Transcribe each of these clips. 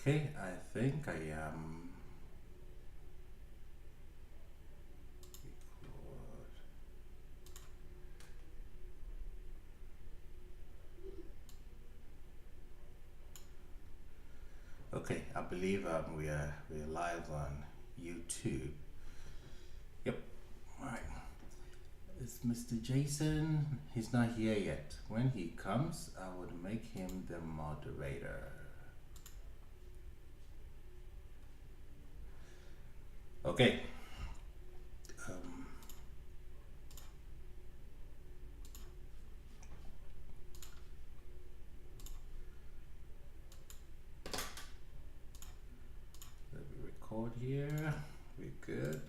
Okay, I think I am. Okay, I believe we're live on YouTube. Yep. All right. It's Mr. Jason. He's not here yet. When he comes, I would make him the moderator. Okay. Let me record here. We're good.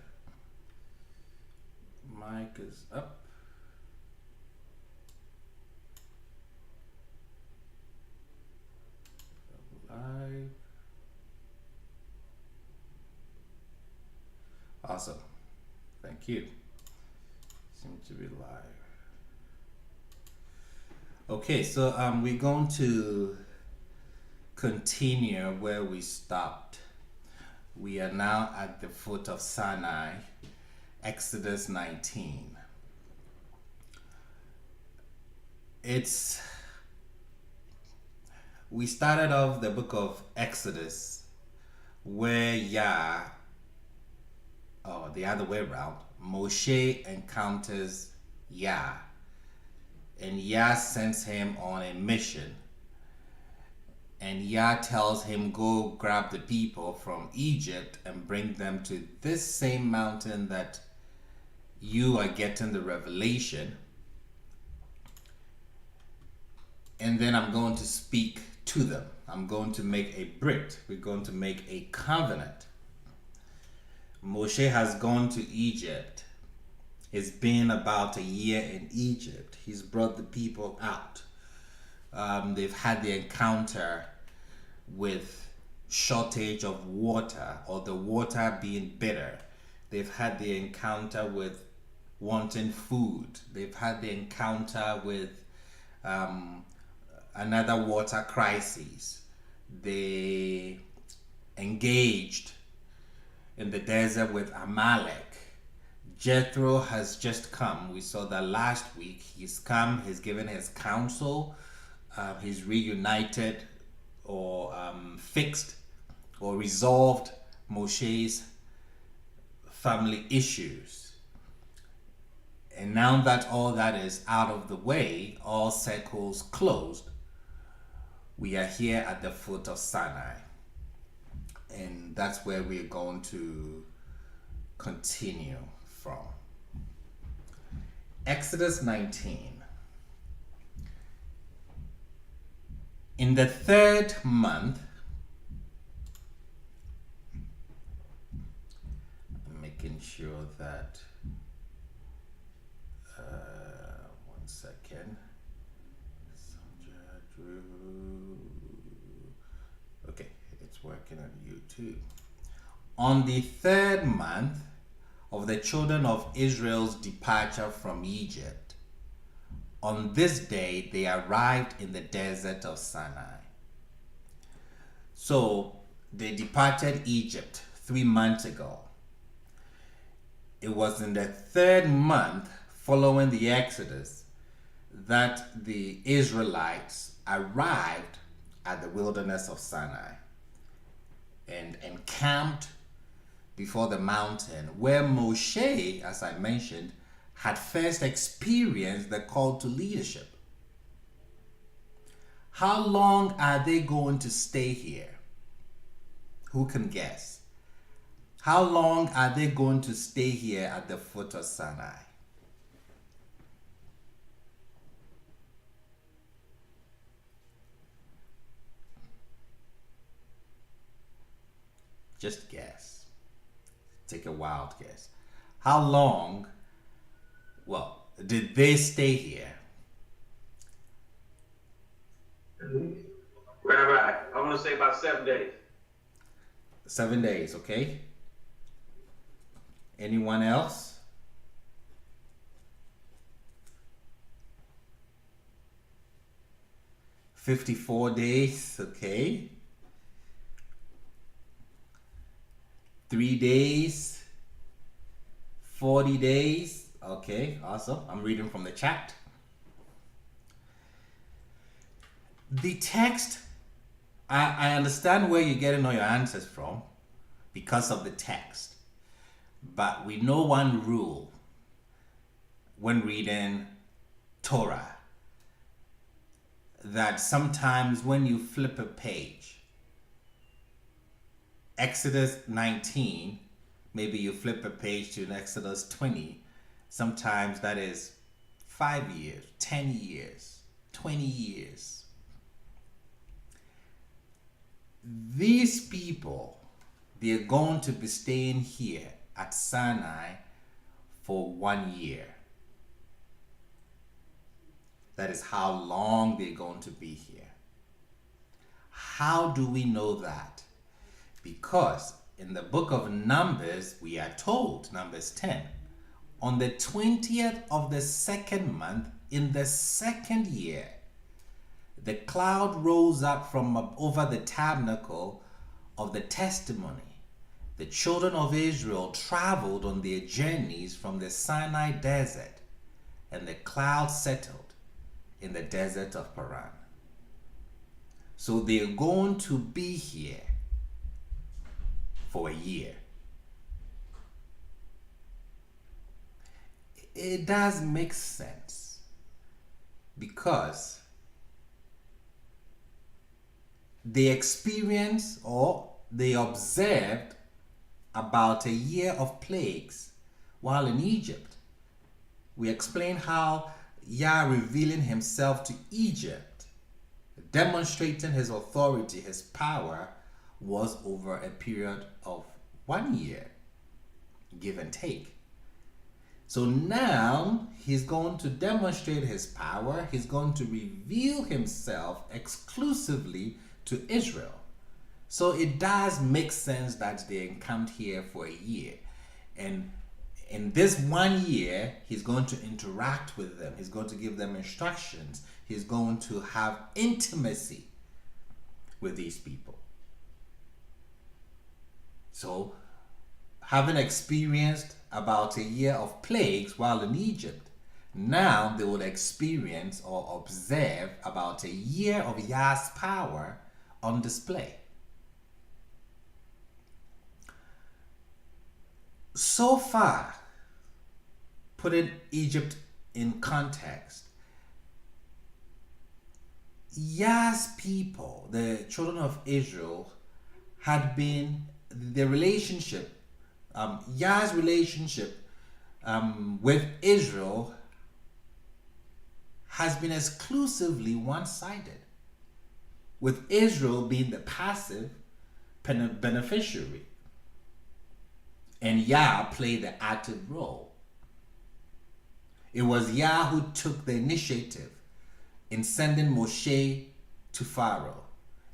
Mic is up. Live. Awesome. Thank you. Seem to be live. Okay, so we're going to continue where we stopped. We are now at the foot of Sinai, Exodus 19. We started off the book of Exodus where the other way around, Moshe encounters Yah, and Yah sends him on a mission, and Yah tells him, go grab the people from Egypt and bring them to this same mountain that you are getting the revelation, and then I'm going to speak to them. I'm going to make a brit. We're going to make a covenant. Moshe has gone to Egypt. It's been about a year in Egypt. He's brought the people out. They've had the encounter with shortage of water, or the water being bitter. They've had the encounter with wanting food. They've had the encounter with another water crisis. They engaged in the desert with Amalek. Jethro has just come. We saw that last week. He's come, he's given his counsel, he's reunited or fixed or resolved Moshe's family issues. And now that all that is out of the way, all circles closed, we are here at the foot of Sinai. And that's where we're going to continue from. Exodus 19. In the third month, I'm making sure that, one second. Okay, it's working on YouTube. On the third month of the children of Israel's departure from Egypt, on this day they arrived in the desert of Sinai. So they departed Egypt 3 months ago. It was in the third month following the Exodus that the Israelites arrived at the wilderness of Sinai and encamped before the mountain where Moshe, as I mentioned, had first experienced the call to leadership. How long are they going to stay here? Who can guess? How long are they going to stay here at the foot of Sinai? Just guess. Take a wild guess. How long, did they stay here? Rabbi, I want to say about 7 days. 7 days, okay? Anyone else? 54 days, okay? 3 days, 40 days. Okay, awesome. I'm reading from the chat. The text, I understand where you're getting all your answers from because of the text. But we know one rule when reading Torah, that sometimes when you flip a page, Exodus 19, maybe you flip a page to Exodus 20, sometimes that is 5 years, 10 years, 20 years. These people, they're going to be staying here at Sinai for 1 year. That is how long they're going to be here. How do we know that? Because in the book of Numbers, we are told, Numbers 10, on the 20th of the second month, in the second year, the cloud rose up from over the tabernacle of the testimony. The children of Israel traveled on their journeys from the Sinai desert, and the cloud settled in the desert of Paran. So they're going to be here for a year. It does make sense because they experienced or they observed about a year of plagues while in Egypt. We explained how Yah revealing himself to Egypt, demonstrating his authority, his power, was over a period of 1 year, give and take. So now he's going to demonstrate his power. He's going to reveal himself exclusively to Israel. So it does make sense that they encamped here for a year. And in this 1 year, he's going to interact with them. He's going to give them instructions. He's going to have intimacy with these people. So, having experienced about a year of plagues while in Egypt, now they will experience or observe about a year of Yah's power on display. So far, putting Egypt in context, Yah's people, the children of Israel, had been the relationship, Yah's relationship with Israel has been exclusively one-sided, with Israel being the passive beneficiary, and Yah played the active role. It was Yah who took the initiative in sending Moshe to Pharaoh.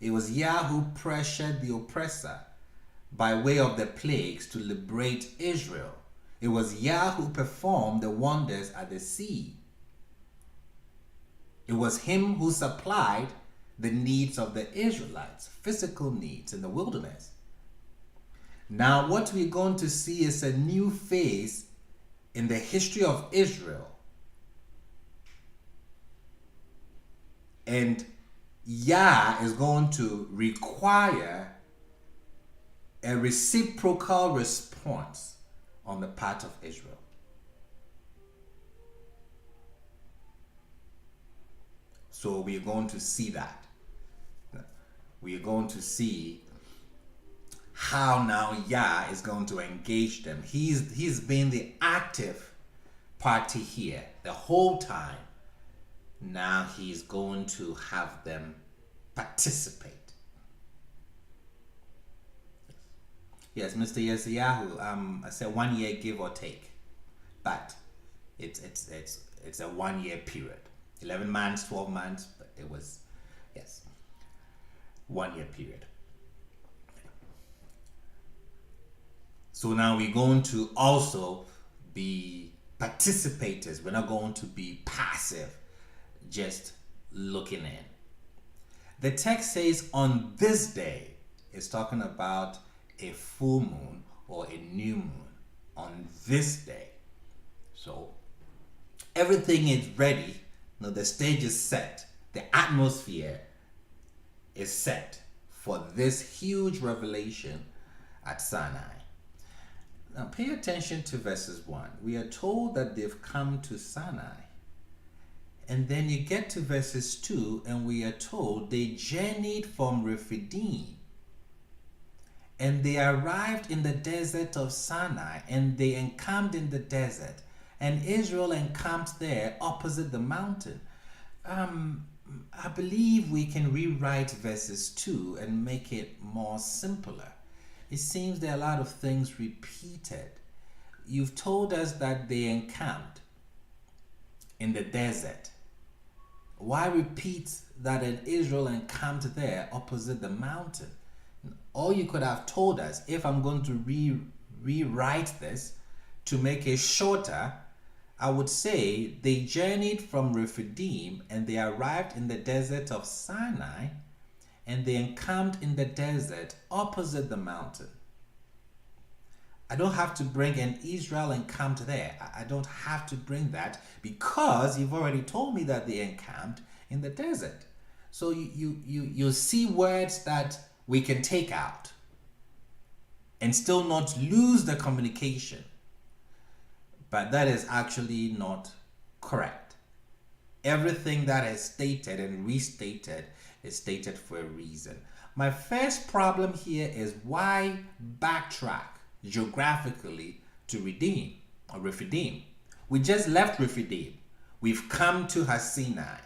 It was Yah who pressured the oppressor by way of the plagues to liberate Israel. It was Yah who performed the wonders at the sea. It was him who supplied the needs of the Israelites, physical needs in the wilderness. Now what we're going to see is a new phase in the history of Israel. And Yah is going to require a reciprocal response on the part of Israel. So we're going to see that. We're going to see how now Yah is going to engage them. He's been the active party here the whole time. Now he's going to have them participate. Yes, Mr. Yesiyahu, I said 1 year give or take, but it's a 1 year period. 11 months, 12 months, but it was, yes, 1 year period. So now we're going to also be participators. We're not going to be passive, just looking in. The text says on this day, it's talking about a full moon or a new moon on this day. So everything is ready. Now the stage is set. The atmosphere is set for this huge revelation at Sinai. Now pay attention to verses 1. We are told that they've come to Sinai. And then you get to verses 2 and we are told they journeyed from Rephidim. And they arrived in the desert of Sinai and they encamped in the desert. And Israel encamped there opposite the mountain. I believe we can rewrite verses 2 and make it more simpler. It seems there are a lot of things repeated. You've told us that they encamped in the desert. Why repeat that in Israel encamped there opposite the mountain? Or you could have told us, if I'm going to rewrite this to make it shorter, I would say they journeyed from Rephidim and they arrived in the desert of Sinai and they encamped in the desert opposite the mountain. I don't have to bring an Israel encamped there. I don't have to bring that because you've already told me that they encamped in the desert. So you see words that we can take out and still not lose the communication. But that is actually not correct. Everything that is stated and restated is stated for a reason. My first problem here is why backtrack geographically to Rephidim. We just left Rephidim. We've come to Sinai.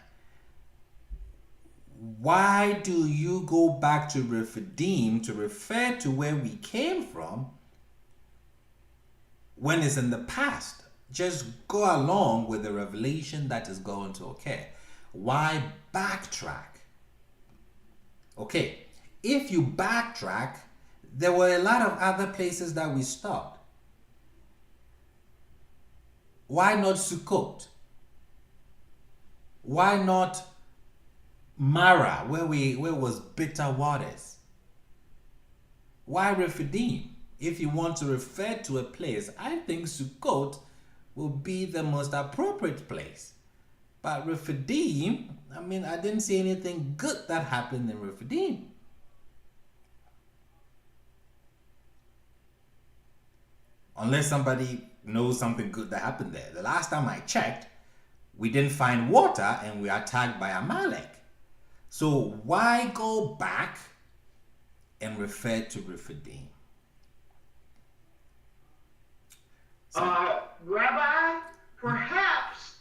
Why do you go back to Rephidim to refer to where we came from when it's in the past? Just go along with the revelation that is going to occur. Why backtrack? Okay, if you backtrack, there were a lot of other places that we stopped. Why not Sukkot? Why not Mara, where was bitter waters? Why Rephidim? If you want to refer to a place, I think Sukkot will be the most appropriate place. But Rephidim, I didn't see anything good that happened in Rephidim. Unless somebody knows something good that happened there. The last time I checked, we didn't find water and we were attacked by Amalek. So why go back and refer to Rephidim? Rabbi, perhaps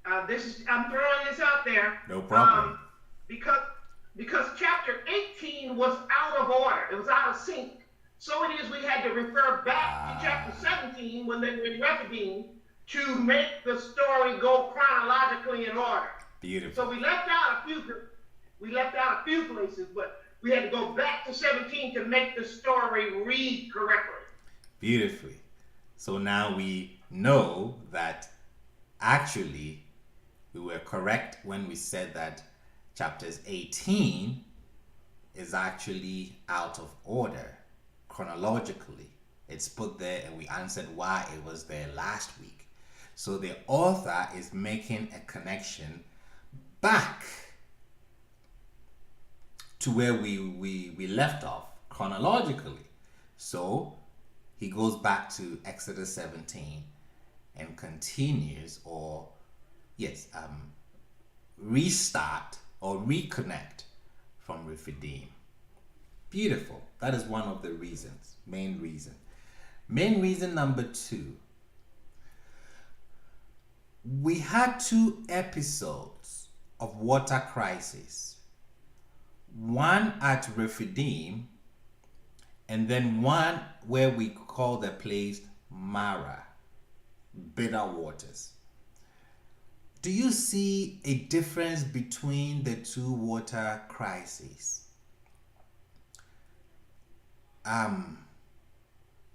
I'm throwing this out there. No problem. Because chapter 18 was out of order. It was out of sync. So it is we had to refer back to chapter 17 when they were in Rephidim to make the story go chronologically in order. Beautiful. So we left out a few places, but we had to go back to 17 to make the story read correctly. Beautifully. So now we know that actually we were correct when we said that chapters 18 is actually out of order chronologically. It's put there and we answered why it was there last week. So the author is making a connection back to where we left off chronologically. So he goes back to Exodus 17 and continues restart or reconnect from Rephidim. Beautiful. That is one of the reasons, main reason. Main reason number 2. We had 2 episodes of water crisis. One at Rephidim and then one where we call the place Mara, bitter waters. Do you see a difference between the 2 water crises?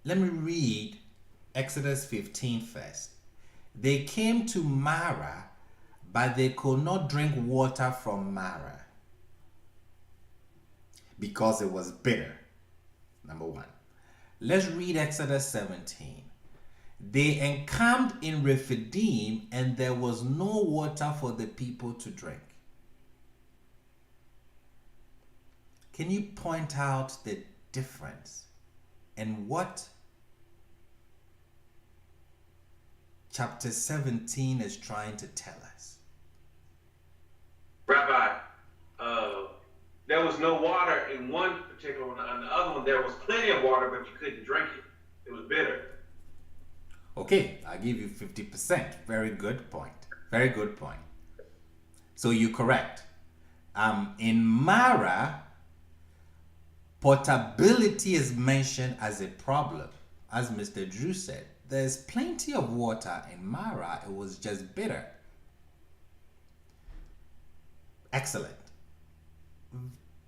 Let me read Exodus 15 first. They came to Mara, but they could not drink water from Mara because it was bitter. Number 1. Let's read Exodus 17. They encamped in Rephidim, and there was no water for the people to drink. Can you point out the difference and what chapter 17 is trying to tell us? Rabbi, there was no water in one particular one. On the other one, there was plenty of water, but you couldn't drink it. It was bitter. Okay, I'll give you 50%. Very good point. Very good point. So you're correct. In Mara, portability is mentioned as a problem. As Mr. Drew said, there's plenty of water in Mara. It was just bitter. Excellent.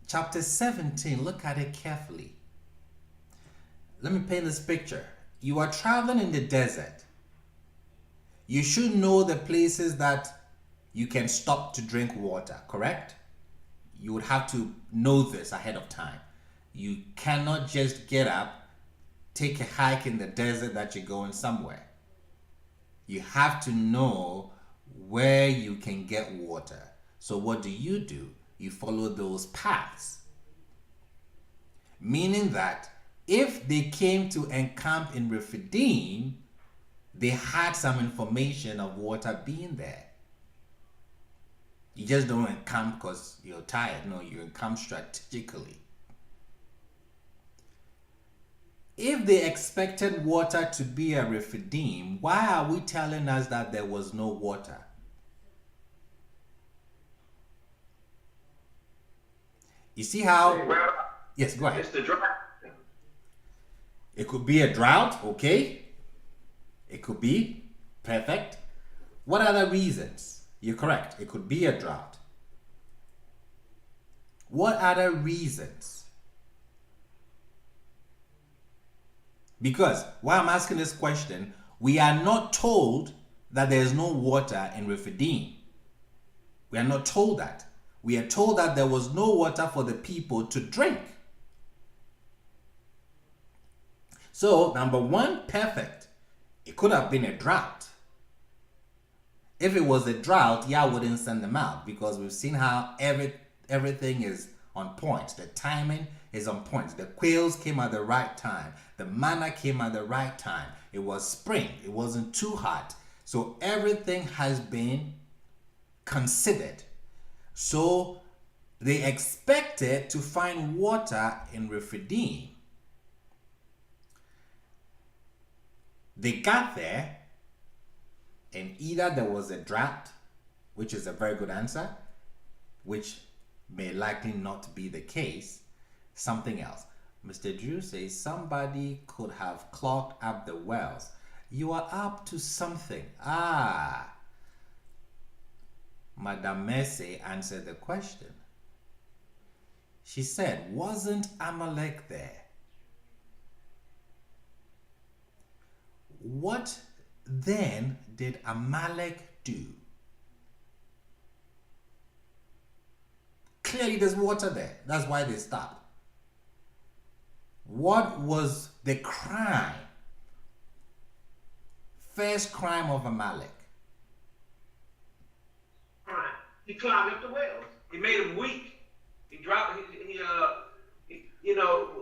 Chapter 17, look at it carefully. Let me paint this picture. You are traveling in the desert. You should know the places that you can stop to drink water, correct? You would have to know this ahead of time. You cannot just get up, take a hike in the desert that you're going somewhere. You have to know where you can get water. So what do? You follow those paths. Meaning that if they came to encamp in Rephidim, they had some information of water being there. You just don't encamp because you're tired. No, you encamp strategically. If they expected water to be at Rephidim, why are we telling us that there was no water? You see how? Well, Yes, go ahead. it's the drought. It could be a drought, okay? It could be. Perfect. What other reasons? You're correct. It could be a drought. What other reasons? Because while I'm asking this question, we are not told that there is no water in Rephidim. We are not told that. We are told that there was no water for the people to drink. So, number one, perfect. It could have been a drought. If it was a drought, Yah wouldn't send them out because we've seen how everything is on point. The timing is on point. The quails came at the right time. The manna came at the right time. It was spring. It wasn't too hot. So everything has been considered. So they expected to find water in Rephidim. They got there, and either there was a drought, which is a very good answer, which may likely not be the case, something else. Mr. Drew says somebody could have clogged up the wells. You are up to something. Madame Mercy answered the question. She said, wasn't Amalek there? What then did Amalek do? Clearly there's water there. That's why they stopped. What was the crime? First crime of Amalek. He clogged up the wells. He made him weak. He dropped.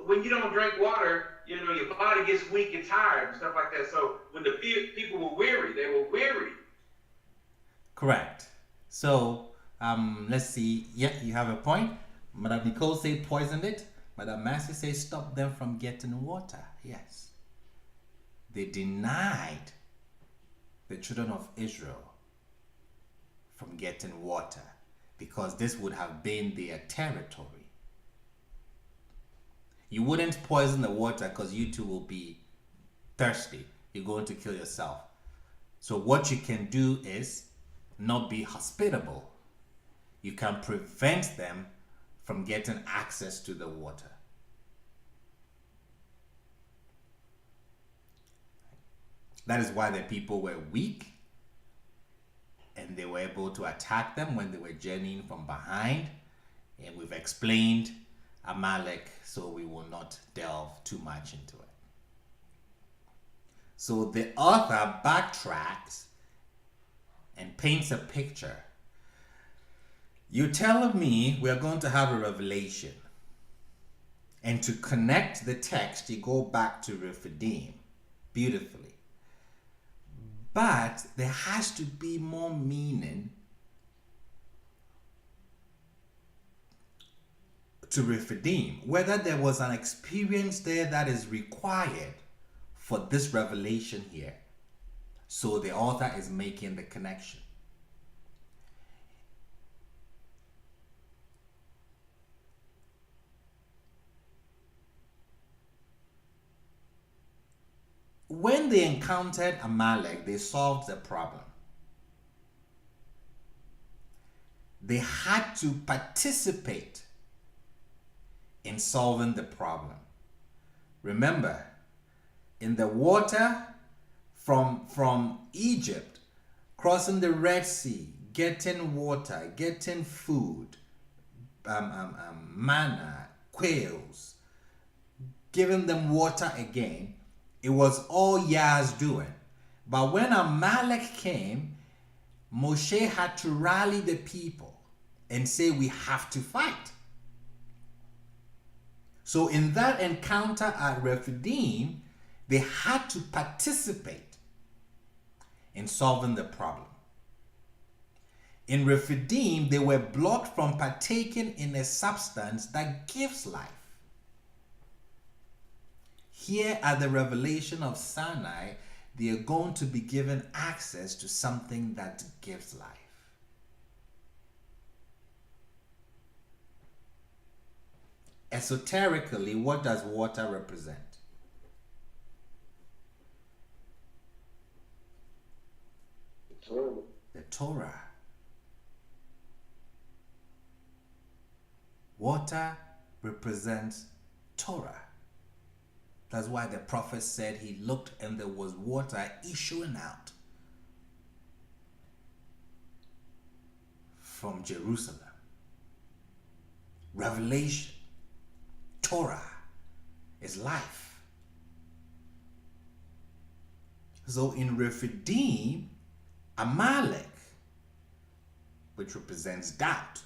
When you don't drink water, your body gets weak and tired and stuff like that. So when the people were weary, they were weary. Correct. So let's see. Yeah, you have a point. Madame Nicole say poisoned it. Madame Massey say stop them from getting water. Yes. They denied the children of Israel from getting water because this would have been their territory. You wouldn't poison the water because you too will be thirsty. You're going to kill yourself. So what you can do is not be hospitable. You can prevent them from getting access to the water. That is why the people were weak and they were able to attack them when they were journeying from behind. And we've explained Amalek, so we will not delve too much into it. So the author backtracks and paints a picture. You're telling me we're going to have a revelation, and to connect the text, you go back to Rephidim beautifully. But there has to be more meaning to Rephidim. Whether there was an experience there that is required for this revelation here. So the author is making the connection. When they encountered Amalek, they solved the problem. They had to participate in solving the problem. Remember, in the water from Egypt, crossing the Red Sea, getting water, getting food, manna, quails, giving them water again, it was all Yah's doing. But when Amalek came, Moshe had to rally the people and say, we have to fight. So in that encounter at Rephidim, they had to participate in solving the problem. In Rephidim, they were blocked from partaking in a substance that gives life. Here at the revelation of Sinai, they are going to be given access to something that gives life. Esoterically, what does water represent? The Torah. Water represents Torah. That's why the prophet said he looked and there was water issuing out from Jerusalem. Revelation, Torah is life. So in Rephidim, Amalek, which represents doubt,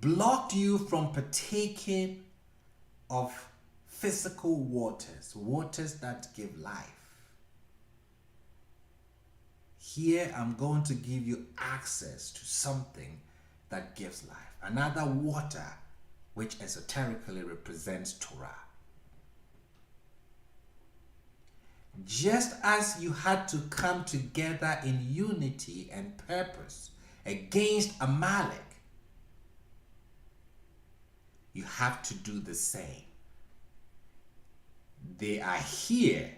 blocked you from partaking of physical waters, waters that give life. Here I'm going to give you access to something that gives life. Another water which esoterically represents Torah. Just as you had to come together in unity and purpose against Amalek, you have to do the same. They are here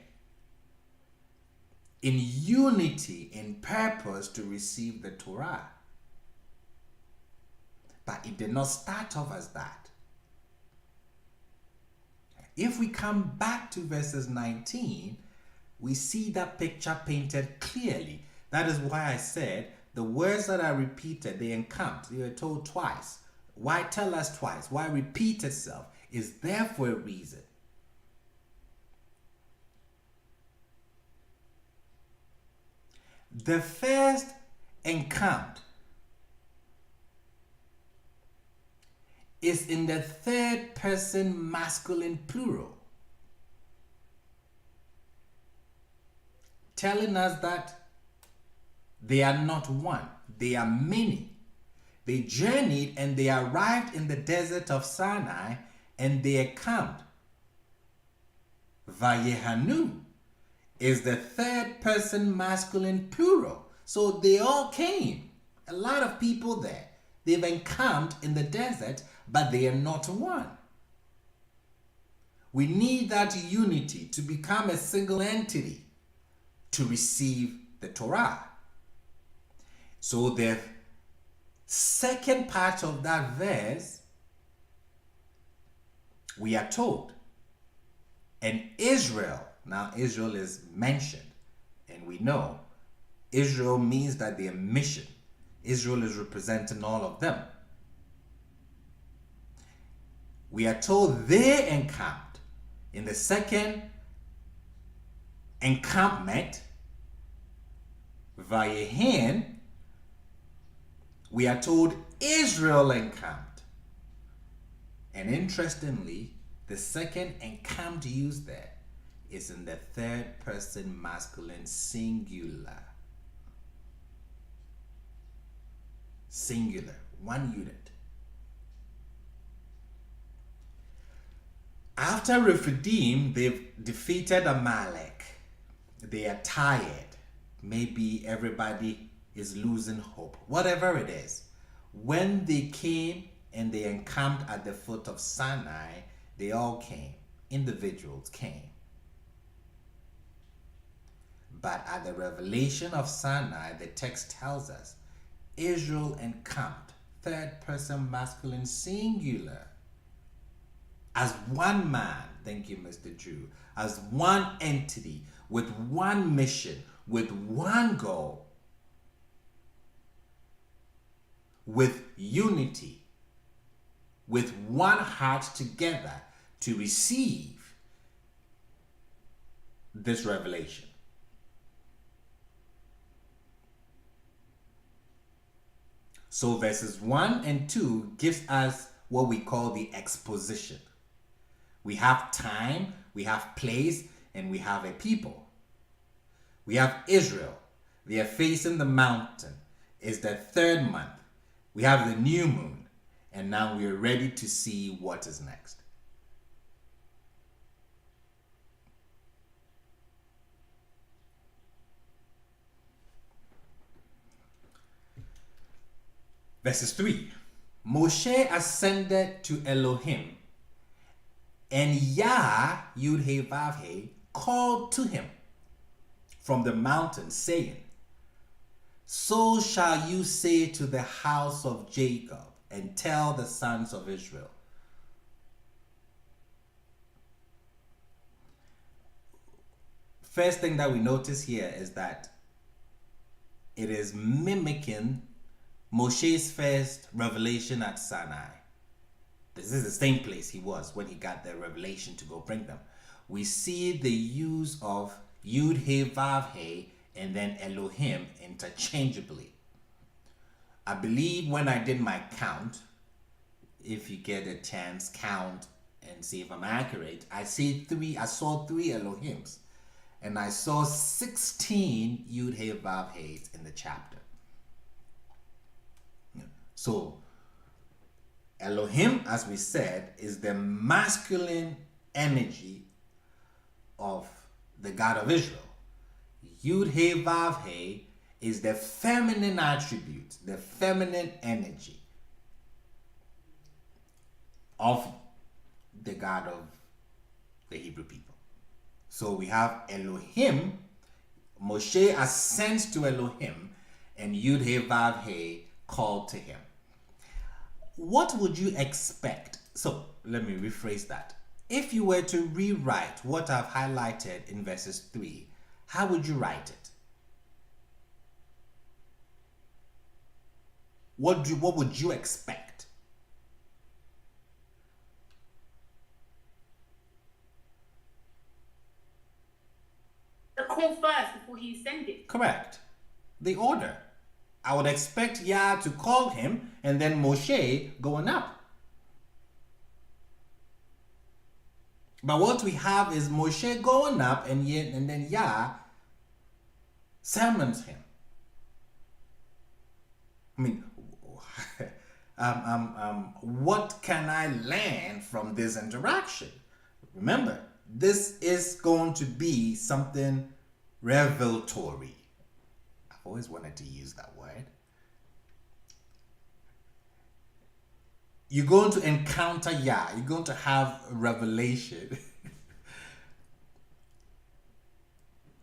in unity, in purpose to receive the Torah. But it did not start off as that. If we come back to verses 19, we see that picture painted clearly. That is why I said the words that are repeated, they encamped. They were told twice. Why tell us twice? Why repeat itself? Is there for a reason. The first encamped is in the third person masculine plural, telling us that they are not one, they are many. They journeyed and they arrived in the desert of Sinai and they encamped. Vayehanu is the third person masculine plural. So they all came. A lot of people there. They've encamped in the desert, but they are not one. We need that unity to become a single entity to receive the Torah. So the second part of that verse, we are told, and Israel, now Israel is mentioned, and we know Israel means that their mission, Israel is representing all of them. We are told they encamped in the second encampment, Vayehin, we are told Israel encamped. And interestingly, the second encamped used there is in the third person masculine singular. Singular, one unit. After Rephidim, they've defeated Amalek. They are tired. Maybe everybody is losing hope. Whatever it is. When they came and they encamped at the foot of Sinai, they all came. Individuals came. But at the revelation of Sinai, the text tells us, Israel encamped, third person masculine singular, as one man, thank you, Mr. Drew, as one entity, with one mission, with one goal, with unity, with one heart together to receive this revelation. So verses 1 and 2 gives us what we call the exposition. We have time, we have place, and we have a people. We have Israel. They are facing the mountain. It's the third month. We have the new moon. And now we are ready to see what is next. Verses 3. Moshe ascended to Elohim, and Yah, Yud-Heh-Vav-Heh, called to him from the mountain, saying, So shall you say to the house of Jacob, and tell the sons of Israel. First thing that we notice here is that it is mimicking Moshe's first revelation at Sinai. This is the same place he was when he got the revelation to go bring them. We see the use of Yud-Heh-Vav-Heh and then Elohim interchangeably. I believe when I did my count, if you get a chance, count and see if I'm accurate, I saw three Elohims, and I saw 16 Yud-Heh-Vav-Hehs in the chapter. So Elohim, as we said, is the masculine energy of the God of Israel. Yud-Heh-Vav-Heh is the feminine attribute, the feminine energy of the God of the Hebrew people. So we have Elohim, Moshe ascends to Elohim, and Yud-Heh-Vav-Heh called to him. What would you expect? So let me rephrase that. If you were to rewrite what I've highlighted in verses 3, how would you write it? What would you expect? The call first before he ascended. Correct. The order. I would expect Yah to call him and then Moshe going up. But what we have is Moshe going up and then Yah summons him. I mean, what can I learn from this interaction? Remember, this is going to be something revelatory. I've always wanted to use that word. You're going to encounter Yah. You're going to have a revelation.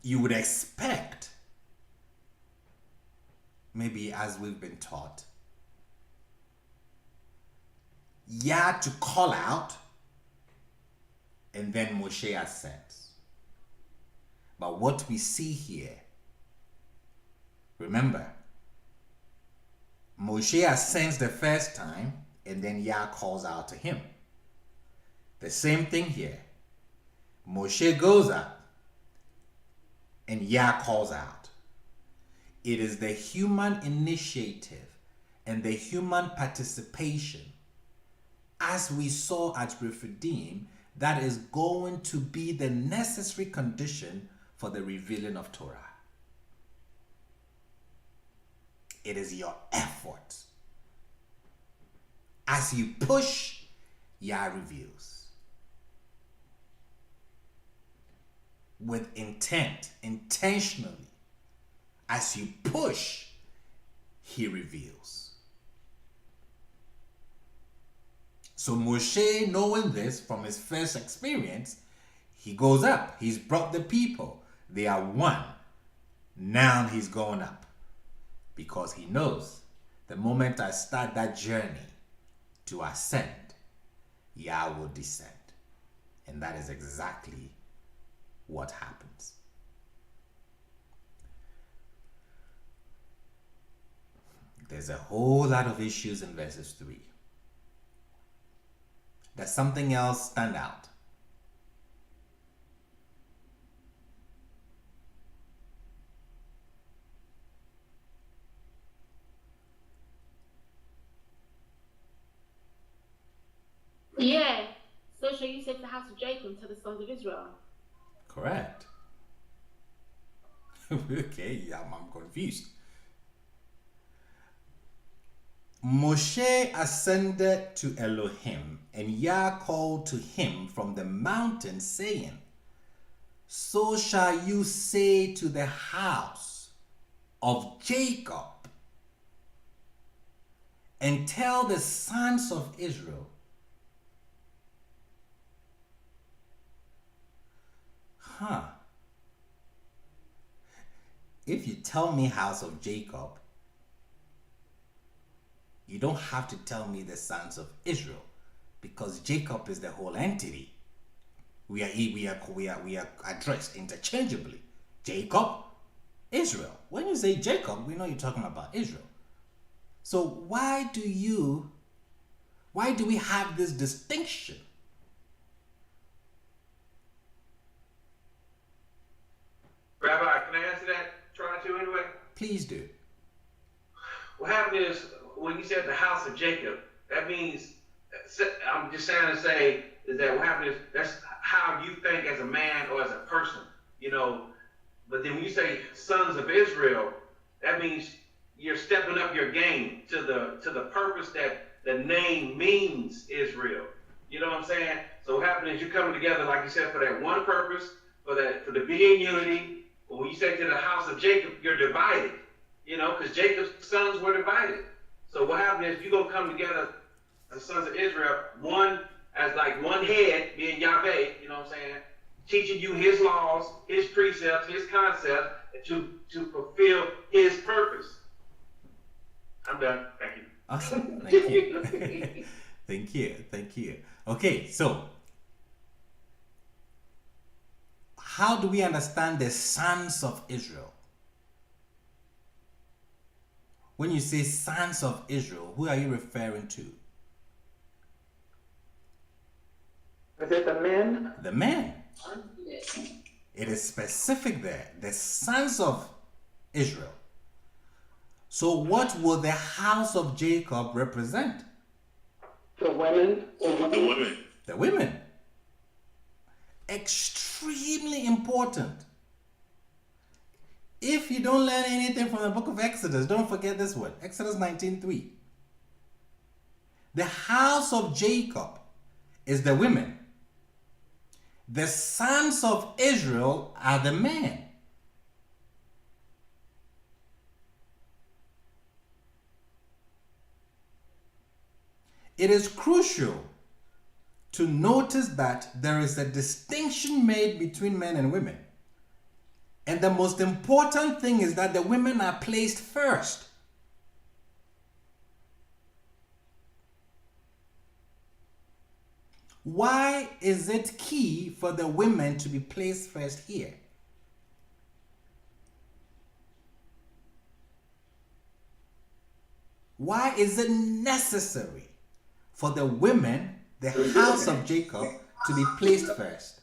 You would expect, maybe as we've been taught, Yah to call out, and then Moshe ascends. But what we see here, remember, Moshe ascends the first time, and then Yah calls out to him. The same thing here. Moshe goes up, and Yah calls out. It is the human initiative and the human participation, as we saw at Rephidim, that is going to be the necessary condition for the revealing of Torah. It is your effort. As you push, Yah reveals. With intent, intentionally, as you push, he reveals. So Moshe, knowing this from his first experience, he goes up. He's brought the people. They are one. Now he's going up. Because he knows the moment I start that journey to ascend, Yah will descend. And that is exactly what happens. There's a whole lot of issues in verses 3. Does something else stand out? Yeah. So shall you say to the house of Jacob, to the sons of Israel? Correct. Okay, yeah, I'm confused. Moshe ascended to Elohim, and Yah called to him from the mountain, saying, So shall you say to the house of Jacob, and tell the sons of Israel. If you tell me house of Jacob, you don't have to tell me the sons of Israel, because Jacob is the whole entity. We are addressed interchangeably. Jacob, Israel. When you say Jacob, we know you're talking about Israel. So why do we have this distinction? Rabbi, can I answer that? Try to anyway. Please do. What happened is, when you said the house of Jacob, that means, I'm just trying to say, is that what happened is, that's how you think as a man or as a person, But then when you say sons of Israel, that means you're stepping up your game to the purpose that the name means Israel. You know what I'm saying? So what happened is you're coming together, like you said, for that one purpose, for the being unity. But when you say to the house of Jacob, you're divided, because Jacob's sons were divided. So what happened is you're going to come together as sons of Israel, one as like one head, being Yahweh, you know what I'm saying, teaching you his laws, his precepts, his concepts, to fulfill his purpose. I'm done. Thank you. Awesome. Thank you. Thank you. Okay, so how do we understand the sons of Israel? When you say sons of Israel, who are you referring to? Is it the men? The men. It is specific there. The sons of Israel. So what will the house of Jacob represent? The women? The women. Extremely important. If you don't learn anything from the book of Exodus, don't forget this one. Exodus 19:3. The house of Jacob is the women. The sons of Israel are the men. It is crucial to notice that there is a distinction made between men and women. And the most important thing is that the women are placed first. Why is it key for the women to be placed first here? Why is it necessary for the women, the house of Jacob, to be placed first?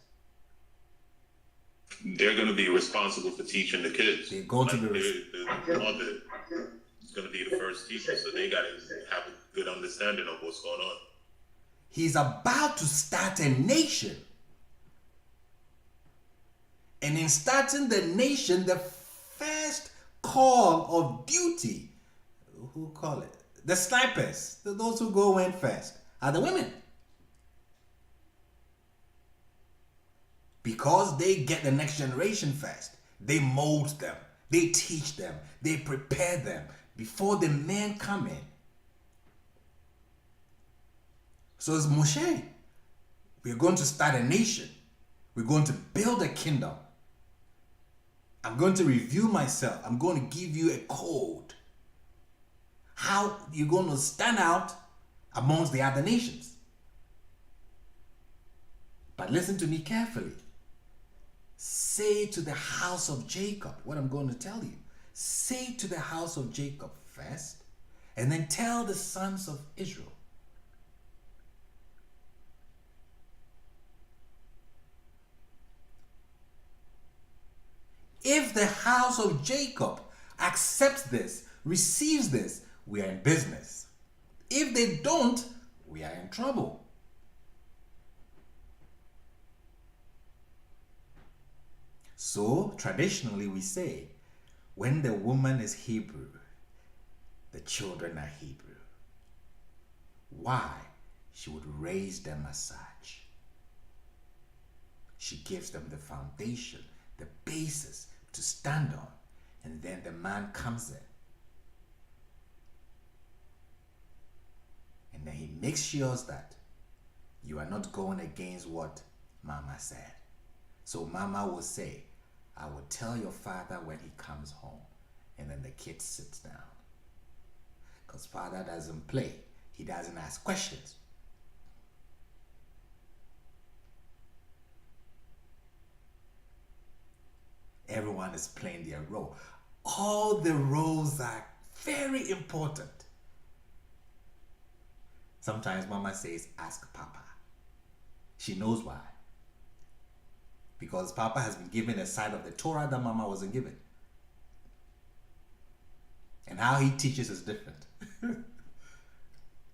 they're going to be responsible for teaching the kids. They're going to be the mother is going to be the first teacher, so they got to have a good understanding of what's going on. He's about to start a nation. And in starting the nation, the first call of duty, who call it? The snipers, those who go in first, are the women. Because they get the next generation first. They mold them. They teach them. They prepare them before the men come in. So it's Moshe. We're going to start a nation. We're going to build a kingdom. I'm going to review myself. I'm going to give you a code. How you're going to stand out amongst the other nations. But listen to me carefully. Say to the house of Jacob what I'm going to tell you. Say to the house of Jacob first, and then tell the sons of Israel. If the house of Jacob accepts this, receives this, we are in business. If they don't, we are in trouble. So, traditionally we say, when the woman is Hebrew, the children are Hebrew. Why? She would raise them as such. She gives them the foundation, the basis to stand on, and then the man comes in. And then he makes sure that you are not going against what Mama said. So Mama will say, I will tell your father when he comes home. And then the kid sits down. Because father doesn't play. He doesn't ask questions. Everyone is playing their role. All the roles are very important. Sometimes Mama says, ask Papa. She knows why. Because Papa has been given a side of the Torah that Mama wasn't given. And how he teaches is different.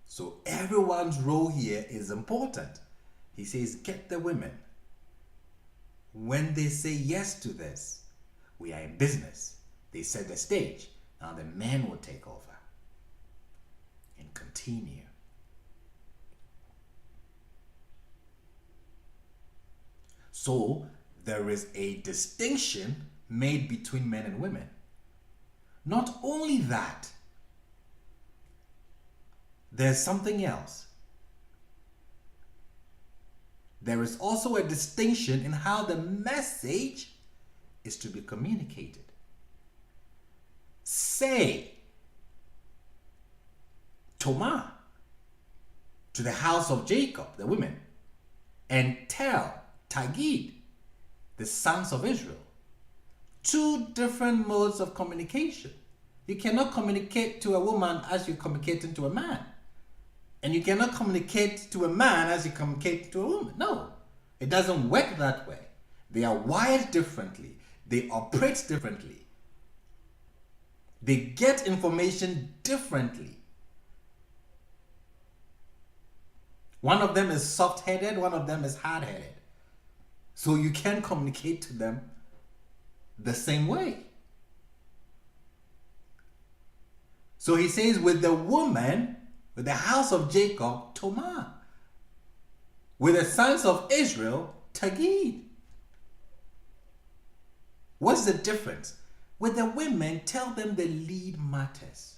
So everyone's role here is important. He says, get the women. When they say yes to this, we are in business. They set the stage. Now the men will take over and continue. So there is a distinction made between men and women. Not only that, there's something else. There is also a distinction in how the message is to be communicated. Say, Amaah, to the house of Jacob, the women, and tell Tagid, the sons of Israel. Two different modes of communication. You cannot communicate to a woman as you're communicating to a man. And you cannot communicate to a man as you communicate to a woman. No, it doesn't work that way. They are wired differently. They operate differently. They get information differently. One of them is soft-headed, one of them is hard-headed. So you can't communicate to them the same way. So he says, with the woman, with the house of Jacob, Amaah. With the sons of Israel, Tagid. What's the difference? With the women, tell them the lead matters.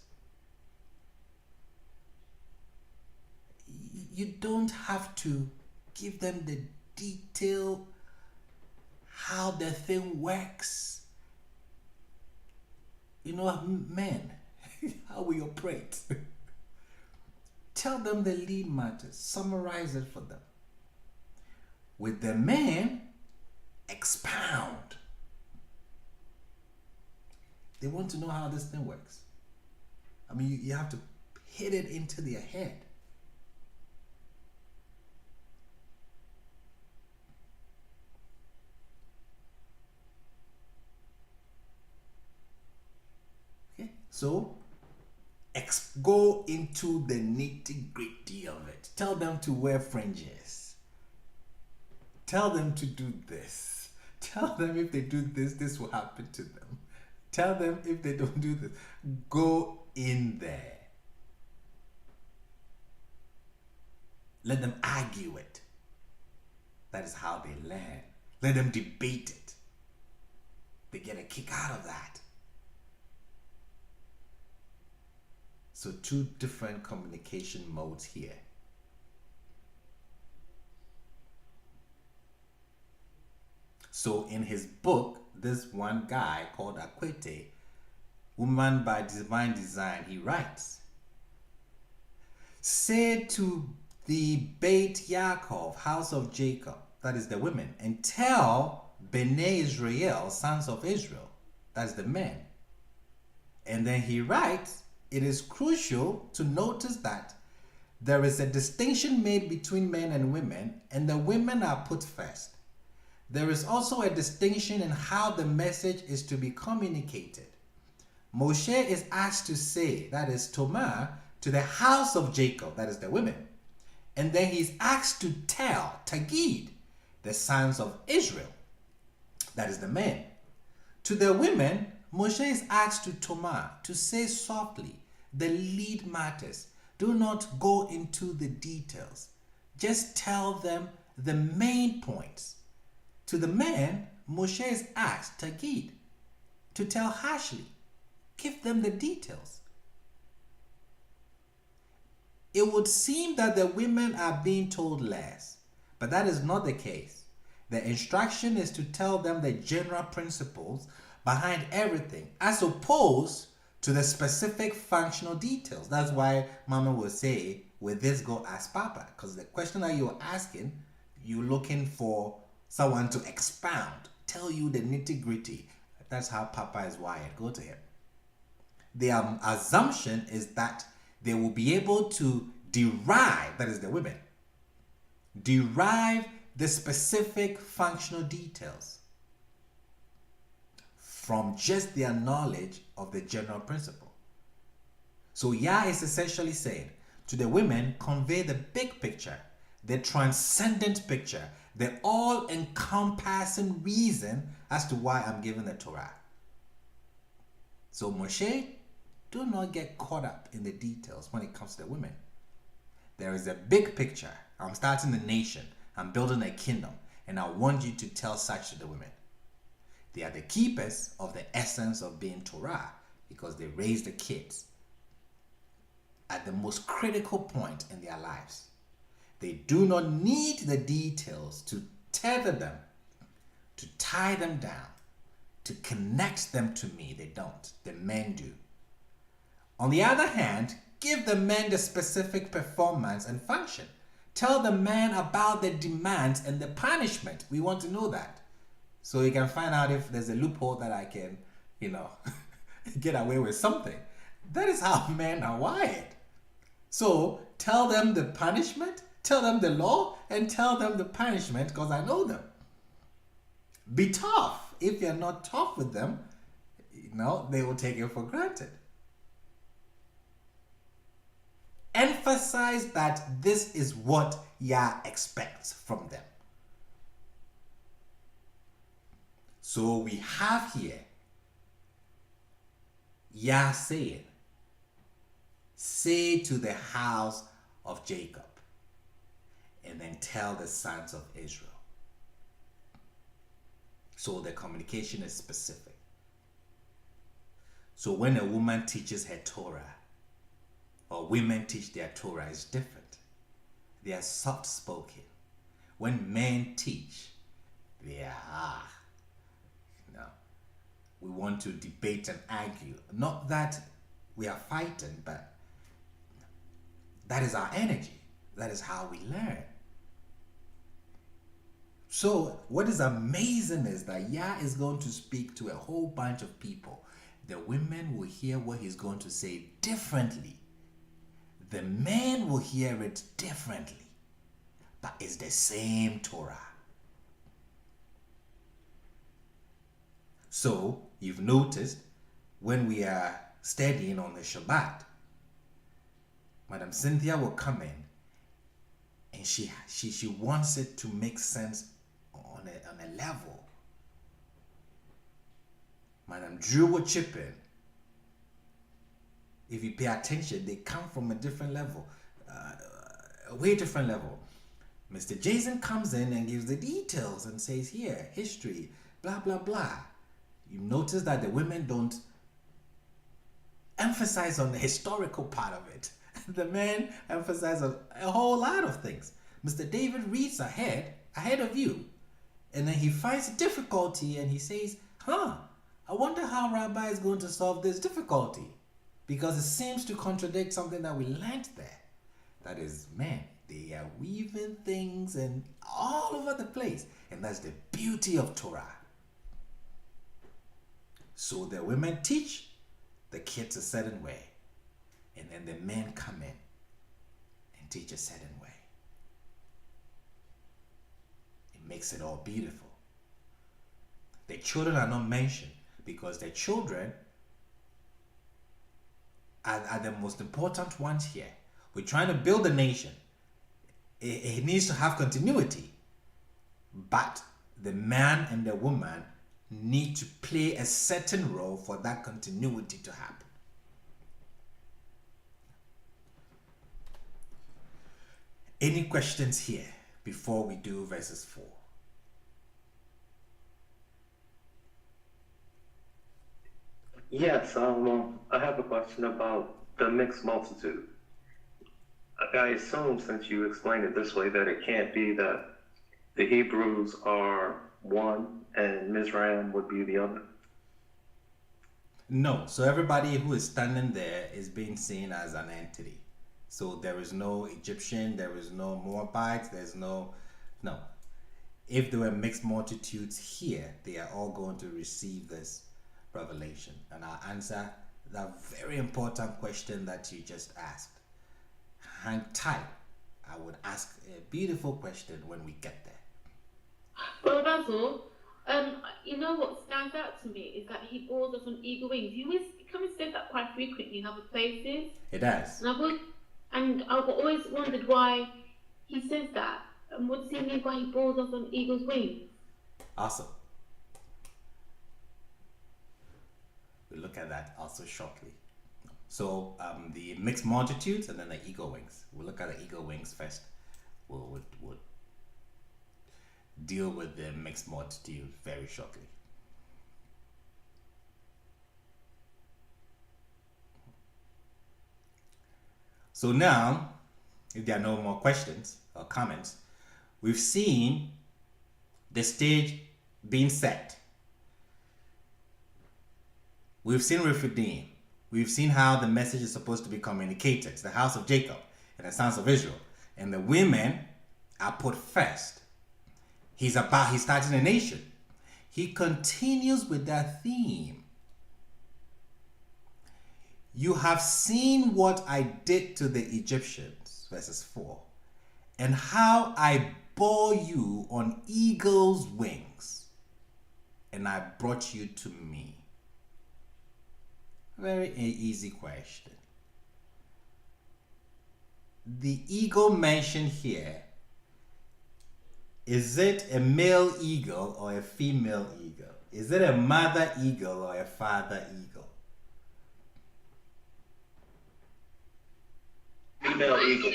You don't have to give them the detail how the thing works. You know, men, how we operate. Tell them the lead matters. Summarize it for them. With the men, expound. They want to know how this thing works. I mean, you have to hit it into their head. So go into the nitty-gritty of it. Tell them to wear fringes. Tell them to do this. Tell them if they do this, this will happen to them. Tell them if they don't do this. Go in there. Let them argue it. That is how they learn. Let them debate it. They get a kick out of that. So 2 different communication modes here. So in his book, this one guy called Akwetey, Woman by Divine Design, he writes, say to the Beit Yaakov, house of Jacob, that is the women, and tell Bnei Israel, sons of Israel, that is the men. And then he writes, it is crucial to notice that there is a distinction made between men and women, and the women are put first. There is also a distinction in how the message is to be communicated. Moshe is asked to say, that is Tomah, to the house of Jacob, that is the women. And then he's asked to tell, Tagid, the sons of Israel, that is the men. To the women, Moshe is asked to Tomah, to say softly, the lead matters. Do not go into the details. Just tell them the main points. To the men, Moshe is asked, Tagid, to tell harshly. Give them the details. It would seem that the women are being told less, but that is not the case. The instruction is to tell them the general principles behind everything, as opposed to the specific functional details. That's why Mama will say, will this go as Papa? Because the question that you're asking, you're looking for someone to expound, tell you the nitty-gritty. That's how Papa is wired. Go to him. The assumption is that they will be able to derive, that is the women, derive the specific functional details from just their knowledge of the general principle. So Yah is essentially saying to the women, convey the big picture, the transcendent picture, the all-encompassing reason as to why I'm giving the Torah. So Moshe, do not get caught up in the details when it comes to the women. There is a big picture. I'm starting a nation. I'm building a kingdom. And I want you to tell such to the women. They are the keepers of the essence of being Torah because they raise the kids at the most critical point in their lives. They do not need the details to tether them, to tie them down, to connect them to me. They don't. The men do. On the other hand, give the men the specific performance and function. Tell the men about the demands and the punishment. We want to know that. So you can find out if there's a loophole that I can, get away with something. That is how men are wired. So tell them the punishment, tell them the law, and tell them the punishment because I know them. Be tough. If you're not tough with them, they will take it for granted. Emphasize that this is what Yah expects from them. So we have here Yah saying, say to the house of Jacob, and then tell the sons of Israel. So the communication is specific. So when a woman teaches her Torah, or women teach their Torah, is different. They are soft-spoken. When men teach, they are we want to debate and argue. Not that we are fighting, but that is our energy. That is how we learn. So what is amazing is that Yah is going to speak to a whole bunch of people. The women will hear what he's going to say differently. The men will hear it differently. But it's the same Torah. So you've noticed when we are studying on the Shabbat, Madam Cynthia will come in and she wants it to make sense on a level. Madam Drew will chip in. If you pay attention, they come from a different level, a way different level. Mr. Jason comes in and gives the details and says, here, history, blah, blah, blah. You notice that the women don't emphasize on the historical part of it. The men emphasize on a whole lot of things. Mr. David reads ahead of you. And then he finds difficulty and he says, I wonder how Rabbi is going to solve this difficulty. Because it seems to contradict something that we learned there. That is, men, they are weaving things and all over the place. And that's the beauty of Torah. So the women teach the kids a certain way. And then the men come in and teach a certain way. It makes it all beautiful. The children are not mentioned because the children are the most important ones here. We're trying to build a nation. It needs to have continuity. But the man and the woman need to play a certain role for that continuity to happen. Any questions here before we do verses 4? Yes, I have a question about the mixed multitude. I assume, since you explained it this way, that it can't be that the Hebrews are one and Mizraim would be the other. No, so everybody who is standing there is being seen as an entity. So there is no Egyptian, there is no Moabites, there's no. If there were mixed multitudes here, they are all going to receive this revelation. And I'll answer that very important question that you just asked. Hang tight. I would ask a beautiful question when we get there. Well, Basil, you know what stands out to me is that he bores us on eagle wings. He kind of says that quite frequently in other places. It does. And I've always wondered why he says that. And what does he mean by he bores us on eagle's wings? Awesome. We'll look at that also shortly. So the mixed multitudes and then the eagle wings. We'll look at the eagle wings first. We'll deal with the mixed multitude very shortly. So now, if there are no more questions or comments, we've seen the stage being set. We've seen Rephidim. We've seen how the message is supposed to be communicated to the house of Jacob and the sons of Israel. And the women are put first. He's starting a nation. He continues with that theme. You have seen what I did to the Egyptians, verses 4, and how I bore you on eagle's wings, and I brought you to me. Very easy question. The eagle mentioned here, is it a male eagle or a female eagle? Is it a mother eagle or a father eagle? Female eagle.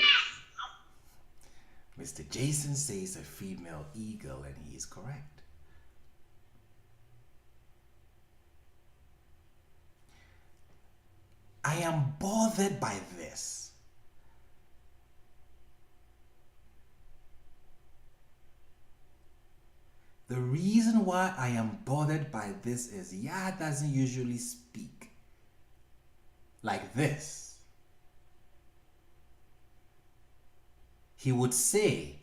Mr. Jason says a female eagle, and he is correct. I am bothered by this. The reason why I am bothered by this is Yah doesn't usually speak like this. He would say,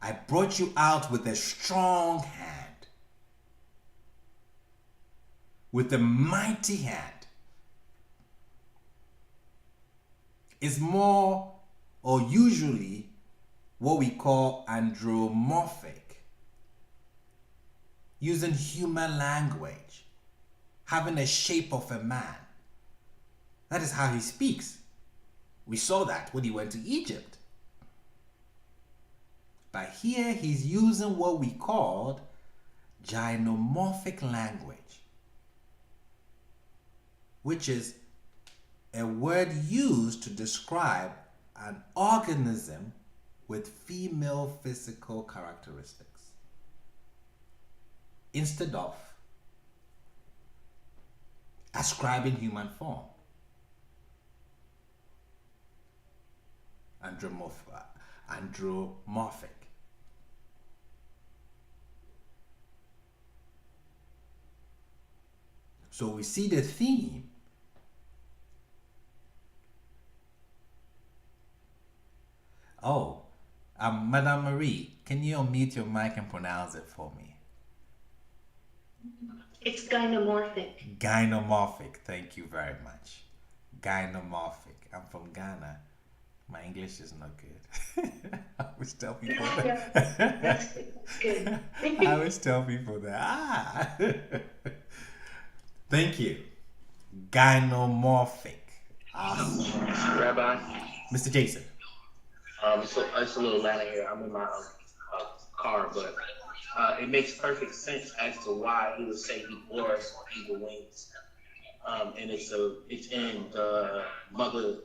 I brought you out with a strong hand, with a mighty hand. It's more, or usually, what we call anthropomorphic, using human language, having a shape of a man. That is how he speaks. We saw that when he went to Egypt. But here he's using what we called gynomorphic language, which is a word used to describe an organism with female physical characteristics, instead of ascribing human form. Andromorphic. So we see the theme. Oh, Madame Marie, can you unmute your mic and pronounce it for me? It's gynomorphic. Gynomorphic, thank you very much. Gynomorphic. I'm from Ghana. My English is not good. I always tell people that. That's good. I always tell people that. Thank you. Gynomorphic. Awesome. Rabbi, Mr. Jason. so it's a little loud here. I'm in my car, but it makes perfect sense as to why he would say he bore us on eagle wings. And it's in the mother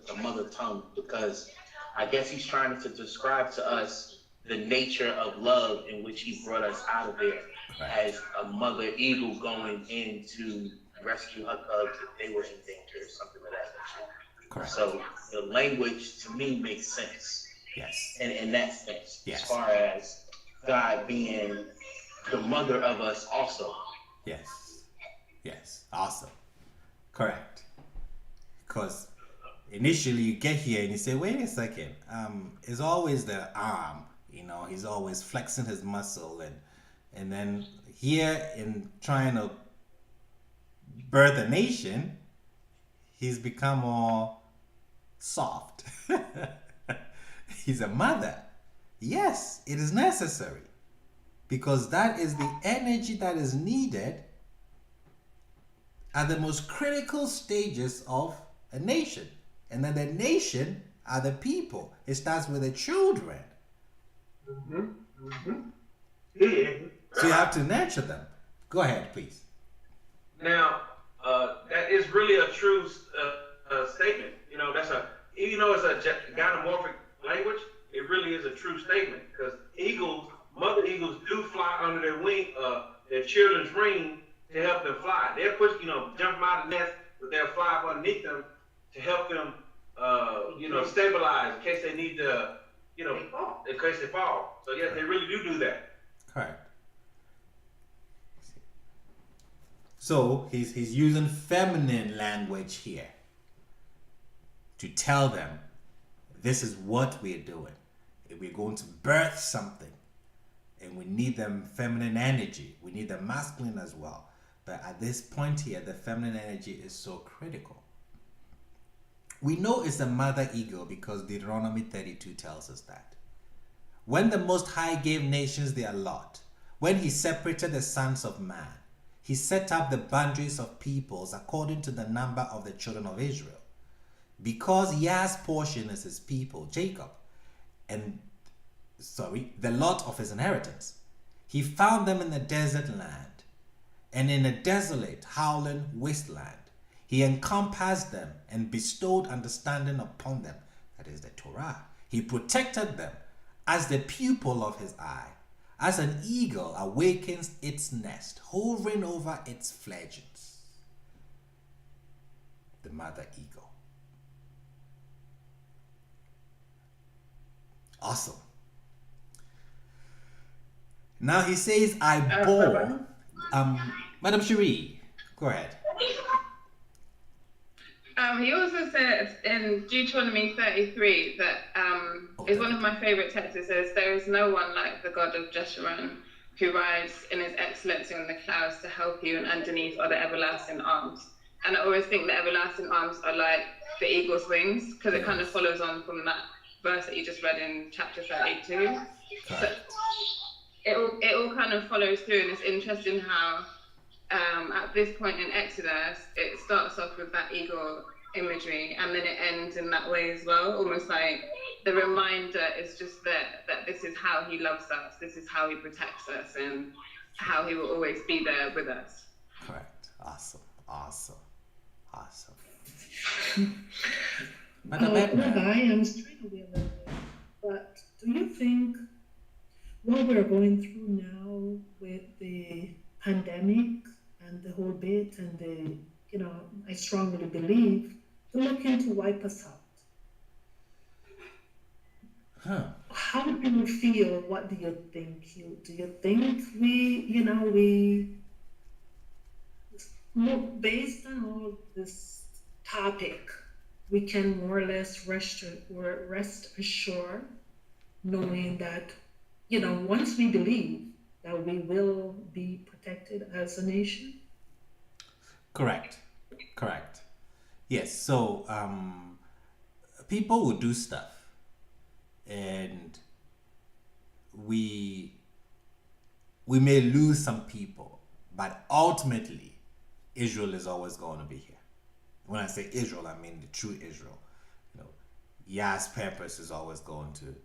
tongue, because I guess he's trying to describe to us the nature of love in which he brought us out of there, as a mother eagle going in to rescue her cubs if they were in danger or something of that nature. Correct. So the language to me makes sense. Yes. And in that sense, Yes. as far as God being the mother of us also. Yes. Yes. Awesome. Correct. Because initially you get here and you say, wait a second, it's always the arm, he's always flexing his muscle, and then here in trying to birth a nation, he's become more soft. He's a mother. Yes, it is necessary, because that is the energy that is needed at the most critical stages of a nation. And then the nation are the people. It starts with the children. Yeah. So you have to nurture them. Go ahead, please. Now, that is really a true statement. That's even though it's a gynomorphic language, it really is a true statement, because mother eagles do fly under their wing, their children's wing, to help them fly. They'll push, jump them out of the nest, but they'll fly up underneath them to help them, stabilize in case they need to, in case they fall. So yes, they really do that. Correct. So he's using feminine language here to tell them this is what we're doing. We're going to birth something, and we need them feminine energy. We need the masculine as well. But at this point here, the feminine energy is so critical. We know it's a mother eagle because Deuteronomy 32 tells us that. When the Most High gave nations their lot, when he separated the sons of man, he set up the boundaries of peoples according to the number of the children of Israel. Because Yah's portion is his people, Jacob, the lot of his inheritance, he found them in the desert land and in a desolate, howling wasteland. He encompassed them and bestowed understanding upon them, that is the Torah. He protected them as the pupil of his eye, as an eagle awakens its nest, hovering over its fledglings. The mother eagle. Awesome. Now he says, I bore. Madam Cherie, go ahead. He also said in Deuteronomy 33 that is one of my favorite texts. It says, there is no one like the God of Jeshurun, who rides in his excellency on the clouds to help you, and underneath are the everlasting arms. And I always think the everlasting arms are like the eagle's wings, because it kind of follows on from that verse that you just read in chapter 32. So it all kind of follows through, and it's interesting how at this point in Exodus, it starts off with that eagle imagery, and then it ends in that way as well, almost like the reminder is just that this is how he loves us, this is how he protects us, and how he will always be there with us. Correct. Awesome. Rabbi, I'm straight away a little bit, but do you think what we're going through now with the pandemic and the whole bit and the, I strongly believe they're looking to wipe us out? Huh. How do you feel? What do you think? Do you think we look based on all this topic, we can more or less rest assured, knowing that, once we believe that we will be protected as a nation? Correct. Yes. So people will do stuff, and we may lose some people, but ultimately Israel is always going to be here. When I say Israel, I mean the true Israel. Yah's purpose is always going to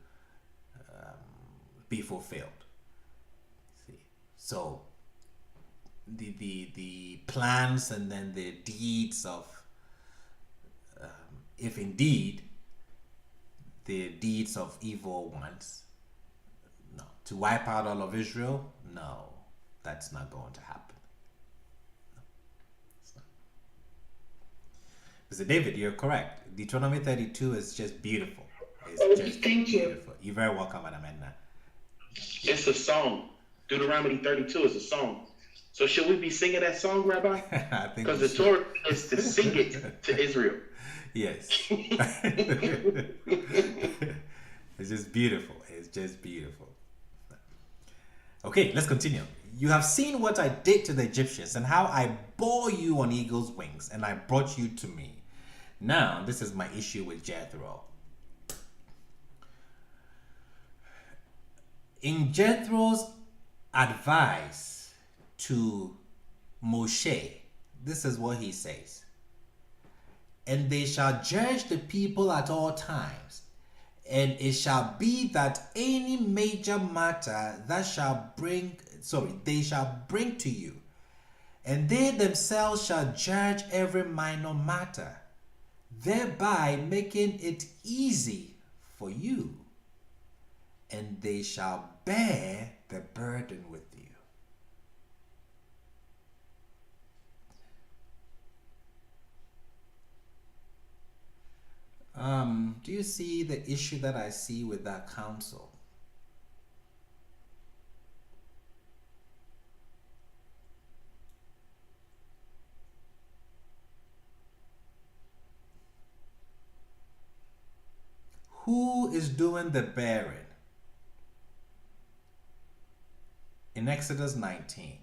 be fulfilled. See, so the plans and then the deeds of, if indeed the deeds of evil ones, no, to wipe out all of Israel, no, that's not going to happen. No, it's not. Mr. David, you're correct. Deuteronomy 32 is just beautiful. It's just Thank you. beautiful. You're very welcome, Madam Edna. It's a song. Deuteronomy 32 is a song. So should we be singing that song, Rabbi? I think Because we the should. Torah is to sing it to Israel. Yes. It's just beautiful. Okay, let's continue. You have seen what I did to the Egyptians and how I bore you on eagle's wings, and I brought you to me. Now, this is my issue with Jethro. In Jethro's advice to Moshe, this is what he says. And they shall judge the people at all times, and it shall be that any major matter they shall bring to you, and they themselves shall judge every minor matter, thereby making it easy for you, and they shall bear the burden with you. Do you see the issue that I see with that counsel? Who is doing the bearing? In Exodus 19.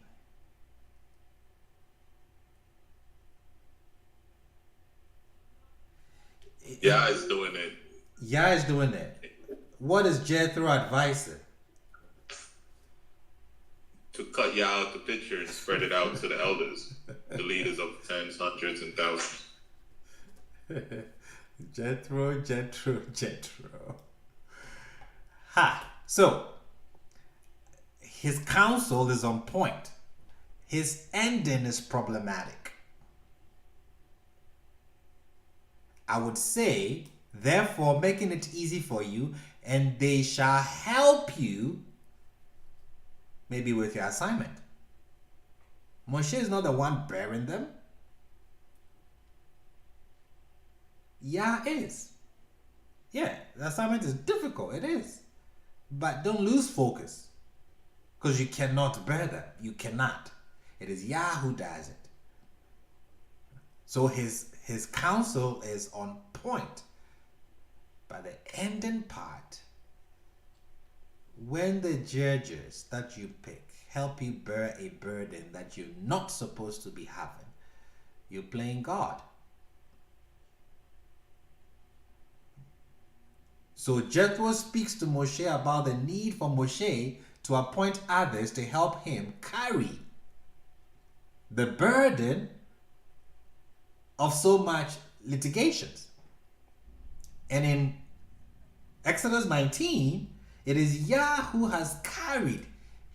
Yah is doing it. Yah is doing it. What is Jethro advising? To cut Yah out the picture and spread it out to the elders, the leaders of tens, hundreds, and thousands. Jethro. Ha! So, his counsel is on point. His ending is problematic. I would say, therefore, making it easy for you, and they shall help you, maybe with your assignment. Moshe is not the one bearing them. Yah is. Yeah, the assignment is difficult, it is. But don't lose focus, because you cannot bear them. You cannot. It is Yah who does it. So his counsel is on point. But the ending part, when the judges that you pick help you bear a burden that you're not supposed to be having, you're playing God. So Jethro speaks to Moshe about the need for Moshe to appoint others to help him carry the burden of so much litigations. And in Exodus 19, it is Yah who has carried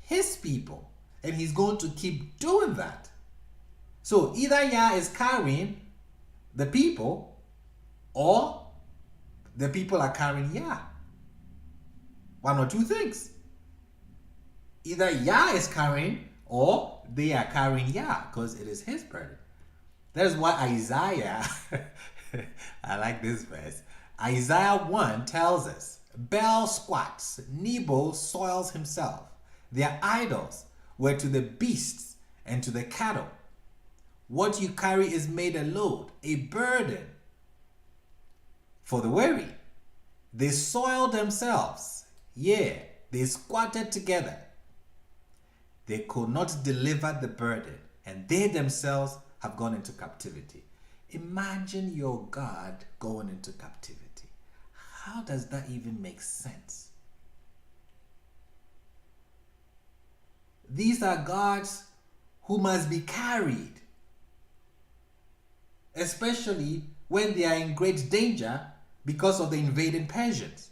his people, and he's going to keep doing that. So either Yah is carrying the people, or the people are carrying Yah. One or two things. Either Yah is carrying, or they are carrying Yah, because it is his burden. That is why Isaiah, I like this verse, Isaiah 1 tells us, Baal squats, Nebo soils himself. Their idols were to the beasts and to the cattle. What you carry is made a load, a burden for the weary. They soiled themselves. Yeah, they squatted together. They could not deliver the burden, and they themselves have gone into captivity. Imagine your God going into captivity. How does that even make sense? These are gods who must be carried, especially when they are in great danger because of the invading Persians.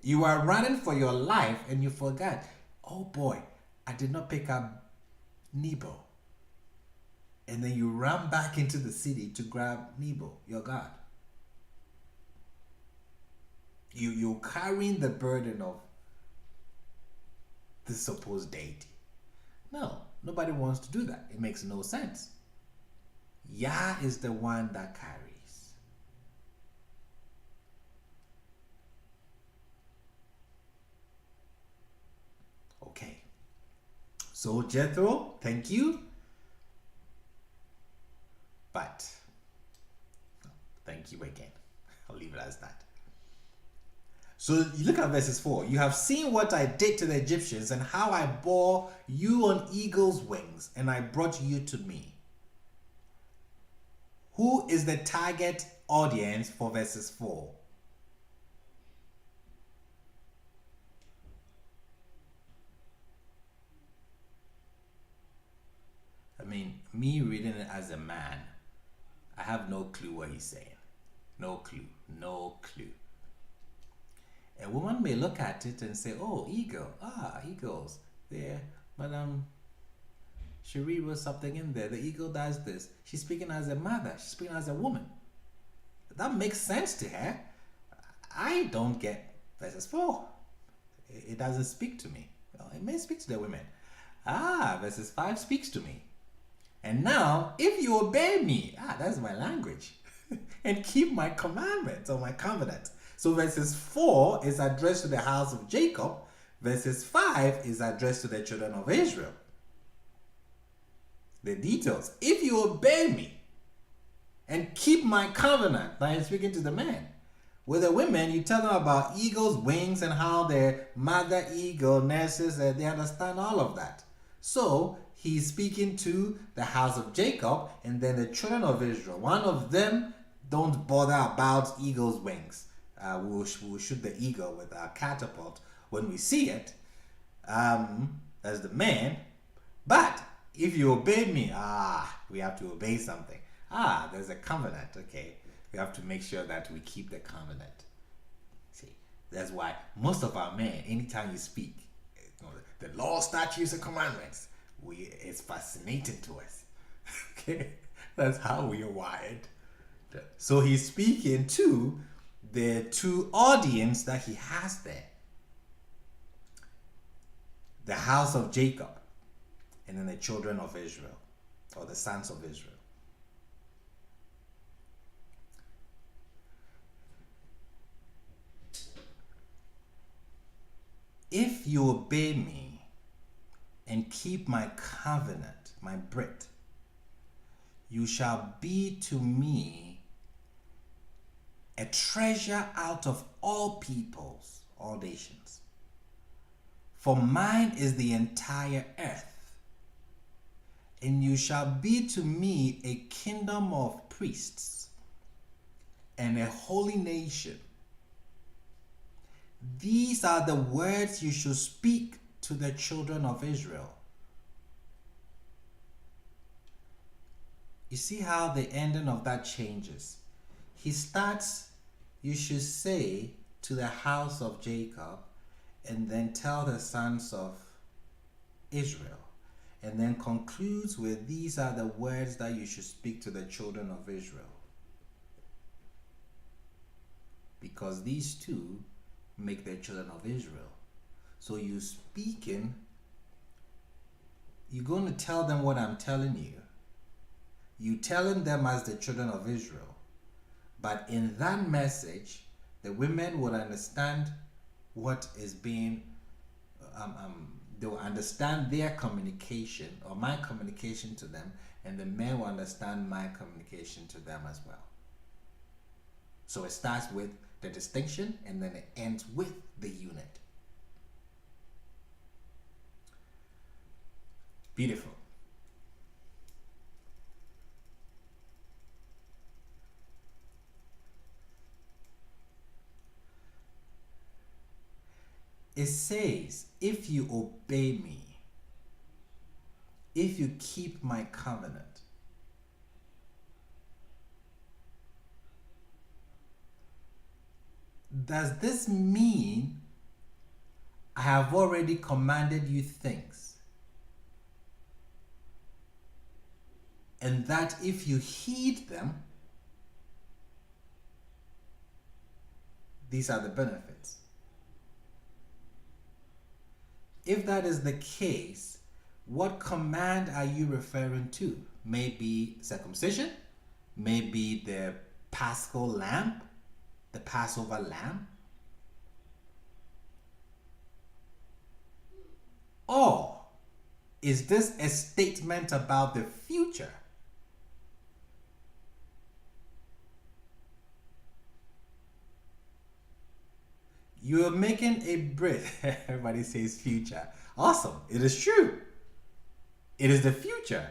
You are running for your life and you forgot, oh boy, I did not pick up Nebo. And then you run back into the city to grab Nebo, your God. You're carrying the burden of this supposed deity. No, nobody wants to do that. It makes no sense. Yah is the one that carries. Okay. So Jethro, thank you. But thank you again. I'll leave it as that. So you look at verses 4. You have seen what I did to the Egyptians and how I bore you on eagle's wings and I brought you to me. Who is the target audience for verses 4? I mean, me reading it as a man, I have no clue what he's saying. No clue. No clue. A woman may look at it and say, oh, eagle. Ah, eagles. There. But Cherie wrote something in there. The eagle does this. She's speaking as a mother. She's speaking as a woman. That makes sense to her. I don't get verses 4. It doesn't speak to me. Well, it may speak to the women. Verses 5 speaks to me. And now, if you obey me, that's my language, and keep my commandments or my covenant. So verses 4 is addressed to the house of Jacob. Verses 5 is addressed to the children of Israel. The details. If you obey me and keep my covenant, now he's speaking to the men. With the women, you tell them about eagle's wings and how their mother eagle nurses, they understand all of that. So he's speaking to the house of Jacob and then the children of Israel. One of them don't bother about eagle's wings. We'll shoot the eagle with our catapult when we see it, as the man. But if you obey me, we have to obey something. There's a covenant, okay. We have to make sure that we keep the covenant. See, that's why most of our men, anytime you speak, the law, statutes, and commandments, it's fascinating to us. Okay, that's how we are wired. So he's speaking to the two audience that he has there. The house of Jacob and then the children of Israel, or the sons of Israel. If you obey me and keep my covenant, my Brit, you shall be to me a treasure out of all peoples, all nations. For mine is the entire earth, and you shall be to me a kingdom of priests and a holy nation. These are the words you should speak to the children of Israel. You see how the ending of that changes. He starts, you should say to the house of Jacob, and then tell the sons of Israel, and then concludes with, these are the words that you should speak to the children of Israel. Because these two make the children of Israel. So you speaking, you're going to tell them what I'm telling you. You telling them as the children of Israel. But in that message, the women will understand what is being, they will understand their communication or my communication to them, and the men will understand my communication to them as well. So it starts with the distinction and then it ends with the unit. Beautiful. It says, if you obey me, if you keep my covenant, does this mean I have already commanded you things? And that if you heed them, these are the benefits. If that is the case, what command are you referring to? Maybe circumcision, maybe the Paschal lamb, the Passover lamb, or is this a statement about the future? You're making a bridge. Everybody says future. Awesome. It is true. It is the future.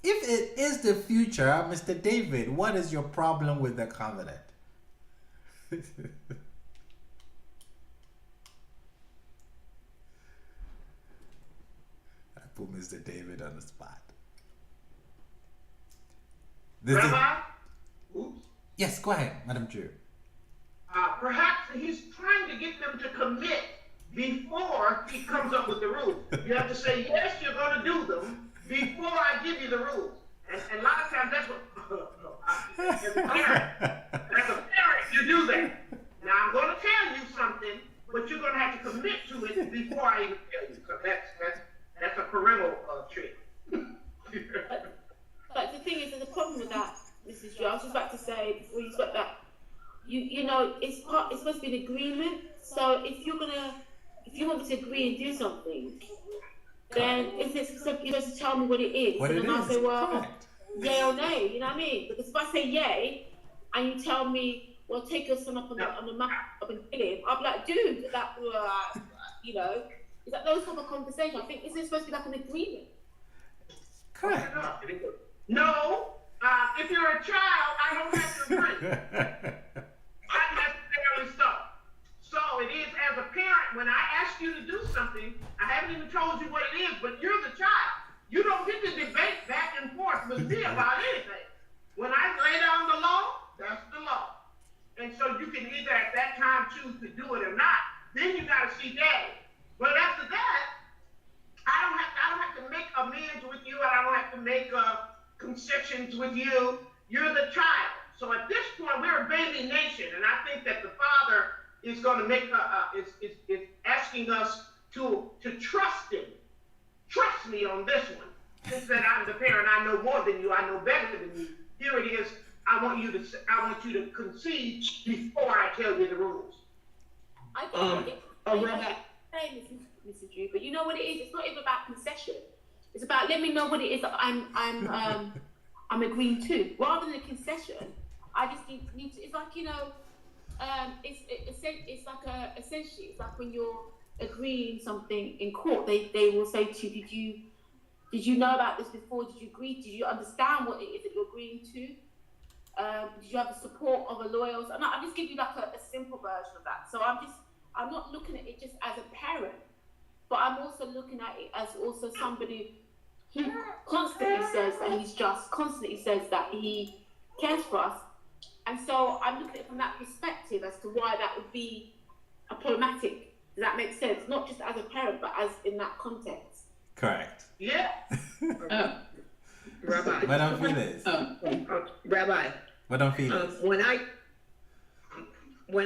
If it is the future, Mr. David, what is your problem with the covenant? I put Mr. David on the spot. Rabbi? Oops. Yes, go ahead, Madam Drew. Perhaps he's trying to get them to commit before he comes up with the rules. You have to say, yes, you're going to do them before I give you the rules. And a lot of times that's what, as a parent, you do that. Now, I'm going to tell you something, but you're going to have to commit to it before I even tell you. So that's a parental trick. But the thing is, there's a problem with that, Mrs. Drew. I was just about to say, before you got that, you know, it's supposed to be an agreement. So if you want me to agree and do something, then you're supposed to tell me what it is. And then I'll say, well, yay or nay, you know what I mean? Because if I say yay, and you tell me, well, take your son up on the map up and kill him, I'll be like, dude, that, you know, is that those type of conversation? I think, isn't it supposed to be like an agreement? Correct. No, if you're a child, I don't have to agree. Not necessarily so. So it is as a parent, when I ask you to do something, I haven't even told you what it is, but you're the child. You don't get to debate back and forth with me about anything. When I lay down the law, that's the law. And so you can either at that time choose to do it or not. Then you got to see daddy. But after that, I don't have to make amends with you. I don't have to make concessions with you. You're the child. So at this point, we're a baby nation, and I think that the father is going to make is asking us to trust him. Trust me on this one. Since that I'm the parent, I know more than you. I know better than you. Here it is. I want you to concede before I tell you the rules. I think Mrs. Drew, but you know what it is? It's not even about concession. It's about let me know what it is that I'm agreeing to. Rather than a concession, I just need to. It's like, you know, it's like essentially it's like when you're agreeing something in court, they will say to you, did you know about this before? Did you agree? Did you understand what it is that you're agreeing to? Did you have the support of a lawyer? And I'm just giving you like a simple version of that. So I'm not looking at it just as a parent, but I'm also looking at it as also somebody he constantly says that he's just, constantly says that he cares for us. And so I'm looking at it from that perspective as to why that would be a problematic. Does that make sense? Not just as a parent, but as in that context. Correct. Yeah. Rabbi. Madam Phyllis. Rabbi. Madam Phyllis. When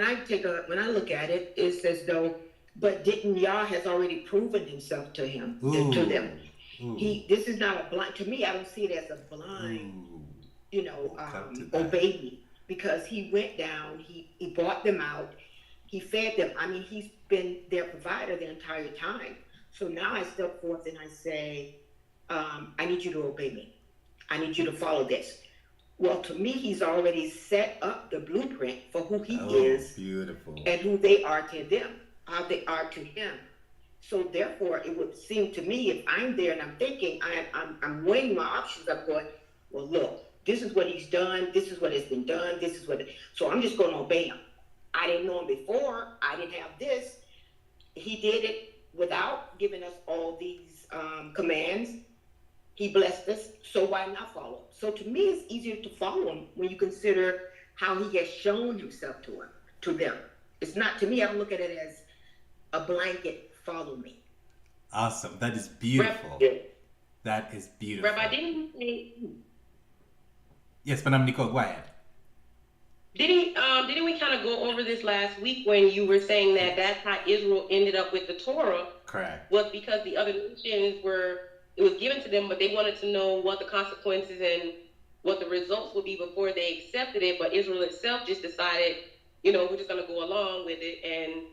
I look at it, it's as though, but didn't Yah has already proven himself to him, to them. Ooh. This is not a blind, to me, I don't see it as a blind, obey me, because he went down, he brought them out, he fed them. I mean, he's been their provider the entire time. So now I step forth and I say, I need you to obey me. I need you to follow this. Well, to me, he's already set up the blueprint for who he is, beautiful, and who they are to them, how they are to him. So therefore, it would seem to me, if I'm there and I'm thinking, I'm weighing my options, I'm going, well, look, this is what he's done, this is what has been done, this is what, so I'm just going to obey him. I didn't know him before, I didn't have this. He did it without giving us all these commands. He blessed us, so why not follow? So to me, it's easier to follow him when you consider how he has shown himself to them. It's not, to me, I don't look at it as a blanket, follow me. Awesome. That is beautiful. That is beautiful. Rabbi, didn't we? Yes, Madam Nicole, go ahead. Didn't we kind of go over this last week when you were saying that that's how Israel ended up with the Torah? Correct. Was because the other nations it was given to them, but they wanted to know what the consequences and what the results would be before they accepted it. But Israel itself just decided, we're just going to go along with it and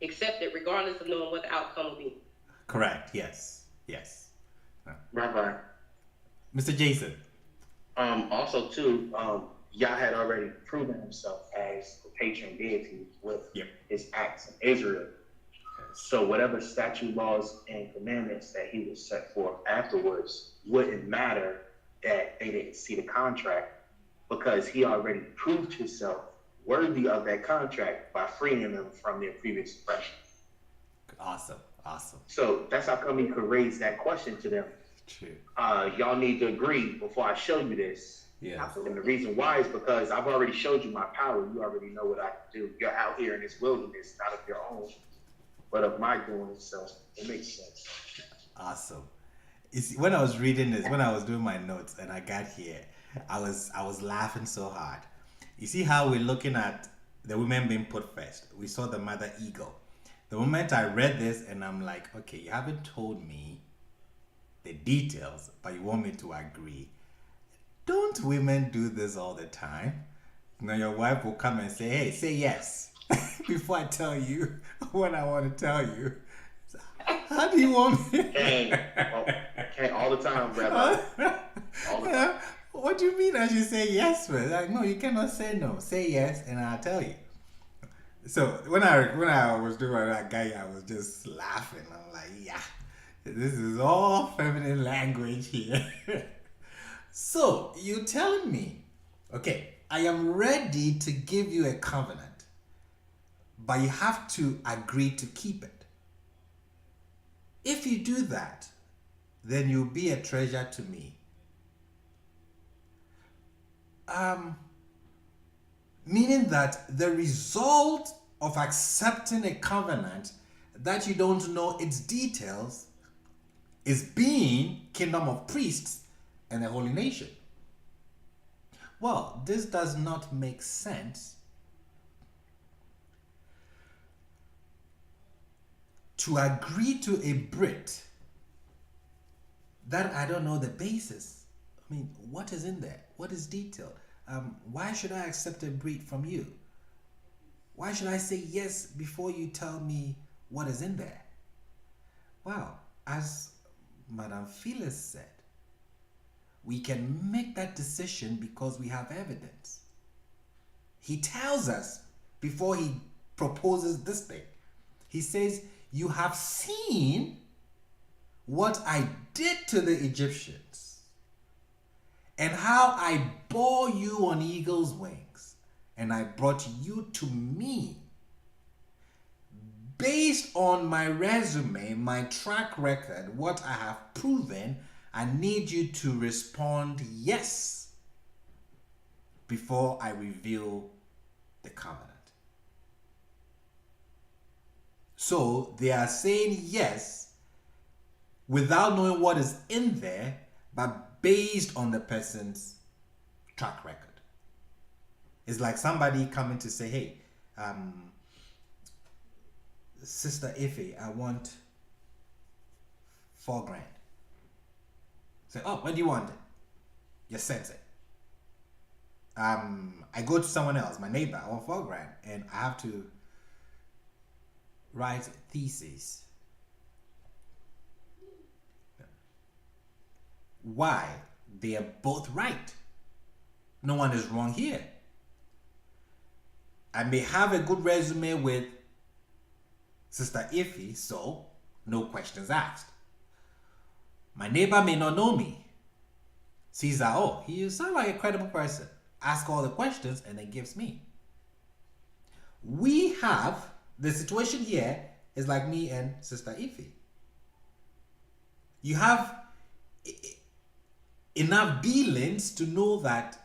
accept it regardless of knowing what the outcome will be. Correct. Yes. Rabbi. Mr. Jason. Also too, Yah had already proven himself as the patron deity with his acts in Israel. So whatever statute, laws, and commandments that he would set forth afterwards wouldn't matter that they didn't see the contract, because he already proved himself worthy of that contract by freeing them from their previous oppression. Awesome. So that's how come he could raise that question to them. True. Y'all need to agree before I show you this. Yeah. And the reason why is because I've already showed you my power. You already know what I can do. You're out here in this wilderness, not of your own, but of my doing. So it makes sense. Awesome. You see, when I was reading this, when I was doing my notes and I got here, I was laughing so hard. You see how we're looking at the women being put first. We saw the mother eagle. The moment I read this and I'm like, okay, you haven't told me the details, but you want me to agree. Don't women do this all the time? Your wife will come and say, hey, say yes before I tell you what I want to tell you. How do you want me? Okay, all the time, Rabbi. All the time. What do you mean I should say yes first? Like, no, you cannot say no. Say yes and I'll tell you. So when I was doing that guy, I was just laughing. I'm like, yeah, this is all feminine language here. So you're telling me, okay, I am ready to give you a covenant, but you have to agree to keep it. If you do that, then you'll be a treasure to me. Meaning that the result of accepting a covenant that you don't know its details is being kingdom of priests and a holy nation. Well, this does not make sense to agree to a Brit that I don't know the basis. I mean, what is in there? What is detailed? Why should I accept a Brit from you? Why should I say yes before you tell me what is in there? Well, as Madam Phyllis said, we can make that decision because we have evidence. He tells us before he proposes this thing. He says, you have seen what I did to the Egyptians and how I bore you on eagle's wings and I brought you to me. Based on my resume, my track record, what I have proven, I need you to respond yes before I reveal the covenant. So they are saying yes without knowing what is in there, but based on the person's track record. It's like somebody coming to say, hey, Sister Ife, I want $4,000. Say, oh, when do you want it? You sent it. I go to someone else, my neighbor, I want $4,000, and I have to write a thesis. Why? They are both right. No one is wrong here. I may have a good resume with Sister Ife, so no questions asked. My neighbor may not know me. Sees that, oh, he sounds like a credible person. Ask all the questions and then gives me. We have, the situation here is like me and Sister Ife. You have enough dealings to know that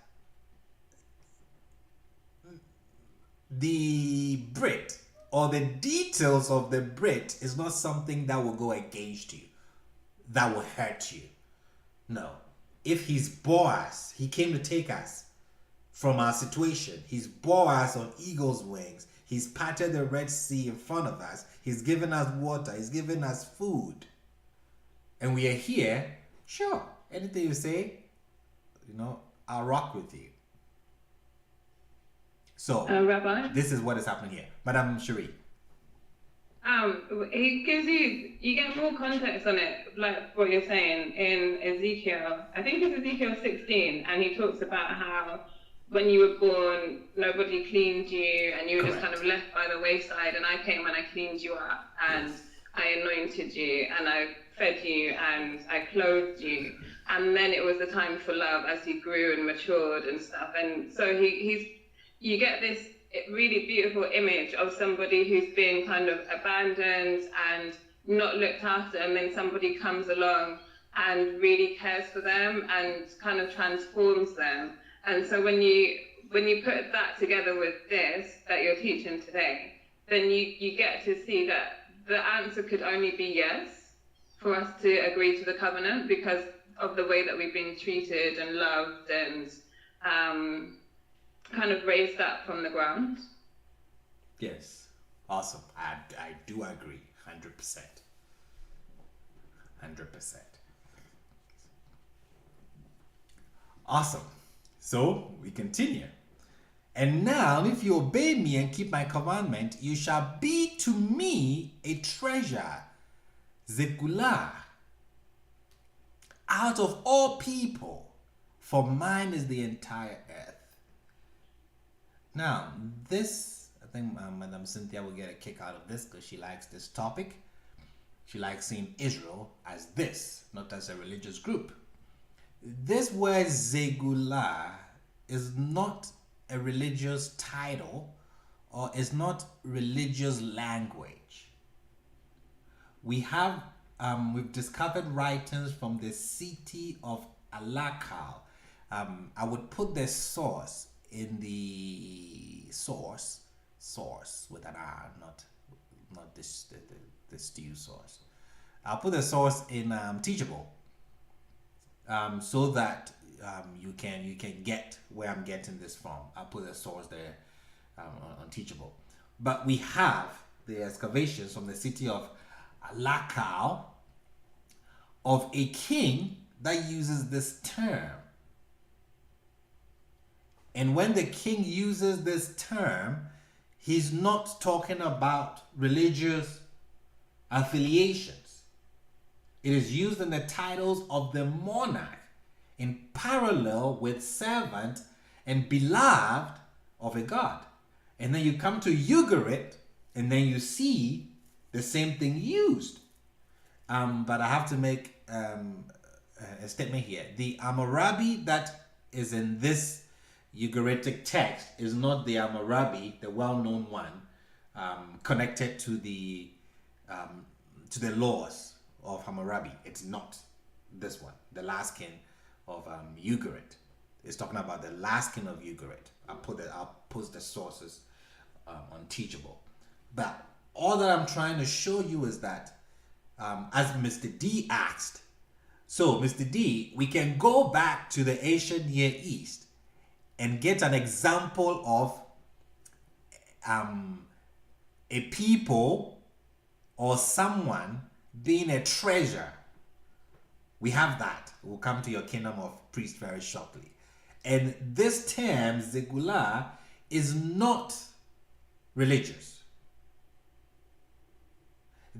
the Brit or the details of the Brit is not something that will go against you, that will hurt you. No. If he's Boaz, he came to take us from our situation. He's Boaz on eagle's wings. He's parted the Red Sea in front of us. He's given us water. He's given us food. And we are here. Sure, anything you say, I'll rock with you. So, Rabbi? This is what is happening here. Madam Cherie. He gives you get more context on it, like what you're saying in Ezekiel. I think it's Ezekiel 16, and he talks about how when you were born, nobody cleaned you, and you were just kind of left by the wayside, and I came and I cleaned you up, and I anointed you, and I fed you, and I clothed you. And then it was the time for love as you grew and matured and stuff. And so you get this really beautiful image of somebody who's been kind of abandoned and not looked after, and then somebody comes along and really cares for them and kind of transforms them. And so when you put that together with this that you're teaching today, then you get to see that the answer could only be yes for us to agree to the covenant because of the way that we've been treated and loved and kind of raised up from the ground. Yes. Awesome. I do agree. 100%. 100%. Awesome. So we continue. And now, if you obey me and keep my commandment, you shall be to me a treasure, Zekulah, out of all people, for mine is the entire earth. Now, this, I think Madam Cynthia will get a kick out of this because she likes this topic. She likes seeing Israel as this, not as a religious group. This word Zekulah is not a religious title or is not religious language. We've discovered writings from the city of Alakal. I would put the source in the source with an R, not this the stew source. I'll put the source in Teachable, so that you can get where I'm getting this from. I'll put the source there on Teachable. But we have the excavations from the city of Alakal of a king that uses this term. And when the king uses this term, he's not talking about religious affiliations. It is used in the titles of the monarch in parallel with servant and beloved of a god. And then you come to Ugarit and then you see the same thing used. But I have to make a statement here. The Hammurabi that is in this Ugaritic text is not the Hammurabi, the well-known one, connected to the laws of Hammurabi. It's not. this one, the last king of Ugarit. It's talking about the last king of Ugarit. I'll post the sources on Teachable. But all that I'm trying to show you is that, as Mr. D asked, so Mr. D, we can go back to the ancient Near East and get an example of a people or someone being a treasure. We have that. We'll come to your kingdom of priests very shortly. And this term, Zegula, is not religious.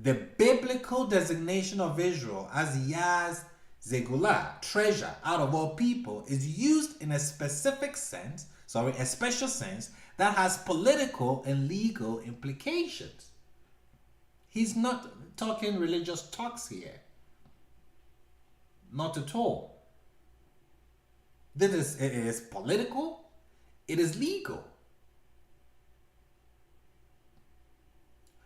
The biblical designation of Israel as Yah's Zegula, treasure out of all people, is used in a specific sense, a special sense that has political and legal implications. He's not talking religious talks here. Not at all. It is political, it is legal.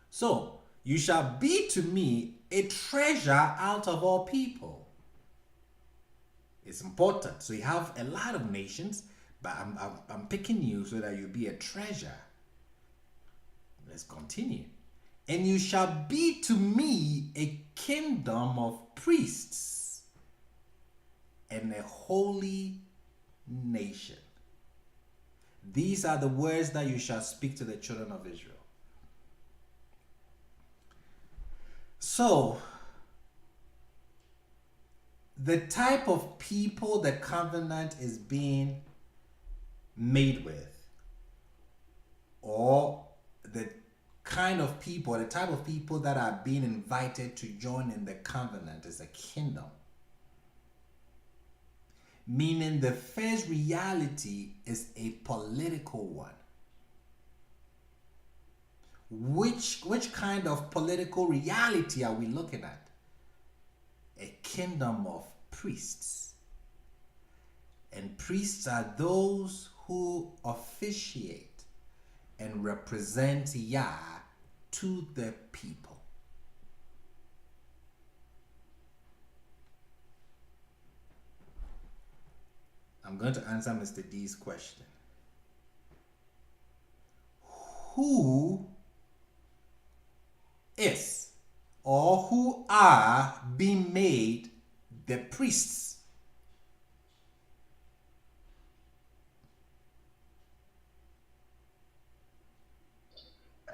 So, you shall be to me a treasure out of all people. It's important. So you have a lot of nations, but I'm picking you so that you'll be a treasure. Let's continue. And you shall be to me a kingdom of priests and a holy nation. These are the words that you shall speak to the children of Israel. So, the type of people the covenant is being made with, or the kind of people, the type of people that are being invited to join in the covenant is a kingdom. Meaning the first reality is a political one. Which kind of political reality are we looking at? A kingdom of priests. And priests are those who officiate and represent Yah to the people. I'm going to answer Mr. D's question. Who is or who are being made the priests?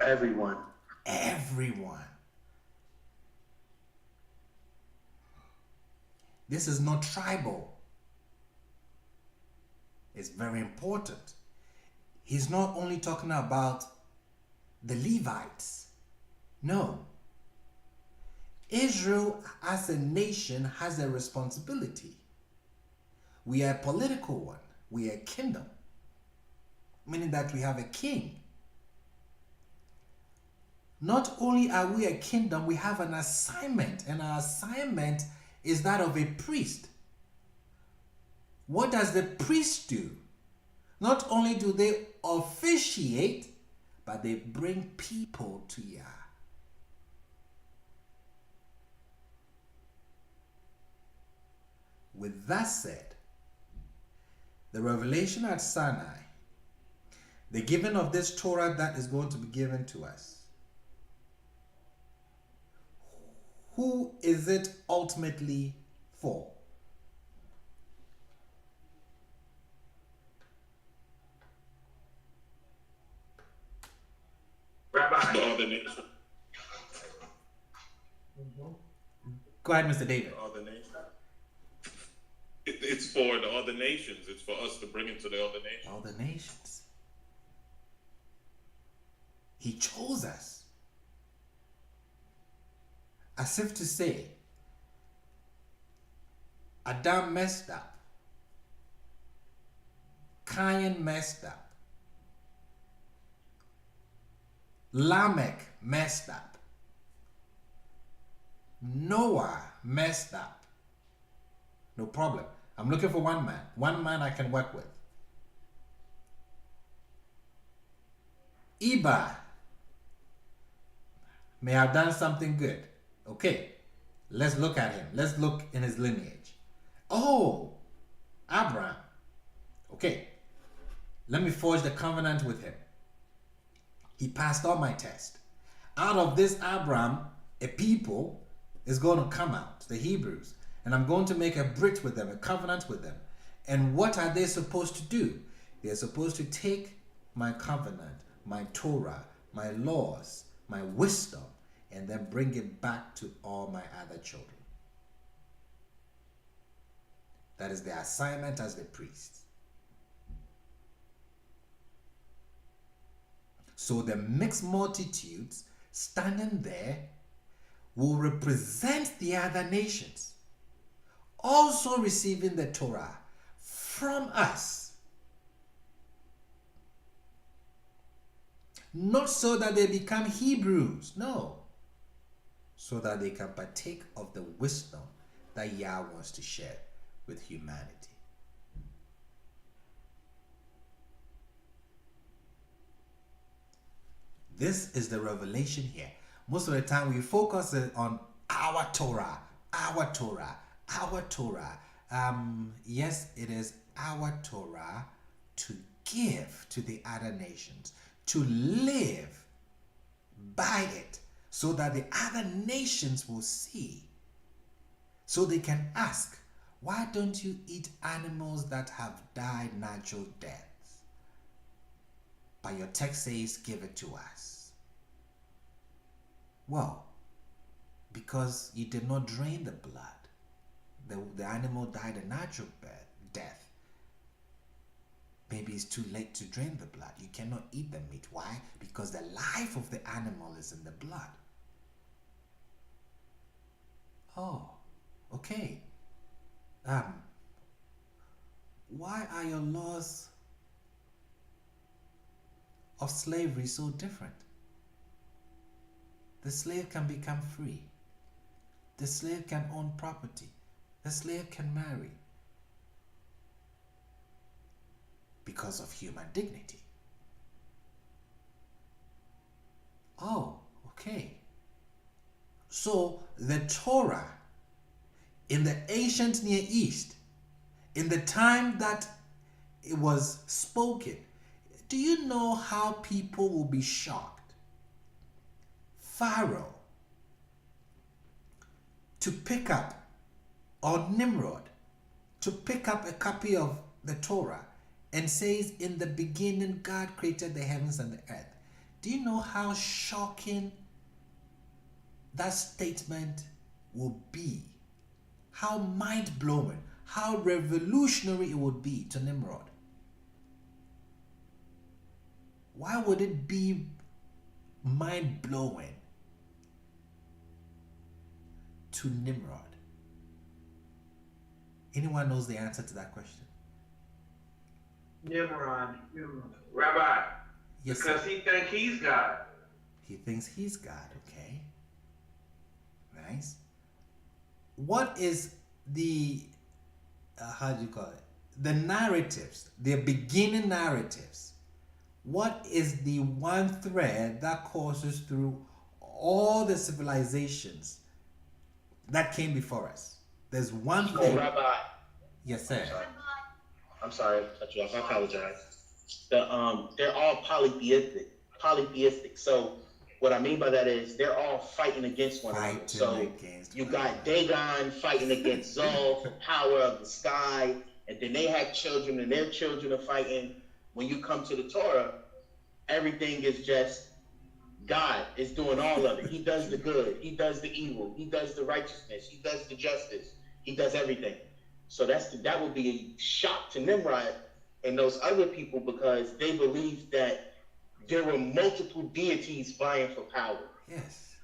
Everyone. Everyone. This is not tribal. It's very important. He's not only talking about the Levites. No. Israel as a nation has a responsibility. We are a political one. We are a kingdom. Meaning that we have a king. Not only are we a kingdom, we have an assignment. And our assignment is that of a priest. What does the priest do? Not only do they officiate, but they bring people to Yah. With that said, the revelation at Sinai, the giving of this Torah that is going to be given to us, who is it ultimately for? Rabbi. The other nation. Go ahead, Mr. David. The other nation. It's for the other nations. It's for us to bring it to the other nations. All the nations. He chose us. As if to say, Adam messed up. Cain messed up. Lamech messed up. Noah messed up. No problem. I'm looking for one man. One man I can work with. Eber may have done something good. Okay. Let's look at him. Let's look in his lineage. Oh, Abraham. Okay. Let me forge the covenant with him. He passed all my test. Out of this Abraham, a people is going to come out, the Hebrews. And I'm going to make a brit with them, a covenant with them. And what are they supposed to do? They're supposed to take my covenant, my Torah, my laws, my wisdom, and then bring it back to all my other children. That is their assignment as the priests. So the mixed multitudes standing there will represent the other nations, also receiving the Torah from us. Not so that they become Hebrews, no. So that they can partake of the wisdom that Yah wants to share with humanity. This is the revelation here. Most of the time we focus on our Torah, our Torah, our Torah. Yes, it is our Torah to give to the other nations, to live by it, so that the other nations will see, so they can ask, why don't you eat animals that have died natural deaths? But your text says, give it to us. Well, because you did not drain the blood. The animal died a natural death. Maybe it's too late to drain the blood. You cannot eat the meat. Why? Because the life of the animal is in the blood. Oh, okay. Why are your laws of slavery so different? The slave can become free. The slave can own property. The slave can marry. Because of human dignity. Oh, okay. So the Torah in the ancient Near East, in the time that it was spoken, do you know how people will be shocked? Pharaoh to pick up, or Nimrod to pick up a copy of the Torah and says, in the beginning God created the heavens and the earth. Do you know how shocking that statement will be? How mind-blowing, how revolutionary it would be to Nimrod. Why would it be mind-blowing to Nimrod? Anyone knows the answer to that question? Nimrod. Rabbi. Yes, because sir. he thinks he's God. He thinks he's God, okay. Nice. What is the, how do you call it? The narratives, the beginning narratives. What is the one thread that courses through all the civilizations that came before us? There's one thing. Rabbi. Yes, sir. I'm sorry to cut you off. I apologize. They're all polytheistic. So what I mean by that is they're all fighting against one another. So you got Dagon fighting against Zol for power of the sky, and then they have children, and their children are fighting. When you come to the Torah, everything is just God is doing all of it. He does the good, he does the evil, he does the righteousness, he does the justice, he does everything. So that would be a shock to Nimrod and those other people, because they believed that there were multiple deities vying for power. Yes.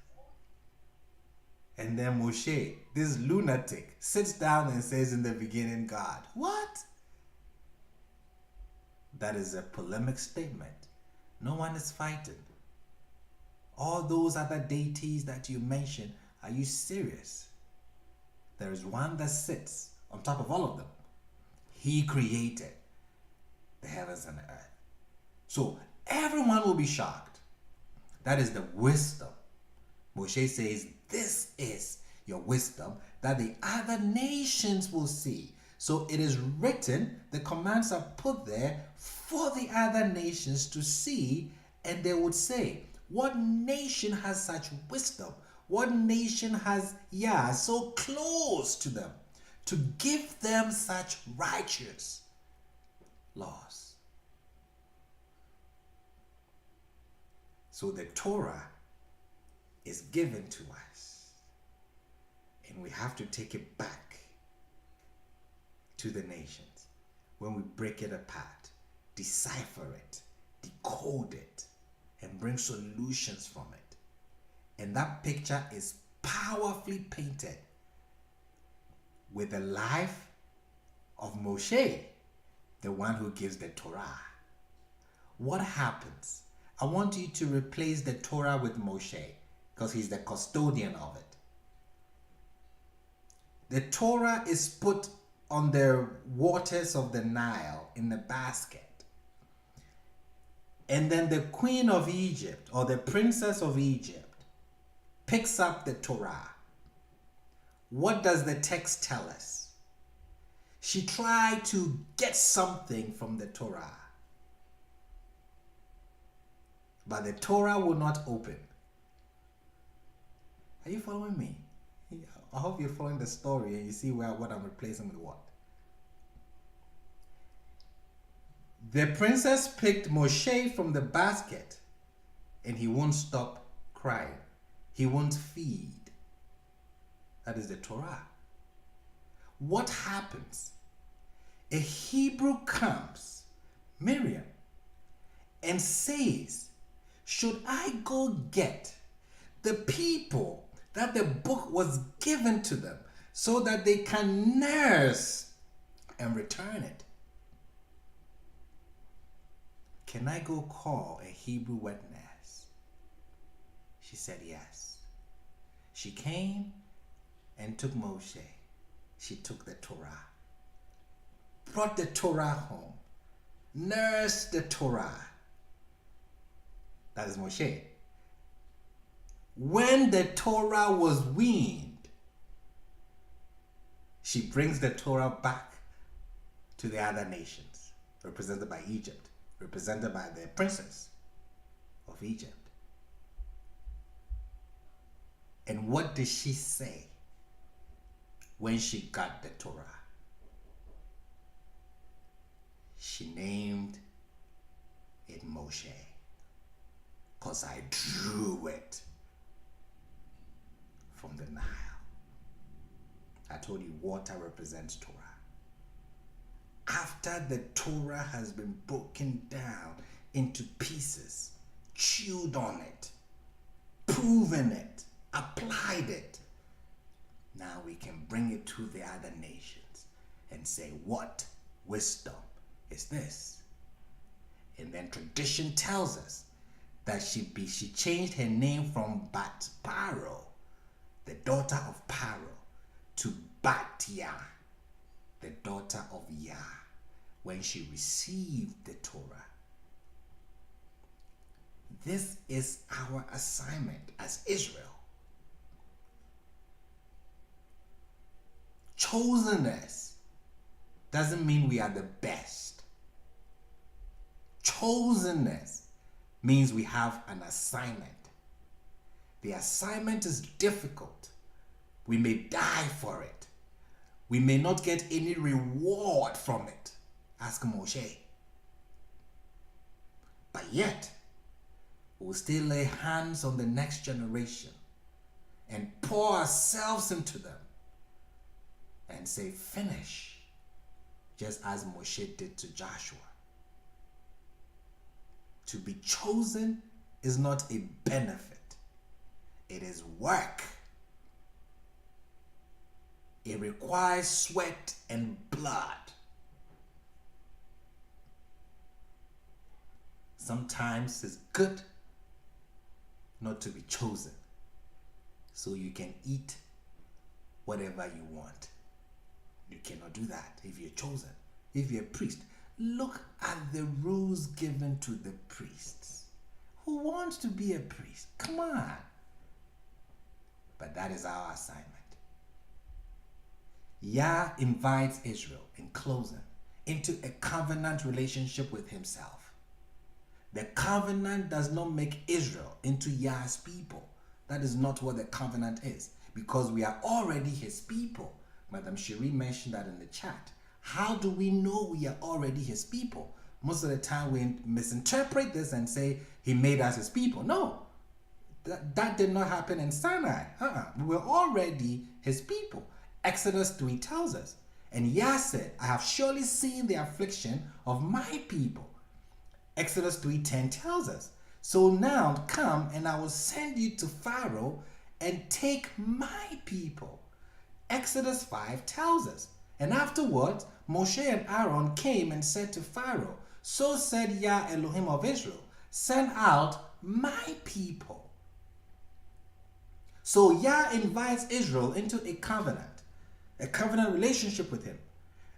And then Moshe, this lunatic, sits down and says, in the beginning, God. What? That is a polemic statement. No one is fighting. All those other deities that you mentioned, are you serious? There is one that sits on top of all of them. He created the heavens and the earth. So everyone will be shocked. That is the wisdom. Moshe says, this is your wisdom, that the other nations will see. So it is written, the commands are put there for the other nations to see, and they would say, what nation has such wisdom? What nation has, so close to them to give them such righteous laws? So the Torah is given to us, and we have to take it back to the nations. When we break it apart, decipher it, decode it, and bring solutions from it. And that picture is powerfully painted with the life of Moshe, the one who gives the Torah. What happens? I want you to replace the Torah with Moshe, because he's the custodian of it. The Torah is put on the waters of the Nile in a basket. And then the queen of Egypt, or the princess of Egypt, picks up the Torah. What does the text tell us? She tried to get something from the Torah, but the Torah will not open. Are you following me? I hope you're following the story and you see what I'm replacing with what. The princess picked Moshe from the basket, and he won't stop crying. He won't feed. That is the Torah. What happens? A Hebrew comes, Miriam, and says, should I go get the people that the book was given to them so that they can nurse and return it? Can I go call a Hebrew wet nurse? She said yes. She came and took Moshe. She took the Torah, brought the Torah home, nursed the Torah. That is Moshe. When the Torah was weaned, she brings the Torah back to the other nations, represented by Egypt, represented by the princess of Egypt. And what did she say when she got the Torah? She named it Moshe, because I drew it from the Nile. I told you water represents Torah. After the Torah has been broken down into pieces, chewed on it, proven it, applied it, now we can bring it to the other nations and say, what wisdom is this? And then tradition tells us that she changed her name from Bat-Paro, the daughter of Paro, to Bat-Yah, the daughter of Yah, when she received the Torah. This is our assignment as Israel. Chosenness doesn't mean we are the best. Chosenness means we have an assignment. The assignment is difficult. We may die for it. We may not get any reward from it. Ask Moshe. But yet, we'll still lay hands on the next generation and pour ourselves into them and say, finish, just as Moshe did to Joshua. To be chosen is not a benefit. It is work. It requires sweat and blood. Sometimes it's good not to be chosen, so you can eat whatever you want. You cannot do that if you're chosen. If you're a priest, look at the rules given to the priests. Who wants to be a priest? Come on. But that is our assignment. Yah invites Israel, in closing, into a covenant relationship with himself. The covenant does not make Israel into Yah's people. That is not what the covenant is, because we are already his people. Madam Cherie mentioned that in the chat. How do we know we are already his people? Most of the time we misinterpret this and say he made us his people. No, that did not happen in Sinai. We were already his people. Exodus 3 tells us. And Yah said, I have surely seen the affliction of my people. Exodus 3:10 tells us. So now come and I will send you to Pharaoh and take my people. Exodus 5 tells us. And afterwards, Moshe and Aaron came and said to Pharaoh, so said Yah Elohim of Israel, send out my people. So Yah invites Israel into a covenant relationship with him.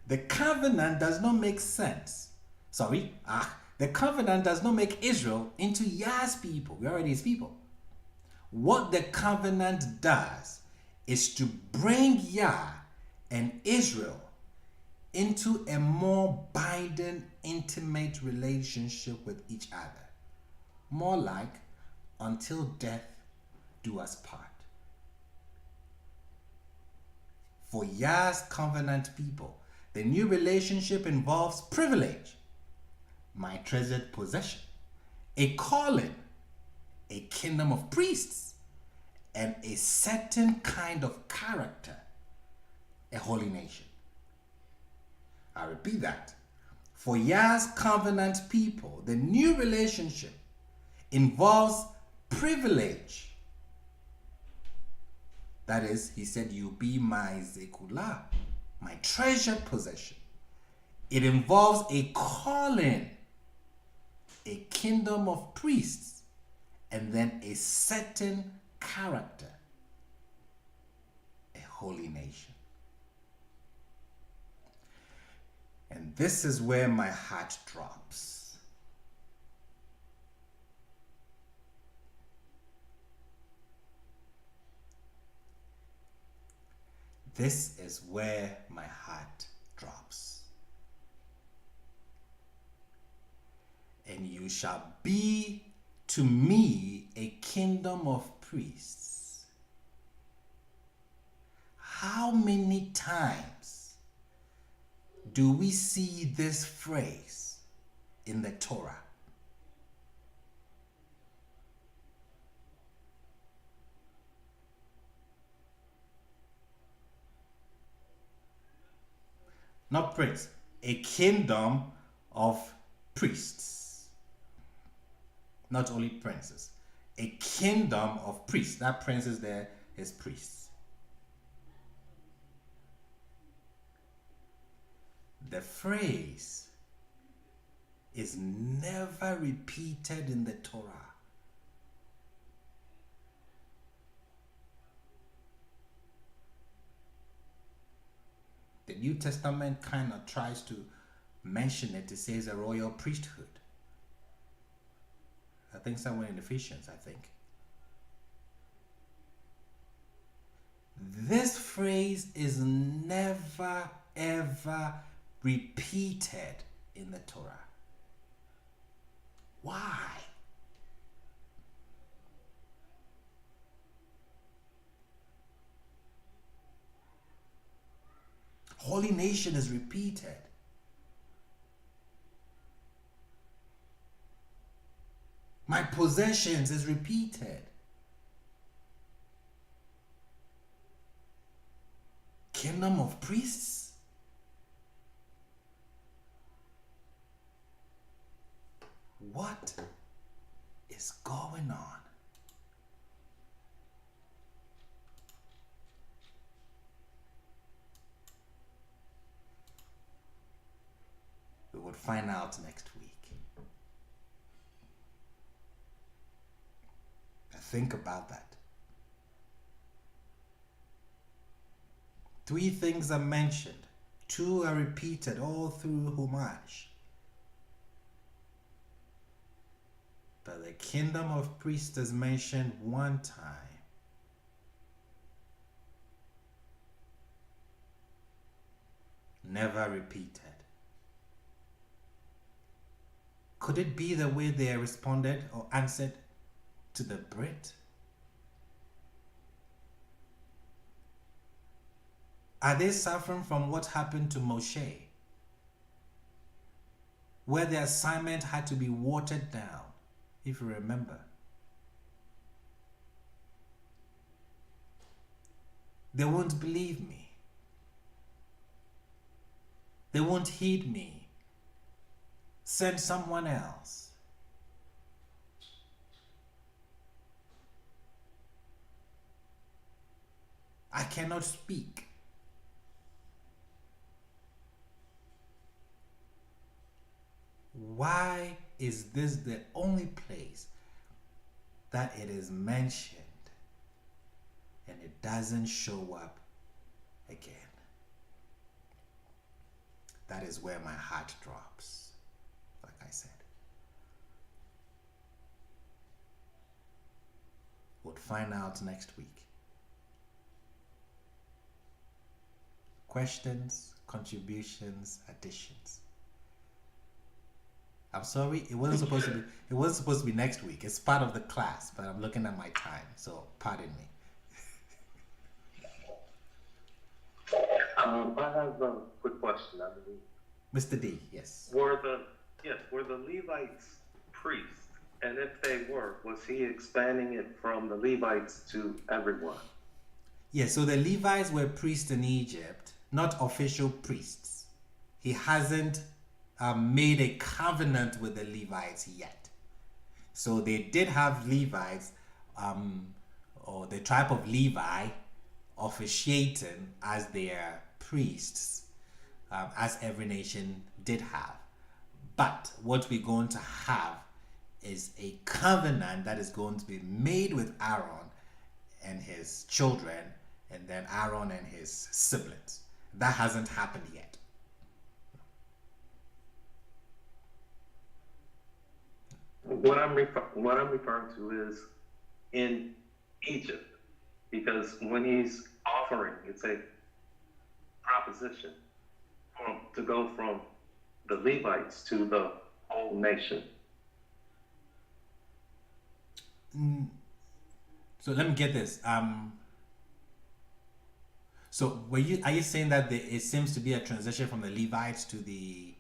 The covenant does not make sense. The covenant does not make Israel into Yah's people. We're already his people. What the covenant does is to bring Yah and Israel into a more binding, intimate relationship with each other. More like, until death do us part. For Yah's covenant people, the new relationship involves privilege, my treasured possession, a calling, a kingdom of priests, and a certain kind of character, a holy nation. I repeat that. For Yah's covenant people, the new relationship involves privilege. That is, he said, you'll be my zekulah, my treasured possession. It involves a calling, a kingdom of priests, and then a certain character, a holy nation. And this is where my heart drops. This is where my heart drops. And you shall be to me a kingdom of priests. How many times do we see this phrase in the Torah? Not prince, a kingdom of priests. Not only princes, a kingdom of priests. That prince is there is priests. The phrase is never repeated in the Torah. The New Testament kind of tries to mention it. It says a royal priesthood. I think somewhere in Ephesians, I think. This phrase is never ever repeated in the Torah. Why? Holy nation is repeated. My possessions is repeated. Kingdom of priests. What is going on? We will find out next week. Think about that. 3 things are mentioned. 2 are repeated all through Chumash. But the kingdom of priests is mentioned 1 time. never repeated. Could it be the way they responded or answered to the Brit? Are they suffering from what happened to Moshe, where the assignment had to be watered down, if you remember? They won't believe me. They won't heed me. Send someone else. I cannot speak. Why is this the only place that it is mentioned and it doesn't show up again? That is where my heart drops, like I said. We'll find out next week. Questions, contributions, additions. I'm sorry, it wasn't supposed to be next week. It's part of the class, but I'm looking at my time, so pardon me. I have a quick question, I believe. Mr. D, yes. Were the Levites priests? And if they were, was he expanding it from the Levites to everyone? Yes, so the Levites were priests in Egypt, not official priests. He hasn't made a covenant with the Levites yet. So they did have Levites, or the tribe of Levi, officiating as their priests, as every nation did have. But what we're going to have is a covenant that is going to be made with Aaron and his children, and then Aaron and his siblings. That hasn't happened yet. What I'm referring to is in Egypt, because when he's offering, it's a proposition to go from the Levites to the whole nation. So let me get this. So are you saying that it seems to be a transition from the Levites to the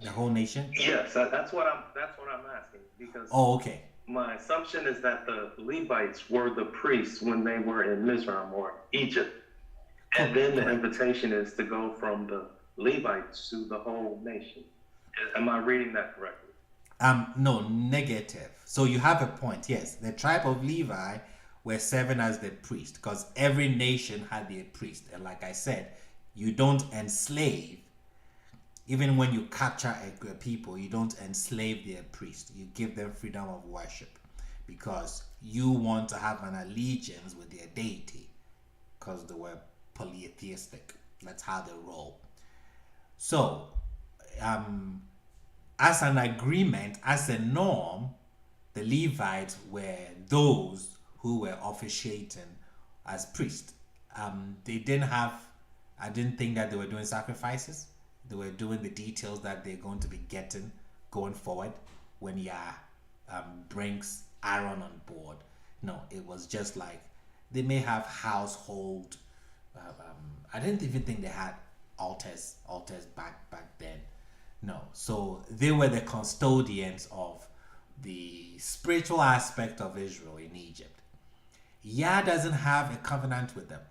whole nation? Yes, that's what I'm asking, because okay. My assumption is that the Levites were the priests when they were in Mizraim or Egypt. And then the invitation is to go from the Levites to the whole nation. Am I reading that correctly? No, negative. So you have a point. Yes, the tribe of Levi were serving as the priest because every nation had their priest. And like I said, you don't enslave. Even when you capture a people, you don't enslave their priest. You give them freedom of worship because you want to have an allegiance with their deity because they were polytheistic. That's how they roll. So, as an agreement, as a norm, the Levites were those who were officiating as priests. They didn't have, I didn't think that they were doing sacrifices. They were doing the details that they're going to be getting going forward when Yah brings Aaron on board. No, it was just like they may have household. I didn't even think they had altars back then. No, so they were the custodians of the spiritual aspect of Israel in Egypt. Yah doesn't have a covenant with them.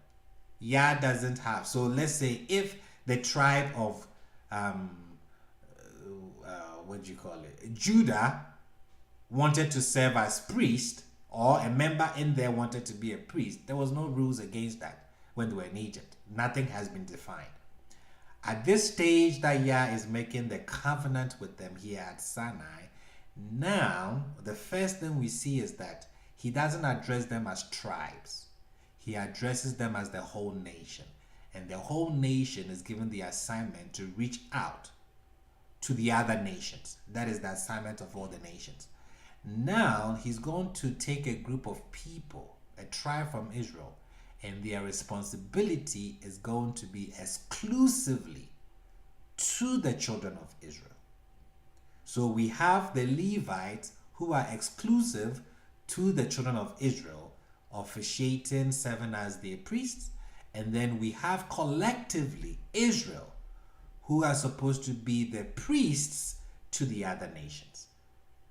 Yah doesn't have. So let's say if the tribe of Judah wanted to serve as priest, or a member in there wanted to be a priest, there was no rules against that when they were in Egypt. Nothing has been defined. At this stage that Yah is making the covenant with them here at Sinai, now the first thing we see is that he doesn't address them as tribes. He addresses them as the whole nation. And the whole nation is given the assignment to reach out to the other nations. That is the assignment of all the nations. Now, he's going to take a group of people, a tribe from Israel, and their responsibility is going to be exclusively to the children of Israel. So we have the Levites who are exclusive to the children of Israel, officiating, serving as their priests, and then we have collectively Israel who are supposed to be the priests to the other nations.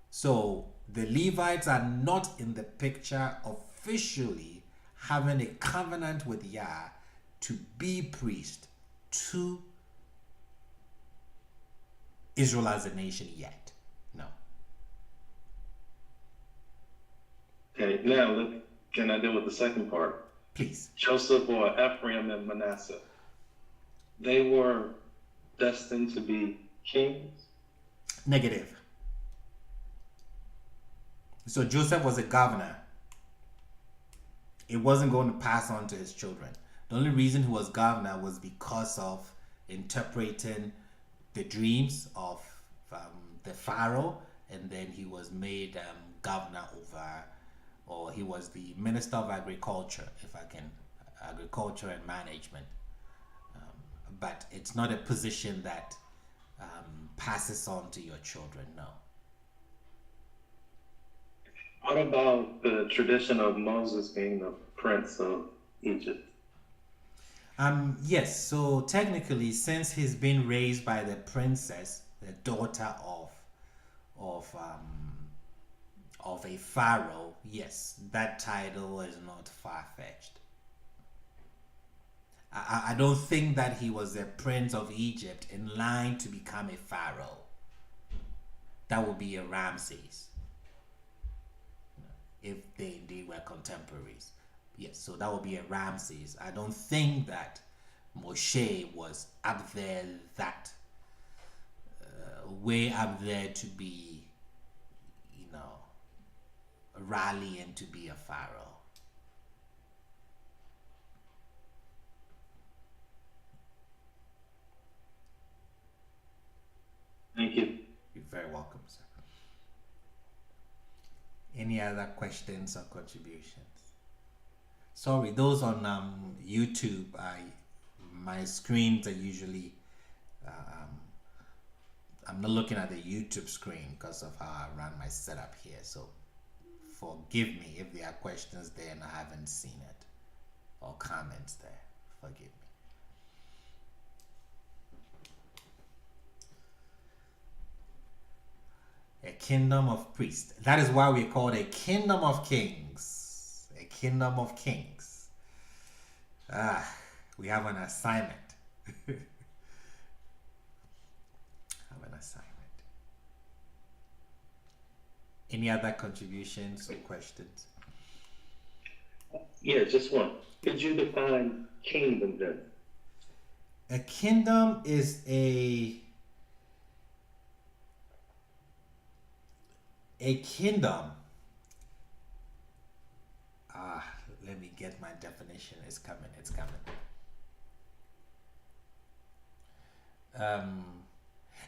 So the Levites are not in the picture officially having a covenant with Yah to be priest to Israel as a nation yet. No. Okay, now can I deal with the second part? Please. Joseph or Ephraim and Manasseh, they were destined to be kings? Negative. So Joseph was a governor. It wasn't going to pass on to his children. The only reason he was governor was because of interpreting the dreams of the Pharaoh, and then he was made governor over, or he was the minister of agriculture, agriculture and management. But it's not a position that passes on to your children, no. What about the tradition of Moses being the prince of Egypt? Yes, so technically, since he's been raised by the princess, the daughter of a pharaoh, yes, that title is not far-fetched. I don't think that he was a prince of Egypt in line to become a pharaoh. That would be a Ramses, if they indeed were contemporaries. Yes, so that would be a Ramses. I don't think that Moshe was up there way up there to be, rallying to be a pharaoh. Thank you. You're very welcome, sir. Any other questions or contributions? Sorry, those on YouTube, my screens are usually, I'm not looking at the YouTube screen because of how I run my setup here. So forgive me if there are questions there and I haven't seen it, or comments there. Forgive me. A kingdom of priests. That is why we're called a kingdom of kings. A kingdom of kings. We have an assignment. Have an assignment. Any other contributions or questions? Yeah, just one. Could you define kingdom then? A kingdom is a kingdom. Let me get my definition. It's coming.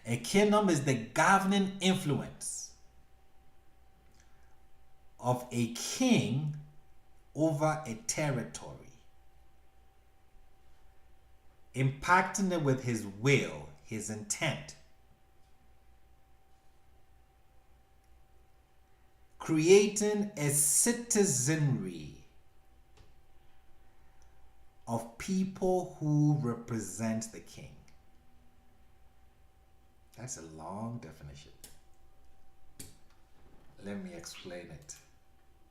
A kingdom is the governing influence of a king over a territory, impacting it with his will, his intent, creating a citizenry of people who represent the king. That's a long definition. Let me explain it.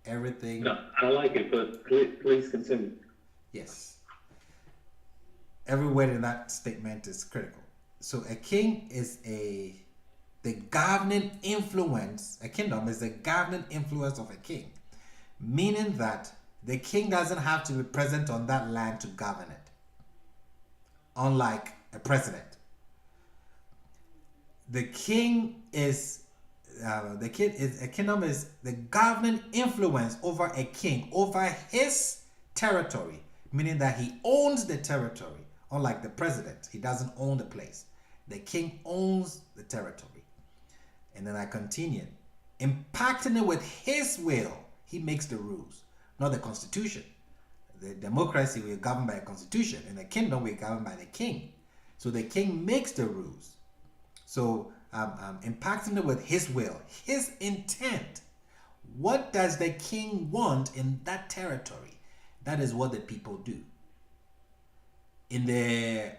Everything. No, I like it, but please continue. Yes. Every word in that statement is critical. So a king is the governing influence. A kingdom is the governing influence of a king, meaning that the king doesn't have to be present on that land to govern it, unlike a president. A kingdom is the governing influence over a king, over his territory, meaning that he owns the territory, unlike the president. He doesn't own the place. The king owns the territory. And then I continue. Impacting it with his will, he makes the rules, not the constitution. the democracy, we're governed by a constitution. In the kingdom, we're governed by the king. So the king makes the rules. So impacting it with his will, his intent. What does the king want in that territory? That is what the people do. In the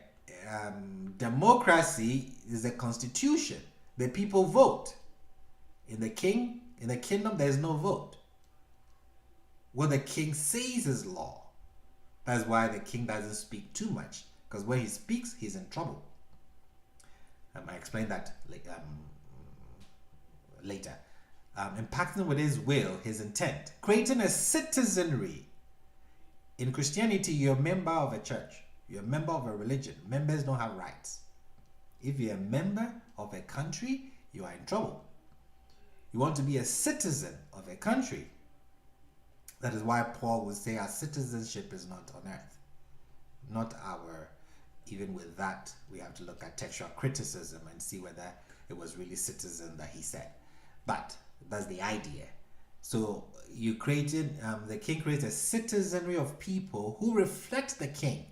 democracy is a constitution. The people vote. In the kingdom, there is no vote. What the king says is law. That's why the king doesn't speak too much, because when he speaks, he's in trouble. I explained that later. Impacting with his will, his intent, creating a citizenry. In Christianity, you're a member of a church. You're a member of a religion. Members don't have rights. If you're a member of a country, you are in trouble. You want to be a citizen of a country. That is why Paul would say our citizenship is not on earth. Not our, even with that, we have to look at textual criticism and see whether it was really citizen that he said. But that's the idea. So you created, the king creates a citizenry of people who reflect the king.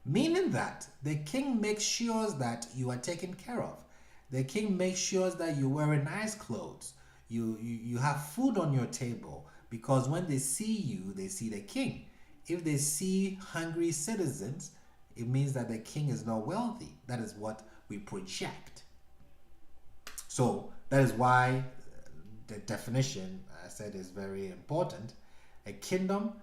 Meaning that the king makes sure that you are taken care of. The king makes sure that you're wearing nice clothes. You have food on your table, because when they see you, they see the king. If they see hungry citizens, it means that the king is not wealthy. That is what we project. So that is why the definition I said is very important. A kingdom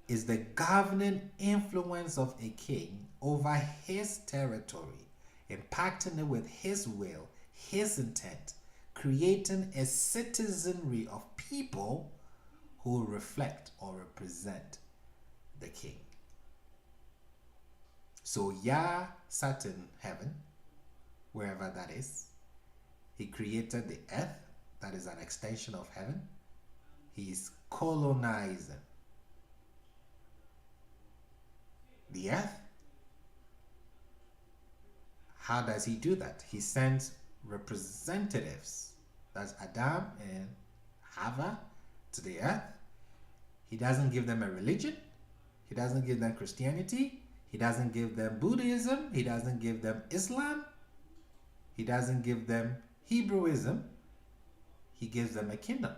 is the governing influence of a king over his territory, impacting it with his will, his intent, creating a citizenry of people who reflect or represent the king. So Yah sat in heaven, wherever that is. He created the earth, that is an extension of heaven. He is colonizing the earth. How does he do that? He sends representatives, that's Adam and Hava, to the earth. He doesn't give them a religion. He doesn't give them Christianity. He doesn't give them Buddhism. He doesn't give them Islam. He doesn't give them Hebrewism. He gives them a kingdom.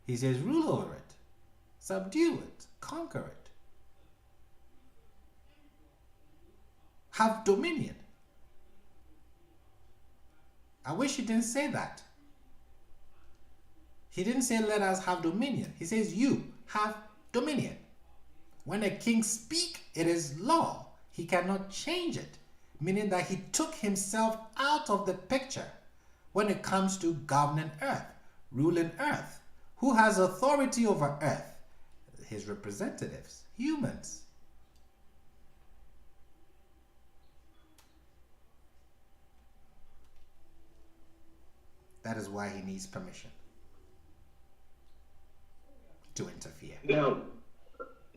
He says, rule over it, subdue it, conquer it. Have dominion. I wish he didn't say that. He didn't say let us have dominion. He says you have dominion. When a king speaks, it is law. He cannot change it, meaning that he took himself out of the picture when it comes to governing earth, ruling earth. Who has authority over earth? His representatives, humans. That is why he needs permission to interfere. Now,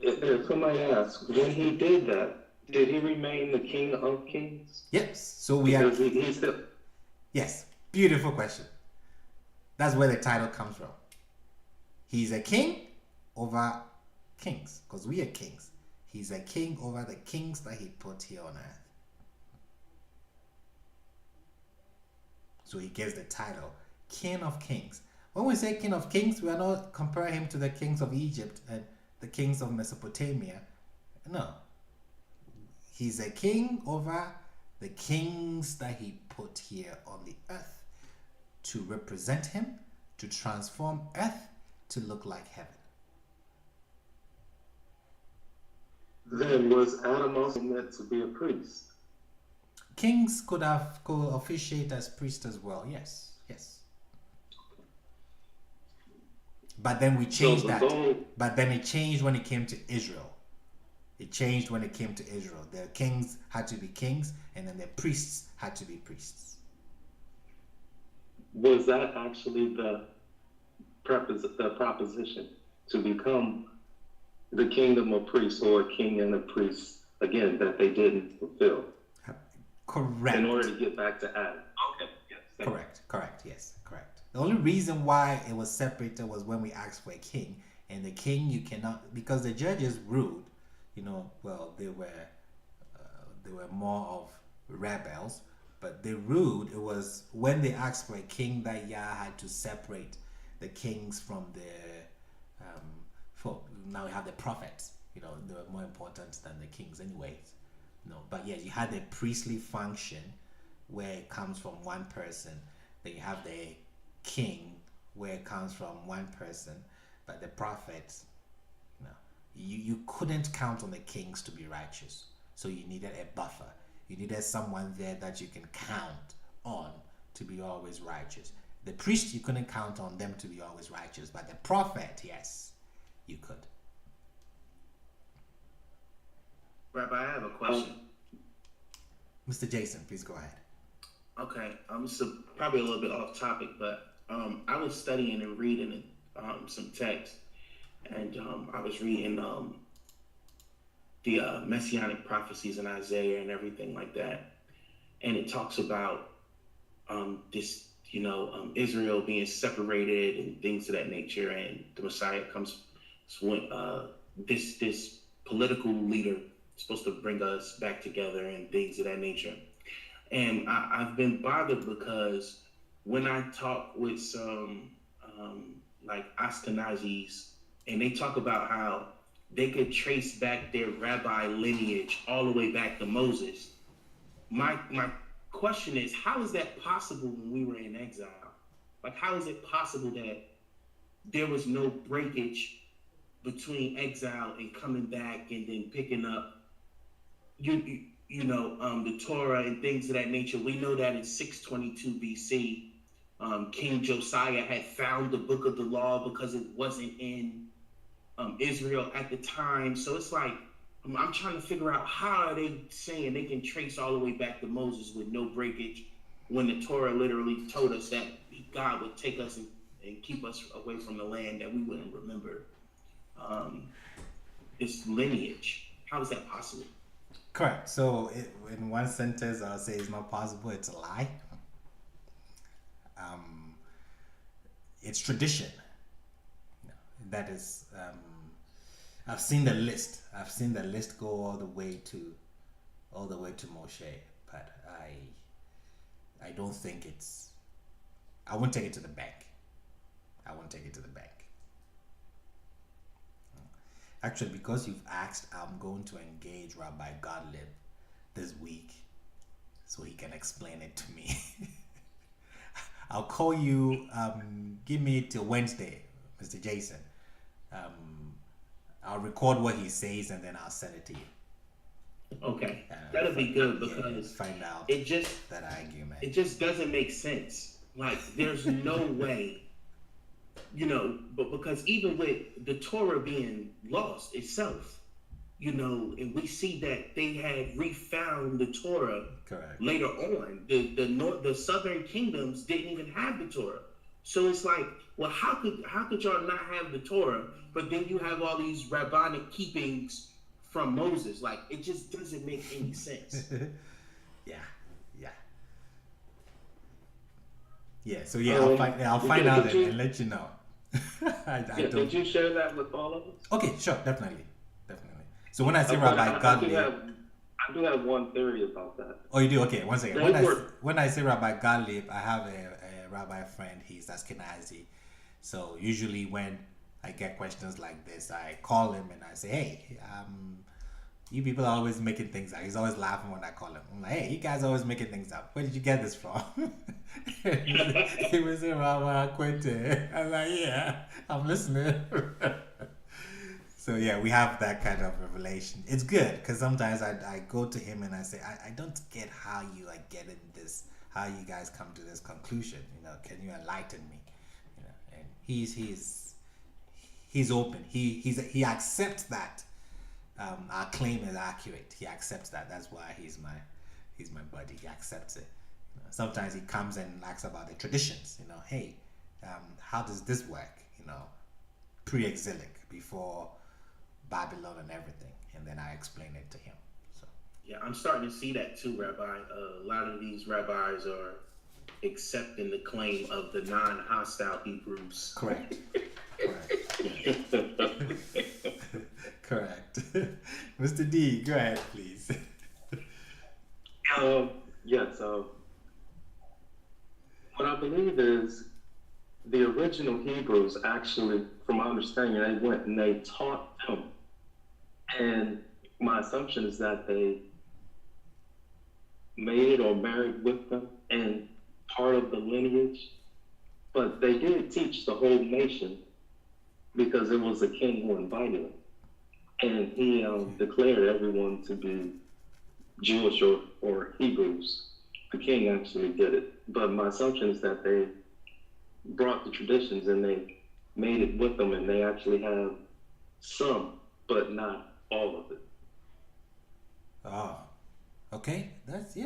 if somebody asks, when he did that, did he remain the King of Kings? Yes. So we are. He still. Yes. Beautiful question. That's where the title comes from. He's a king over kings, because we are kings. He's a king over the kings that he put here on earth. So he gets the title King of Kings. When we say King of Kings, we are not comparing him to the kings of Egypt and the kings of Mesopotamia. No. He's a king over the kings that he put here on the earth to represent him, to transform earth to look like heaven. Then was Adam also meant to be a priest? Kings could officiate as priests as well. Yes, yes. But then we changed that. But then it changed when it came to Israel. It changed when it came to Israel. The kings had to be kings, and then the priests had to be priests. Was that actually the proposition to become the kingdom of priests, or a king and a priest, again, that they didn't fulfill? Correct. In order to get back to Adam. Okay, yes. Correct, yes, correct. The only reason why it was separated was when we asked for a king, And the king, you cannot, because the judges ruled, well, they were more of rebels, but they ruled. It was when they asked for a king that Yah had to separate the kings from the now we have the prophets. They were more important than the kings anyways. But yeah, you had the priestly function where it comes from one person. Then you have the king where it comes from one person. But the prophets, you couldn't count on the kings to be righteous. So you needed a buffer. You needed someone there that you can count on to be always righteous. The priest, you couldn't count on them to be always righteous. But the prophet, yes, you could. Rabbi, I have a question. Mr. Jason, please go ahead. Okay, so probably a little bit off topic, but I was studying and reading some text, and I was reading the messianic prophecies in Isaiah and everything like that, and it talks about this, Israel being separated and things of that nature, and the Messiah comes when this political leader is supposed to bring us back together and things of that nature. And I've been bothered because when I talk with some like Ashkenazis, and they talk about how they could trace back their rabbi lineage all the way back to Moses, my question is, how is that possible when we were in exile? Like, how is it possible that there was no breakage between exile and coming back and then picking up the Torah and things of that nature? We know that in 622 BC, King Josiah had found the book of the law because it wasn't in Israel at the time. So it's like, I'm trying to figure out, how are they saying they can trace all the way back to Moses with no breakage when the Torah literally told us that God would take us and keep us away from the land that we wouldn't remember this lineage? How is that possible? Correct. So in one sentence, I'll say it's not possible. It's a lie. It's tradition. That is, I've seen the list. I've seen the list go all the way to Moshe, but I don't think it's. I won't take it to the bank. Actually, because you've asked, I'm going to engage Rabbi Gottlieb this week so he can explain it to me. I'll call you, give me till Wednesday, Mr. Jason. I'll record what he says and then I'll send it to you. Okay, that'll be good, because find out that argument. It just doesn't make sense. Like, there's no way. But because even with the Torah being lost itself, and we see that they had refound the Torah. Correct. Later on. The southern kingdoms didn't even have the Torah. So it's like, well, how could y'all not have the Torah, but then you have all these rabbinic keepings from Moses? Like, it just doesn't make any sense. Yeah. So I'll find out and let you know. Did you share that with all of us? Okay, sure, definitely. So when I say Rabbi Gottlieb, I do have one theory about that. Oh, you do? Okay, one second. When I say Rabbi Gottlieb, I have a rabbi friend. He's Ashkenazi. So usually when I get questions like this, I call him and I say, hey, you people are always making things up. He's always laughing when I call him. I'm like, hey, you guys are always making things up. Where did you get this from? He was saying, Rabbi Akwetey. I'm like, yeah, I'm listening. So yeah, we have that kind of revelation. It's good because sometimes I go to him and I say, I don't get how you are getting this, how you guys come to this conclusion. Can you enlighten me? And he's open. He accepts that our claim is accurate. He accepts that. That's why he's my buddy. He accepts it. Sometimes he comes and asks about the traditions. Hey, how does this work? Pre-exilic, before Babylon and everything, and then I explain it to him. So yeah, I'm starting to see that too, Rabbi. A lot of these rabbis are accepting the claim of the non-hostile Hebrews. Correct. Correct. Mr. D, go ahead, please. Yes. What I believe is the original Hebrews actually, from my understanding, they went and they taught them. And my assumption is that they made or married with them and part of the lineage. But they did teach the whole nation because it was the king who invited them. And he declared everyone to be Jewish or Hebrews. The king actually did it. But my assumption is that they brought the traditions and they made it with them, and they actually have some, but not all of it. Oh, okay. That's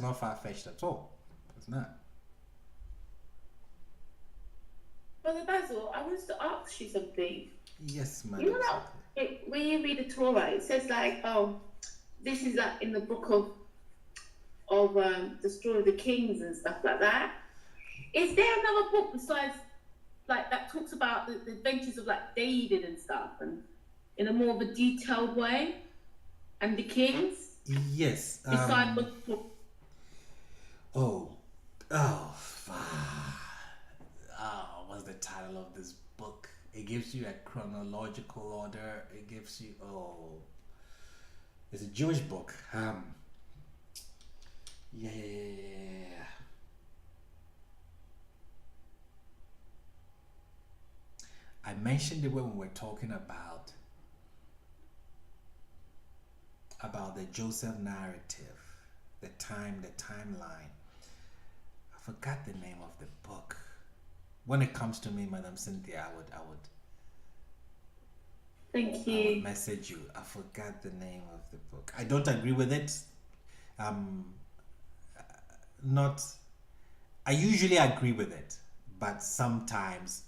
not far-fetched at all. It's not. Brother Basil, I wanted to ask you something. Yes, madam. You know that when you read the Torah, it says like, oh, this is like in the book of the story of the kings and stuff like that. Is there another book besides like that talks about the adventures of like David and stuff, and in a more of a detailed way, and the kings? Yes. Besides What's the title of this book? It gives you a chronological order. It gives you it's a Jewish book. I mentioned it when we were talking about the Joseph narrative, the timeline. I forgot the name of the book. When it comes to me, Madam Cynthia, I would Thank you. I would message you. I forgot the name of the book. I don't agree with it. I usually agree with it, but sometimes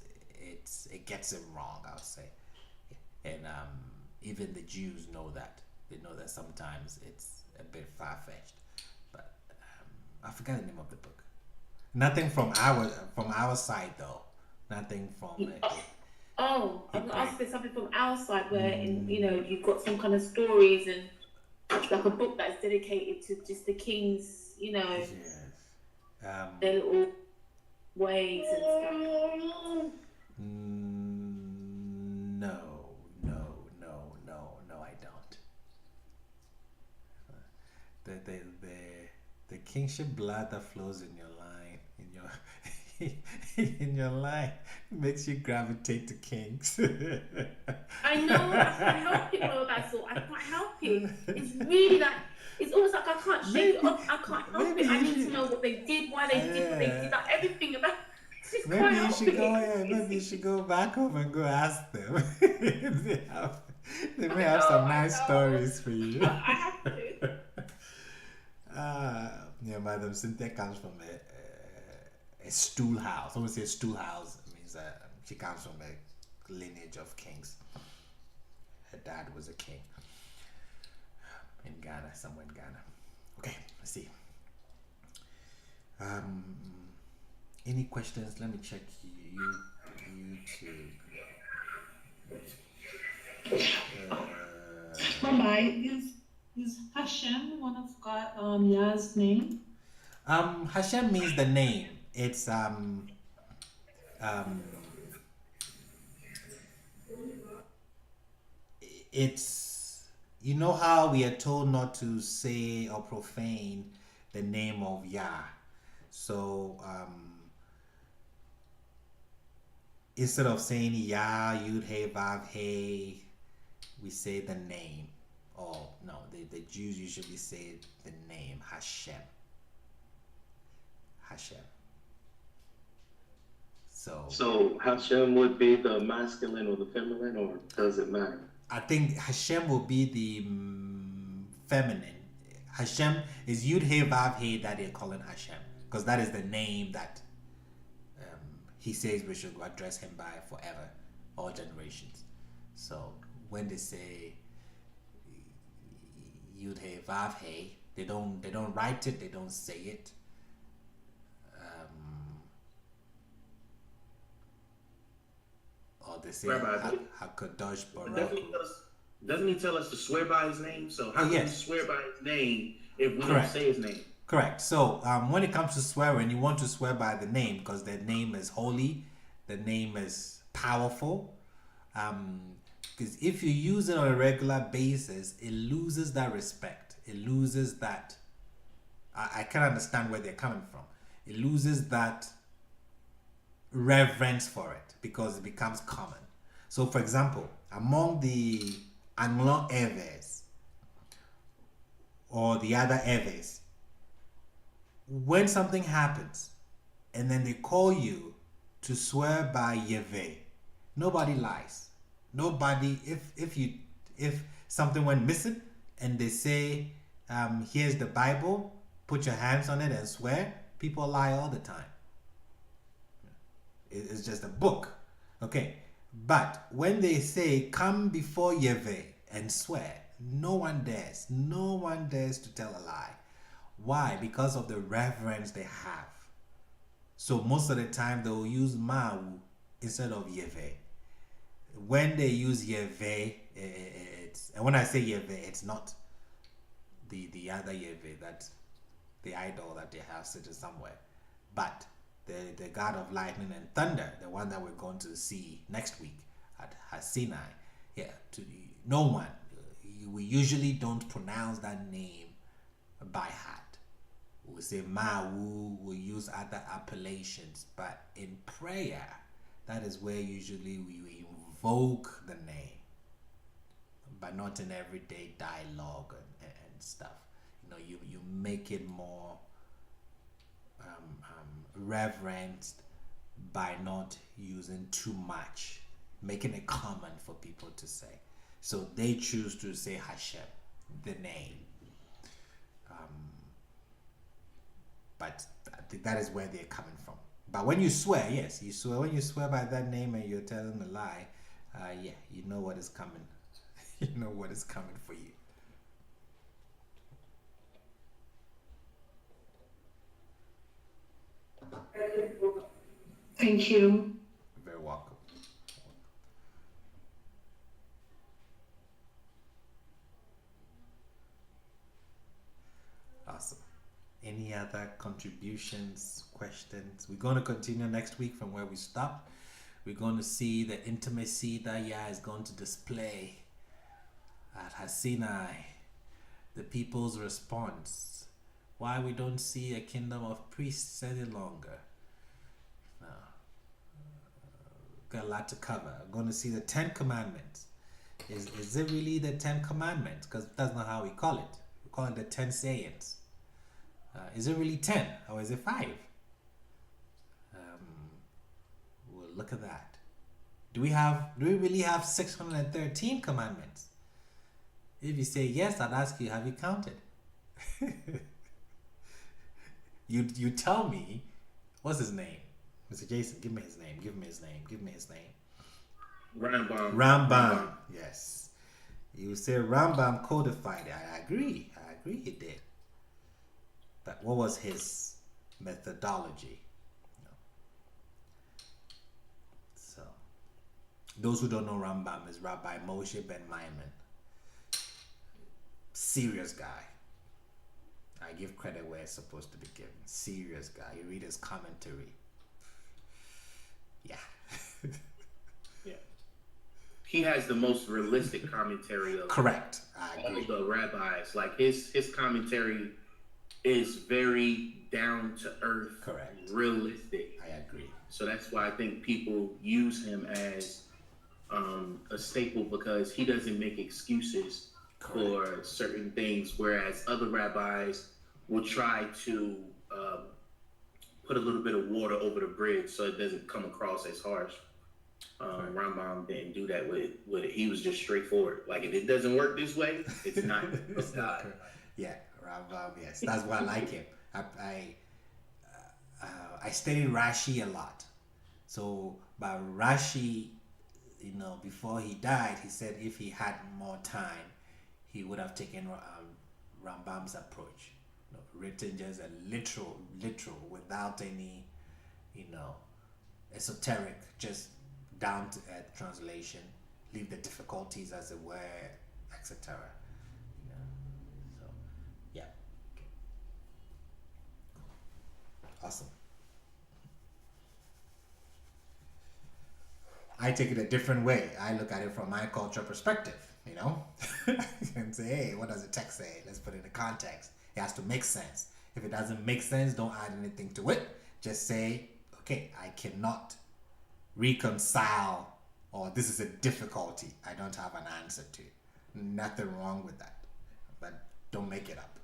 it gets it wrong, I would say. And even the Jews know that. They know that sometimes it's a bit far-fetched. But I forgot the name of the book. Nothing from our side though. Nothing from Oh, I'm gonna ask for something from our side where you've got some kind of stories and like a book that's dedicated to just the kings, Yes. their little ways and stuff. No, I don't. The kingship blood that flows in your line, in your line, makes you gravitate to kings. I know, I can't help it, bro. That's all. I can't help it. It's really like it's almost like I can't shake it off. I can't help it. I need to know what they did, why they did what they did, like everything about. Maybe you should go back home and go ask them. They may have some nice stories for you. I have to. Madam Cynthia comes from a stool house. When we say stool house, it means she comes from a lineage of kings. Her dad was a king in Ghana, somewhere in Ghana. Okay, let's see. Any questions? Let me check YouTube. Is Hashem one of God, Yah's name? Hashem means the name. It's you know how we are told not to say or profane the name of Yah. So instead of saying Yah, Yud Hey Vav Hey, we say the name. Oh no, the Jews usually say the name Hashem. So Hashem would be the masculine or the feminine, or does it matter? I think Hashem will be the feminine. Hashem is Yud Hey Vav Hey that they're calling Hashem, because that is the name that he says we should address him by forever, all generations. So when they say Yud Hey Vav Hey, they don't write it, they don't say it. they say Rabbi, Hakadosh doesn't Baruch. doesn't he tell us to swear by his name? So how can we swear by his name if we don't say his name? Correct. So when it comes to swearing, you want to swear by the name because the name is holy, the name is powerful. Because if you use it on a regular basis, it loses that respect. It loses that. I can't understand where they're coming from. It loses that reverence for it because it becomes common. So, for example, among the Anglo Eves or the other Eves, when something happens and then they call you to swear by Yahweh, nobody lies. Nobody, if something went missing and they say, here's the Bible, put your hands on it and swear, people lie all the time. It's just a book. Okay. But when they say, come before Yahweh and swear, no one dares. No one dares to tell a lie. Why? Because of the reverence they have. So most of the time they will use Ma'u instead of Yahweh. When they use Yahweh, and when I say Yahweh, it's not the other Yahweh, that the idol that they have sitting somewhere, but the God of lightning and thunder, the one that we're going to see next week at Sinai. Yeah, no one. We usually don't pronounce that name by heart. We say Ma'u, we use other appellations, but in prayer, that is where usually we invoke the name, but not in everyday dialogue and stuff. You make it more reverenced by not using too much, making it common for people to say. So they choose to say Hashem, the name. But I think that is where they're coming from. But when you swear, yes, you swear. When you swear by that name and you're telling a lie, yeah, you know what is coming. You know what is coming for you. Thank you. You're very welcome. Awesome. Any other contributions, questions? We're going to continue next week from where we stopped. We're going to see the intimacy that Yah is going to display at Sinai, the people's response, why we don't see a kingdom of priests any longer. Got a lot to cover. I'm going to see the 10 Commandments. Is it really the 10 Commandments? Because that's not how we call it. We call it the 10 sayings. Is it really 10 or is it 5? We'll look at that. Do we really have 613 commandments? If you say yes, I'd ask you, have you counted? You tell me, what's his name? Mr. Jason, give me his name. Give me his name. Give me his name. Rambam. Yes. You say Rambam codified it. I agree he did. But what was his methodology? So, those who don't know Rambam is Rabbi Moshe Ben Maimon. Serious guy. I give credit where it's supposed to be given. Serious guy. You read his commentary. Yeah. Yeah. He has the most realistic commentary of correct. I agree. All the rabbis. Like his commentary is very down to earth. Correct. Realistic. I agree. So that's why I think people use him as a staple, because he doesn't make excuses for certain things, whereas other rabbis will try to put a little bit of water over the bridge so it doesn't come across as harsh. Rambam didn't do that with it. He was just straightforward. Like, if it doesn't work this way, it's not. It's not. Yeah, Rambam. Yes, that's why I like him. I studied Rashi a lot. So, by Rashi, before he died, he said if he had more time, he would have taken Rambam's approach, written just a literal, without any, esoteric, just down to earth translation, leave the difficulties as it were, etc. You know? So, yeah. Okay. Awesome. I take it a different way. I look at it from my culture perspective, you know, and say, hey, what does the text say? Let's put it in context. It has to make sense. If it doesn't make sense, don't add anything to it. Just say, okay, I cannot reconcile, or this is a difficulty I don't have an answer to. Nothing wrong with that, but don't make it up.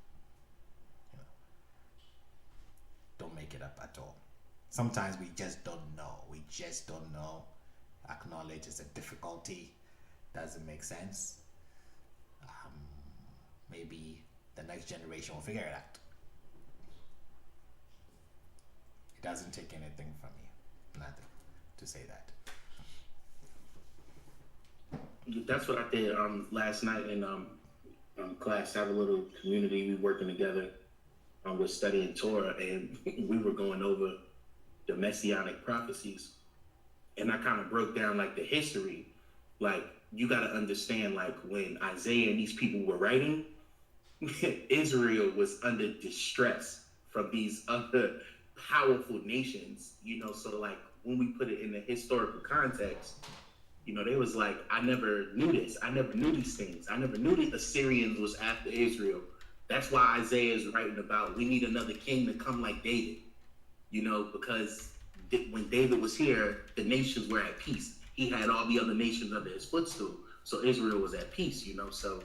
You know, don't make it up at all. Sometimes we just don't know. We just don't know. Acknowledge it's a difficulty, doesn't make sense. Maybe the next generation will figure it out. It doesn't take anything from you, nothing, to say that. That's what I did last night in class. Have a little community. We working together. We're studying Torah, and we were going over the messianic prophecies. And I kind of broke down like the history. Like, you got to understand, like, when Isaiah and these people were writing, Israel was under distress from these other powerful nations, you know. So like, when we put it in the historical context, you know, they was like, I never knew this. I never knew these things. I never knew the Assyrians was after Israel. That's why Isaiah is writing about, we need another king to come like David, you know, because when David was here, the nations were at peace. He had all the other nations under his footstool. So Israel was at peace, you know. So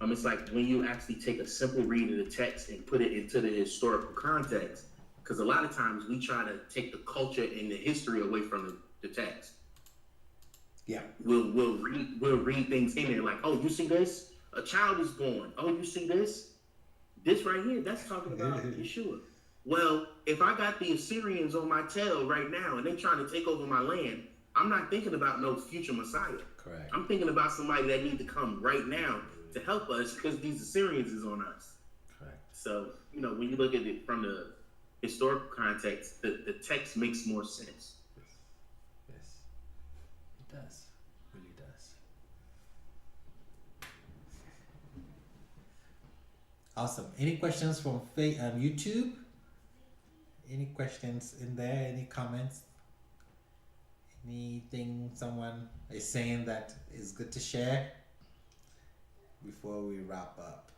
it's like when you actually take a simple read of the text and put it into the historical context, because a lot of times we try to take the culture and the history away from the text. Yeah. We'll read things in there like, oh, you see this? A child is born. Oh, you see this? This right here, that's talking about Yeshua. Well, if I got the Assyrians on my tail right now and they're trying to take over my land, I'm not thinking about no future Messiah. Correct. I'm thinking about somebody that needs to come right now to help us because these Assyrians is on us. Correct. So, you know, when you look at it from the historical context, the text makes more sense. Yes, it does. It really does. Awesome. Any questions from YouTube? Any questions in there? Any comments? Anything someone is saying that is good to share before we wrap up?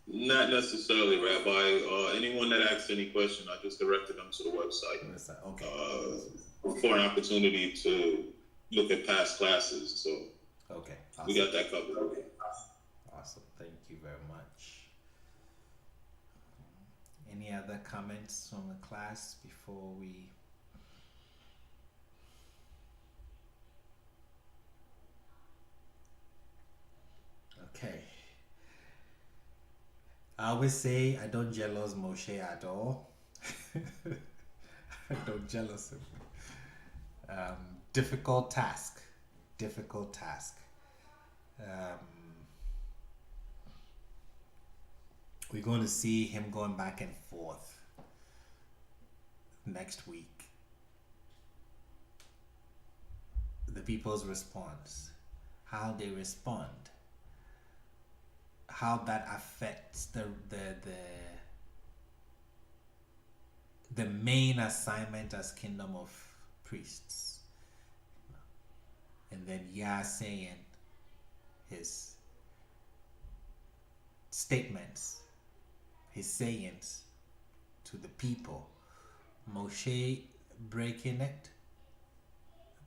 Not necessarily, Rabbi. Anyone that asks any question, I just directed them to the website. Okay. For an opportunity to look at past classes. So okay, awesome. We got that covered. Okay. Awesome. Thank you very much. Any other comments from the class before we? Okay. I always say I don't jealous Moshe at all. I don't jealous him. Difficult task. We're going to see him going back and forth next week. The people's response, how they respond, how that affects the main assignment as kingdom of priests. And then Yah saying his statements, his sayings to the people, Moshe breaking it,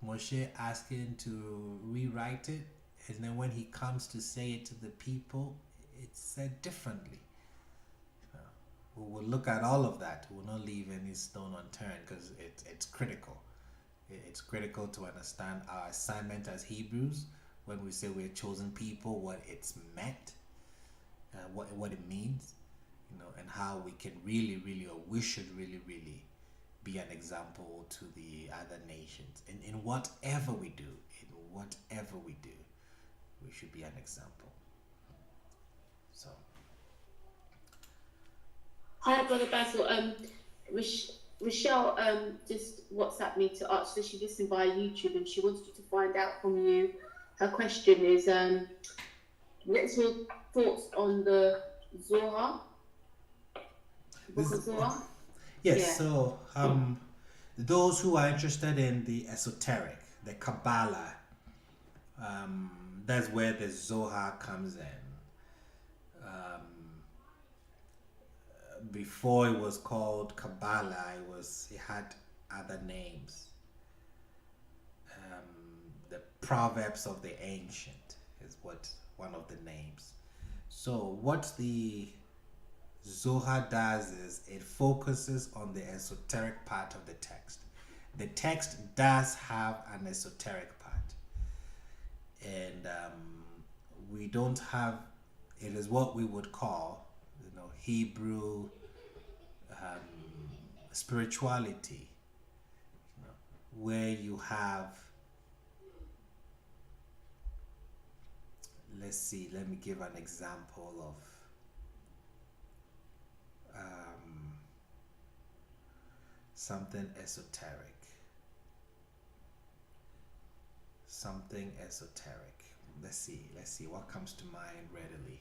Moshe asking to rewrite it, and then when he comes to say it to the people, it's said differently. We will look at all of that. We will not leave any stone unturned because it's critical. It's critical to understand our assignment as Hebrews when we say we're chosen people, what it's meant, what it means, you know, and how we can really, or we should really be an example to the other nations. In whatever we do, we should be an example. So. Hi, Brother Basil. Rochelle just WhatsApped me to ask, so she listened via YouTube and she wanted you to find out from you. Her question is, what's your thoughts on the Zohar? Book of Zohar? Yes, Yeah. so those who are interested in the esoteric, the Kabbalah, that's where the Zohar comes in. Before it was called Kabbalah, it had other names. The Proverbs of the Ancient is one of the names. So what the Zohar does is it focuses on the esoteric part of the text. The text does have an esoteric part, and we don't have. It is what we would call, Hebrew spirituality, where you have. Let's see. Let me give an example of. Something esoteric. Let's see what comes to mind readily.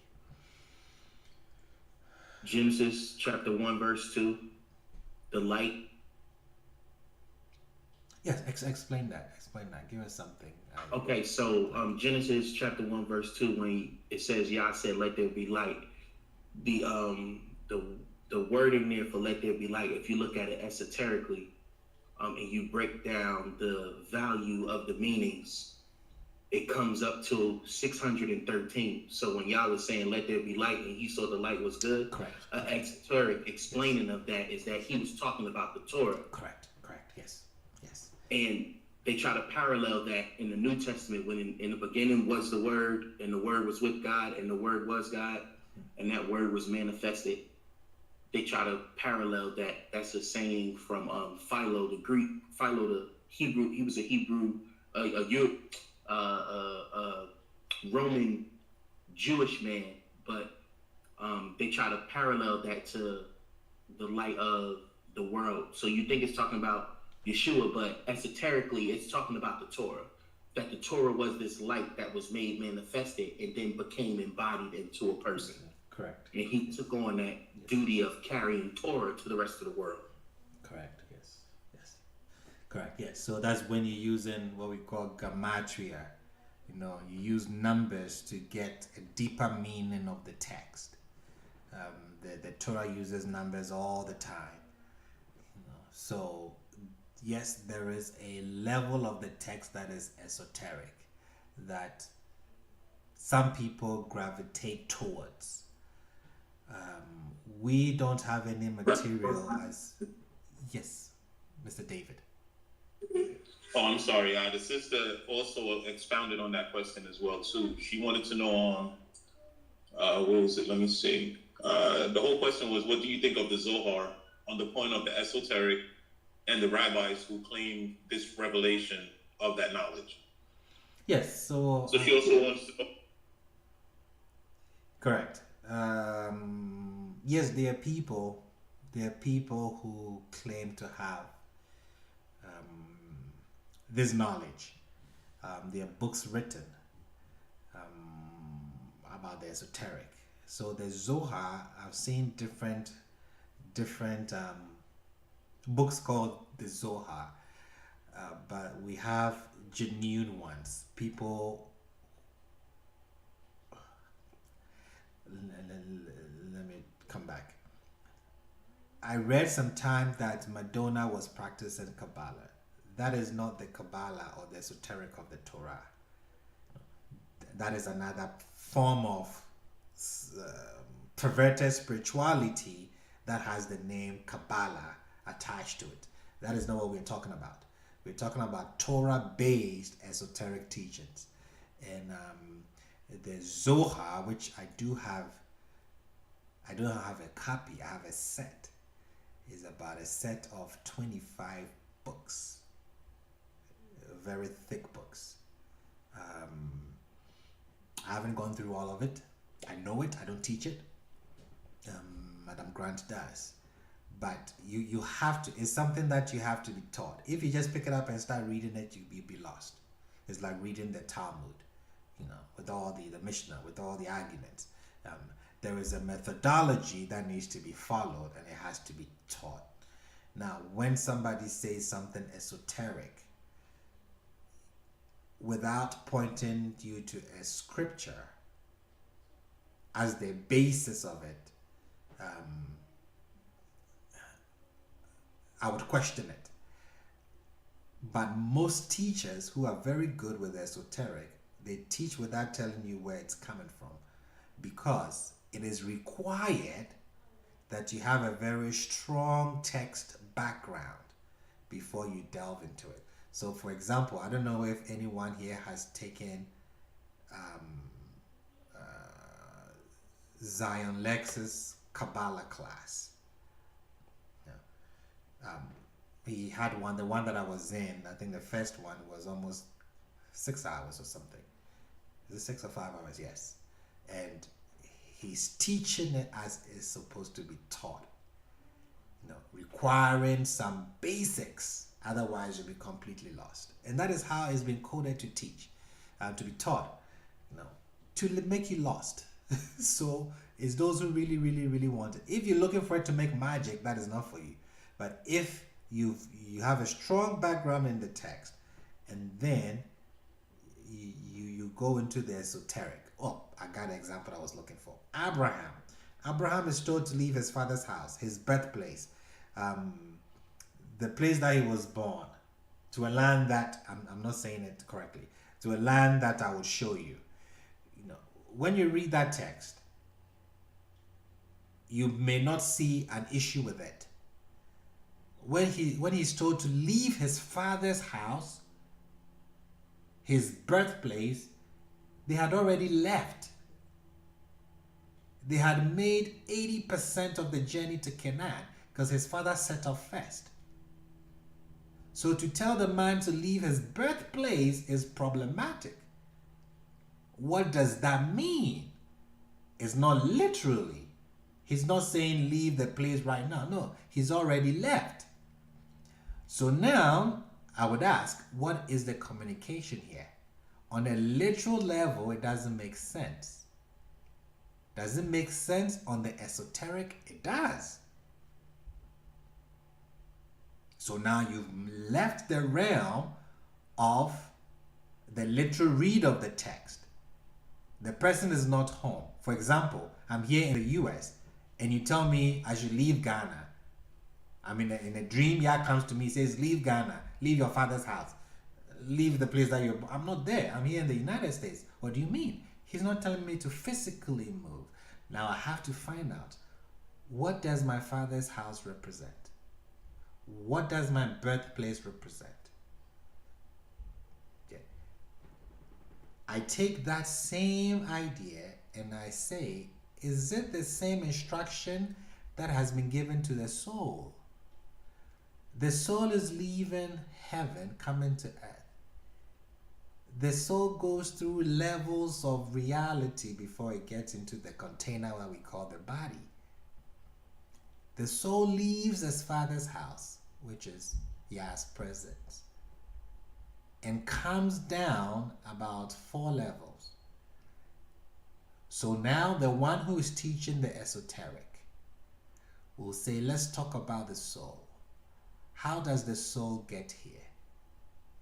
Genesis chapter 1 verse 2, the light. Yes, explain that. Give us something. Okay, so Genesis chapter 1 verse 2, when it says Yah said, "Let there be light," the wording there for "let there be light," if you look at it esoterically, and you break down the value of the meanings, it comes up to 613. So when Yah was saying, "Let there be light," and he saw the light was good, correct. An esoteric explaining of that is that he was talking about the Torah. Correct. Yes. And they try to parallel that in the New Testament, when in the beginning was the Word, and the Word was with God, and the Word was God, and that Word was manifested. They try to parallel that. That's a saying from Philo, the Greek, Philo, the Hebrew. He was a Hebrew, Roman Jewish man, but they try to parallel that to the light of the world. So you think it's talking about Yeshua, but esoterically it's talking about the Torah. That the Torah was this light that was made manifested and then became embodied into a person. Correct. And he took on that duty of carrying Torah to the rest of the world. Correct. Yes. Correct. Yes. So that's when you're using what we call gematria. You use numbers to get a deeper meaning of the text. The Torah uses numbers all the time. So yes, there is a level of the text that is esoteric that some people gravitate towards. We don't have any material as... Yes, Mr. David. Oh, I'm sorry. The sister also expounded on that question as well too. She wanted to know what was it? Let me see. The whole question was, what do you think of the Zohar on the point of the esoteric and the rabbis who claim this revelation of that knowledge? Yes. So she also wants to know. Correct. Yes, there are people who claim to have this knowledge. There are books written about the esoteric. So the Zohar, I've seen different books called the Zohar, but we have genuine ones. People. Let me come back. I read sometime that Madonna was practicing Kabbalah. That is not the Kabbalah or the esoteric of the Torah. That is another form of perverted spirituality that has the name Kabbalah attached to it. That is not what we're talking about. We're talking about Torah-based esoteric teachings. And the Zohar, which I don't have a copy, I have a set, is about a set of 25 books, very thick books. I haven't gone through all of it. I know it, I don't teach it. Madam Grant does. but you have to, it's something that you have to be taught. If you just pick it up and start reading it, you'll be lost. It's like reading the Talmud, with all the Mishnah, with all the arguments. There is a methodology that needs to be followed, and it has to be taught. Now, when somebody says something esoteric, without pointing you to a scripture as the basis of it, I would question it. But most teachers who are very good with esoteric, they teach without telling you where it's coming from, because it is required that you have a very strong text background before you delve into it. So, for example, I don't know if anyone here has taken Zion Lex's Kabbalah class. He had one, the one that I was in, I think the first one was almost 6 hours or something. Is it 6 or 5 hours? Yes. And he's teaching it as it's supposed to be taught. Requiring some basics, otherwise you'll be completely lost. And that is how it's been coded to teach, to be taught, to make you lost. So it's those who really, really, really want it. If you're looking for it to make magic, that is not for you. But if you have a strong background in the text, and then you go into the esoteric. Oh, I got an example I was looking for. Abraham is told to leave his father's house, his birthplace, the place that he was born, to a land that, I'm not saying it correctly, to a land that I will show you. When you read that text, you may not see an issue with it. When he's told to leave his father's house, his birthplace, they had already left. They had made 80% of the journey to Canaan because his father set off first. So to tell the man to leave his birthplace is problematic. What does that mean? It's not literally. He's not saying leave the place right now. No, he's already left. So now I would ask, what is the communication here? On a literal level, it doesn't make sense. Does it make sense on the esoteric? It does. So now you've left the realm of the literal read of the text. The person is not home. For example, I'm here in the US and you tell me I should leave Ghana. I'm in a dream, Yah comes to me, says, leave Ghana, leave your father's house, leave the place that you're. I'm not there. I'm here in the United States. What do you mean? He's not telling me to physically move. Now I have to find out, what does my father's house represent? What does my birthplace represent? Okay. I take that same idea and I say, is it the same instruction that has been given to the soul? The soul is leaving heaven, coming to earth. The soul goes through levels of reality before it gets into the container that we call the body. The soul leaves his father's house, which is Yah's presence, and comes down about 4 levels. So now the one who is teaching the esoteric will say, let's talk about the soul. How does the soul get here?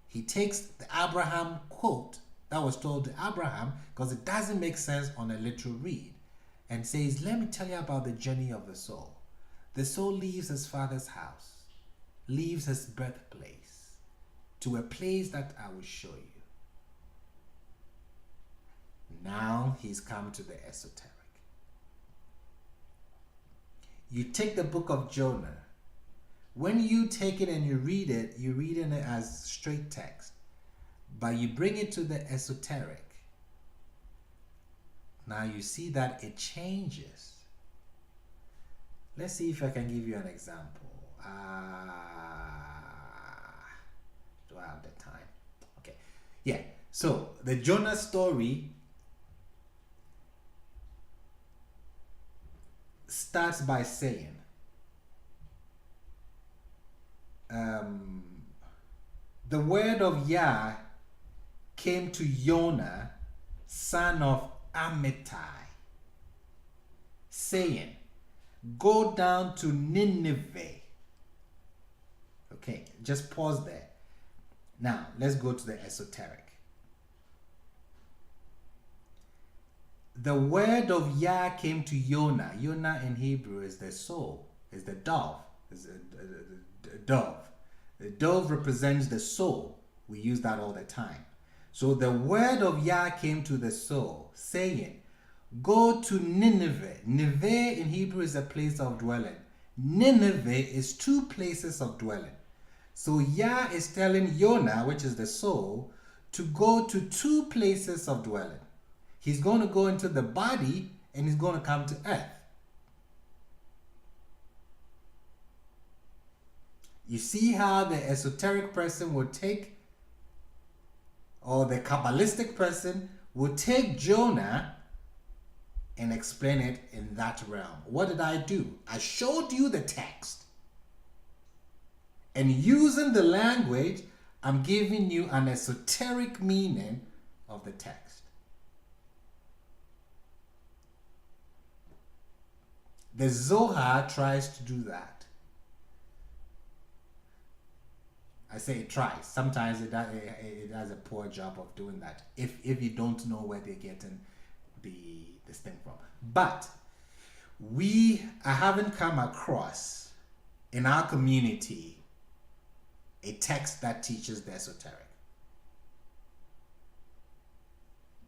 He takes the Abraham quote that was told to Abraham, because it doesn't make sense on a literal read, and says, let me tell you about the journey of the soul. The soul leaves his father's house, leaves his birthplace, to a place that I will show you. Now he's come to the esoteric. You take the book of Jonah. When you take it and you read it, you're reading it as straight text. But you bring it to the esoteric. Now you see that it changes. Let's see if I can give you an example. Do I have the time? Okay. Yeah. So the Jonah story starts by saying, the word of Yah came to Jonah, son of Amittai, saying, go down to Nineveh. Okay, just pause there. Now, let's go to the esoteric. The word of Yah came to Jonah. Jonah in Hebrew is the soul, is the dove, is a dove. The dove represents the soul. We use that all the time. So the word of Yah came to the soul, saying, go to Nineveh. Nineveh in Hebrew is a place of dwelling. Nineveh is two places of dwelling. So Yah is telling Jonah, which is the soul, to go to two places of dwelling. He's going to go into the body and he's going to come to earth. You see how the esoteric person will take, or the Kabbalistic person will take Jonah and explain it in that realm. What did I do? I showed you the text. And using the language, I'm giving you an esoteric meaning of the text. The Zohar tries to do that. I say it tries. Sometimes it does a poor job of doing that if you don't know where they're getting this thing from. But I haven't come across in our community a text that teaches the esoteric.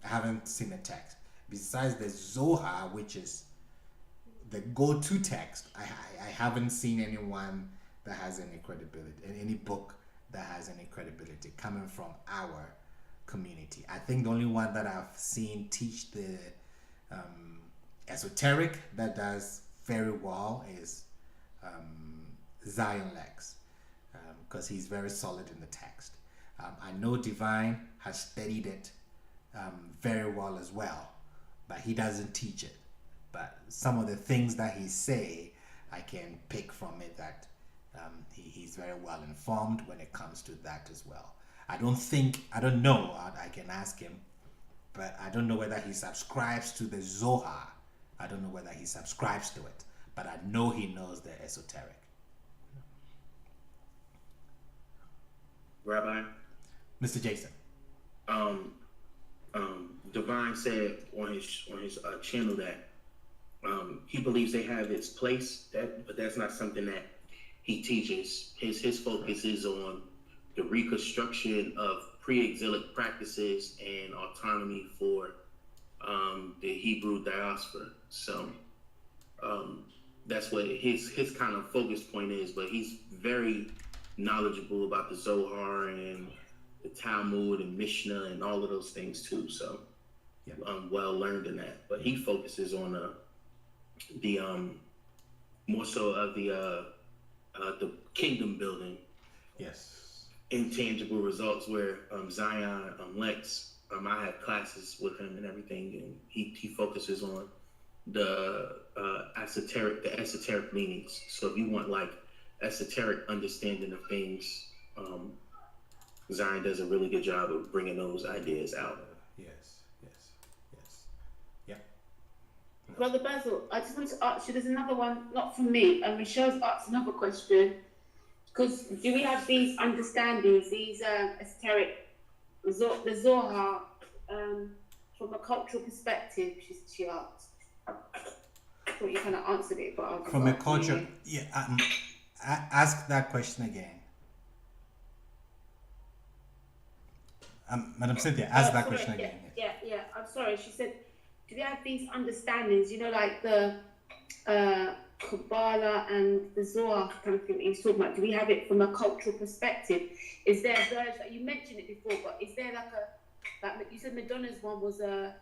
I haven't seen a text. Besides the Zohar, which is the go-to text, I haven't seen anyone that has any credibility, any book that has any credibility coming from our community. I think the only one that I've seen teach the esoteric that does very well is Zion Lex, because he's very solid in the text. I know Divine has studied it very well as well, but he doesn't teach it. But some of the things that he say, I can pick from it that he's very well informed when it comes to that as well. I don't know, I can ask him, but I don't know whether he subscribes to the Zohar. I don't know whether he subscribes to it, but I know he knows the esoteric. Rabbi? Mr. Jason. Divine said on his channel that he believes they have its place, but that's not something that he teaches. His focus is on the reconstruction of pre-exilic practices and autonomy for the Hebrew diaspora. So that's what his kind of focus point is. But he's very knowledgeable about the Zohar and the Talmud and Mishnah and all of those things too. So well learned in that. But he focuses on the more so of the kingdom building. Yes. Intangible results where Zion Lex, I have classes with him and everything, and he focuses on the esoteric meanings. So if you want like esoteric understanding of things, Zion does a really good job of bringing those ideas out. Yes. Yeah. Brother Basil, I just want to ask you, there's another one, not from me, and Michelle's asked another question. Because do we have these understandings, these esoteric, the Zohar, from a cultural perspective, she asked. I thought you kind of answered it, but I'll from a culture, ask that question again. Madam Cynthia, ask that question again. Yeah, I'm sorry. She said, do we have these understandings, like the Kabbalah and the Zohar kind of thing that he's talking about? Do we have it from a cultural perspective? Is there a version, you mentioned it before, but is there like you said Madonna's one was a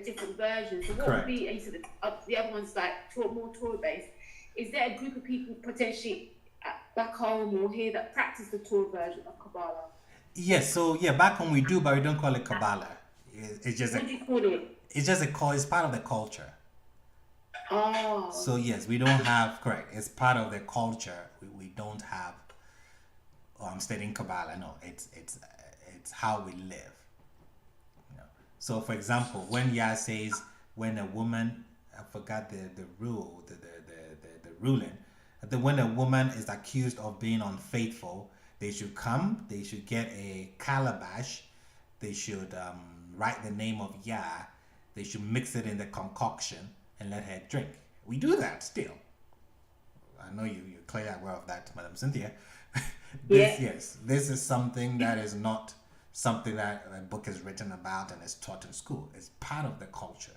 different version. So what would be, and you said the other one's like more Torah based. Is there a group of people potentially back home or here that practice the Torah version of Kabbalah? Yes, so back home we do, but we don't call it Kabbalah. It's just what do you call it? It's just it's part of the culture. Oh. So yes, we don't have, correct, it's part of the culture. We don't have oh, I'm studying Kabbalah. No, it's how we live. You know? So, for example, when Yah says, when a woman, I forgot the rule, the ruling, that when a woman is accused of being unfaithful, they should come, they should get a calabash, they should write the name of Yah, they should mix it in the concoction and let her drink. We do that still. I know you're clearly aware of that, Madam Cynthia. Yes, this is something that is not something that a book is written about and is taught in school. It's part of the culture.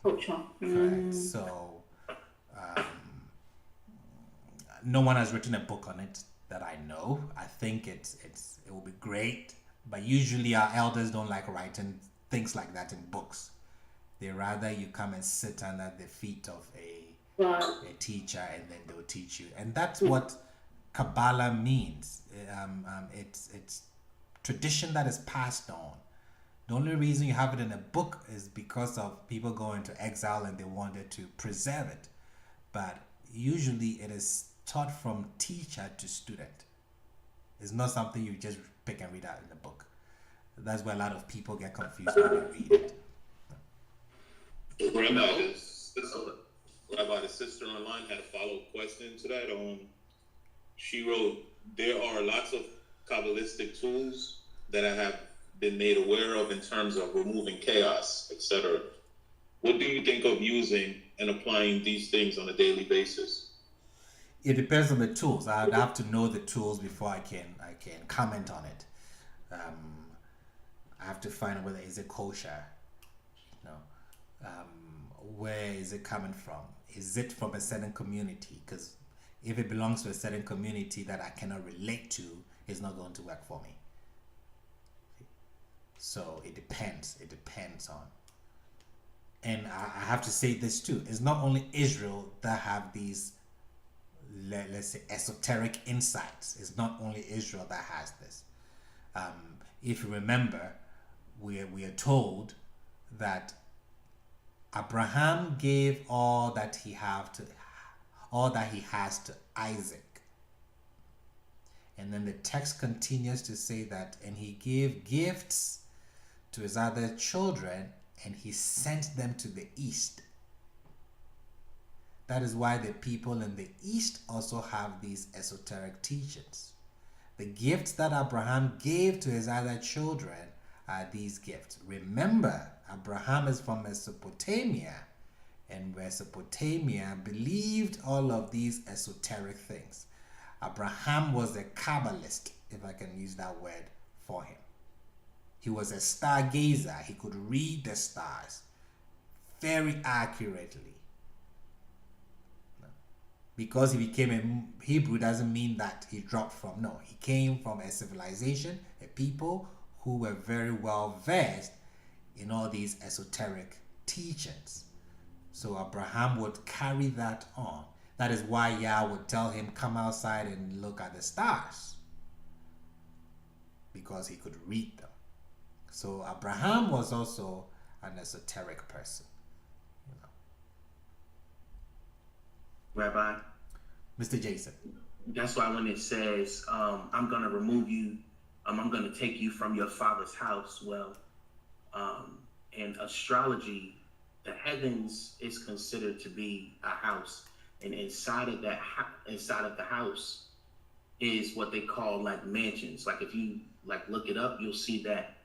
Correct. So, no one has written a book on it that I know. I think it will be great, but usually our elders don't like writing things like that in books. They rather you come and sit under the feet of a teacher, and then they'll teach you. And that's what Kabbalah means. It's tradition that is passed on. The only reason you have it in a book is because of people going to exile and they wanted to preserve it. But usually it is taught from teacher to student. It's not something you just pick and read out in the book. That's where a lot of people get confused when they read it. Rabbi, the sister online had a follow-up question to that. She wrote, there are lots of Kabbalistic tools that I have been made aware of in terms of removing chaos, etc. What do you think of using and applying these things on a daily basis? It depends on the tools. I'd have to know the tools before I can comment on it. I have to find out whether is it kosher. Where is it coming from? Is it from a certain community? Because if it belongs to a certain community that I cannot relate to, it's not going to work for me. So it depends. It depends on. And I have to say this too. It's not only Israel that have these, let's say, esoteric insights. It's not only Israel that has this. If you remember, we are told that Abraham gave all that he has to Isaac. And then the text continues to say that, and he gave gifts to his other children, and he sent them to the east. That is why the people in the east also have these esoteric teachings. The gifts that Abraham gave to his other children are these gifts. Remember, Abraham is from Mesopotamia, and Mesopotamia believed all of these esoteric things. Abraham was a Kabbalist, if I can use that word for him. He was a stargazer. He could read the stars very accurately. Because he became a Hebrew doesn't mean that he dropped from. No, he came from a civilization, a people who were very well versed in all these esoteric teachings. So Abraham would carry that on. That is why Yah would tell him, come outside and look at the stars. Because he could read them. So Abraham was also an esoteric person. Rabbi? Mr. Jason. That's why when it says, I'm going to remove you, I'm going to take you from your father's house. Well, in astrology, the heavens is considered to be a house. And inside of the house is what they call like mansions. Like if you like look it up, you'll see that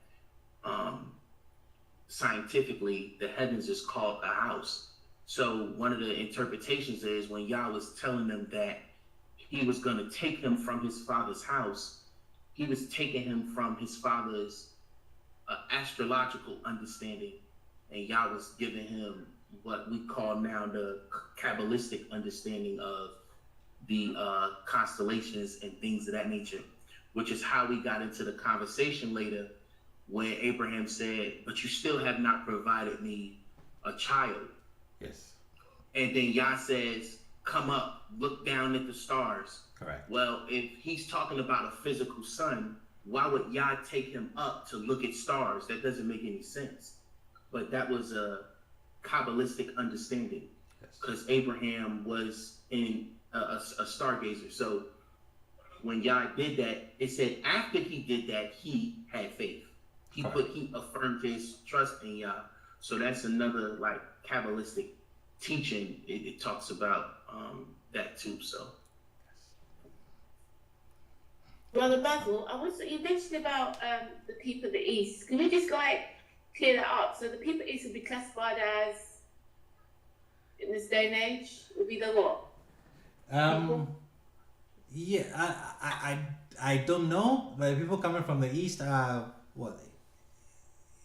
scientifically, the heavens is called a house. So one of the interpretations is when Yah was telling them that he was going to take him from his father's house, he was taking him from his father's astrological understanding, and Yah was giving him what we call now the Kabbalistic understanding of the constellations and things of that nature, which is how we got into the conversation later when Abraham said, but you still have not provided me a child. Yes. And then Yah says, come up, look down at the stars. Correct. Well, if he's talking about a physical sun, why would Yah take him up to look at stars? That doesn't make any sense. But that was a Kabbalistic understanding, because Abraham was in a stargazer. So when Yah did that, it said after he did that, he had faith. He affirmed his trust in Yah. So that's another like Kabbalistic teaching. It talks about that too. So, Brother Basil, you mentioned about the people of the East. Can we just like clear that up? So the people of the East will be classified as, in this day and age, will be the what? Yeah, I don't know, but people coming from the East are what?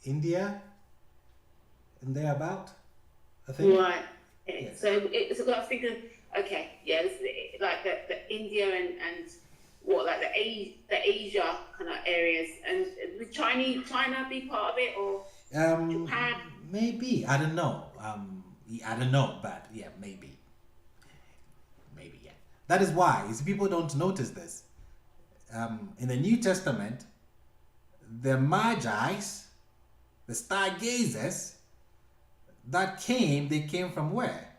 India and thereabout, I think. Right. Yeah. So it's got to think of, okay, yeah, it's like the India and what, like the Asia kind of areas, and would China be part of it, or Japan? Maybe, I don't know. I don't know, but yeah, maybe, yeah. That is why people don't notice this. In the New Testament, the Magi's, the stargazers that came, they came from where?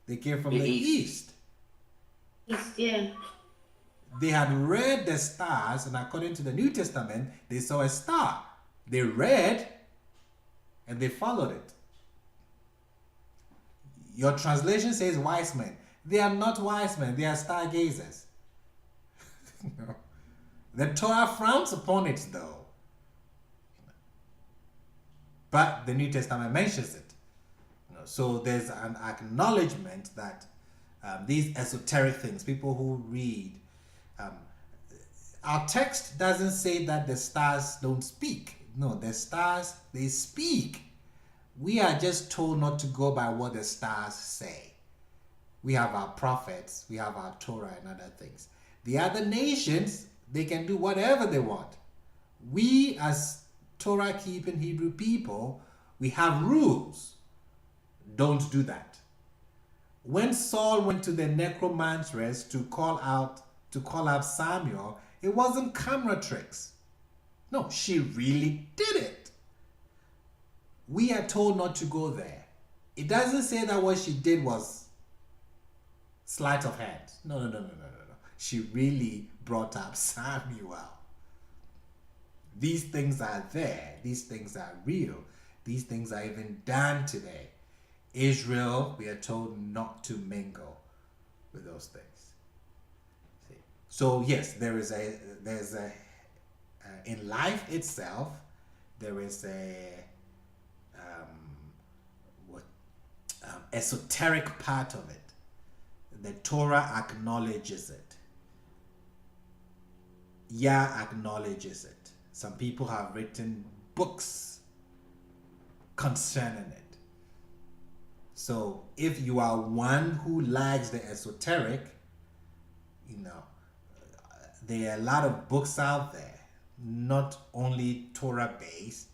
They came from the East. East, yeah. They had read the stars, and according to the New Testament, they saw a star. They read, and they followed it. Your translation says wise men. They are not wise men, they are stargazers. No. The Torah frowns upon it, though. But the New Testament mentions it. So there's an acknowledgement that these esoteric things, people who read, our text doesn't say that the stars don't speak. No, the stars, they speak. We are just told not to go by what the stars say. We have our prophets, we have our Torah and other things. The other nations, they can do whatever they want. We as Torah-keeping Hebrew people, we have rules. Don't do that. When Saul went to the necromanceress to call out Samuel, it wasn't camera tricks. No, she really did it. We are told not to go there. It doesn't say that what she did was sleight of hand. No. She really brought up Samuel. These things are there. These things are real. These things are even done today. Israel, we are told not to mingle with those things. See? So yes, there's a in life itself, there is a esoteric part of it. The Torah acknowledges it. Yah acknowledges it. Some people have written books concerning it. So if you are one who likes the esoteric, there are a lot of books out there, not only Torah based.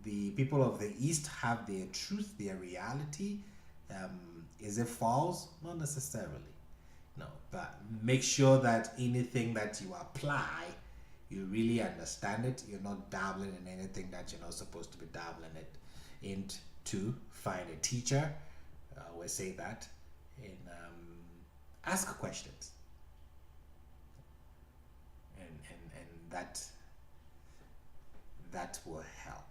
The people of the East have their truth, their reality. Is it false? Not necessarily. No, but make sure that anything that you apply, you really understand it. You're not dabbling in anything that you're not supposed to be dabbling it into. Find a teacher. I always say that. And ask questions. And that will help.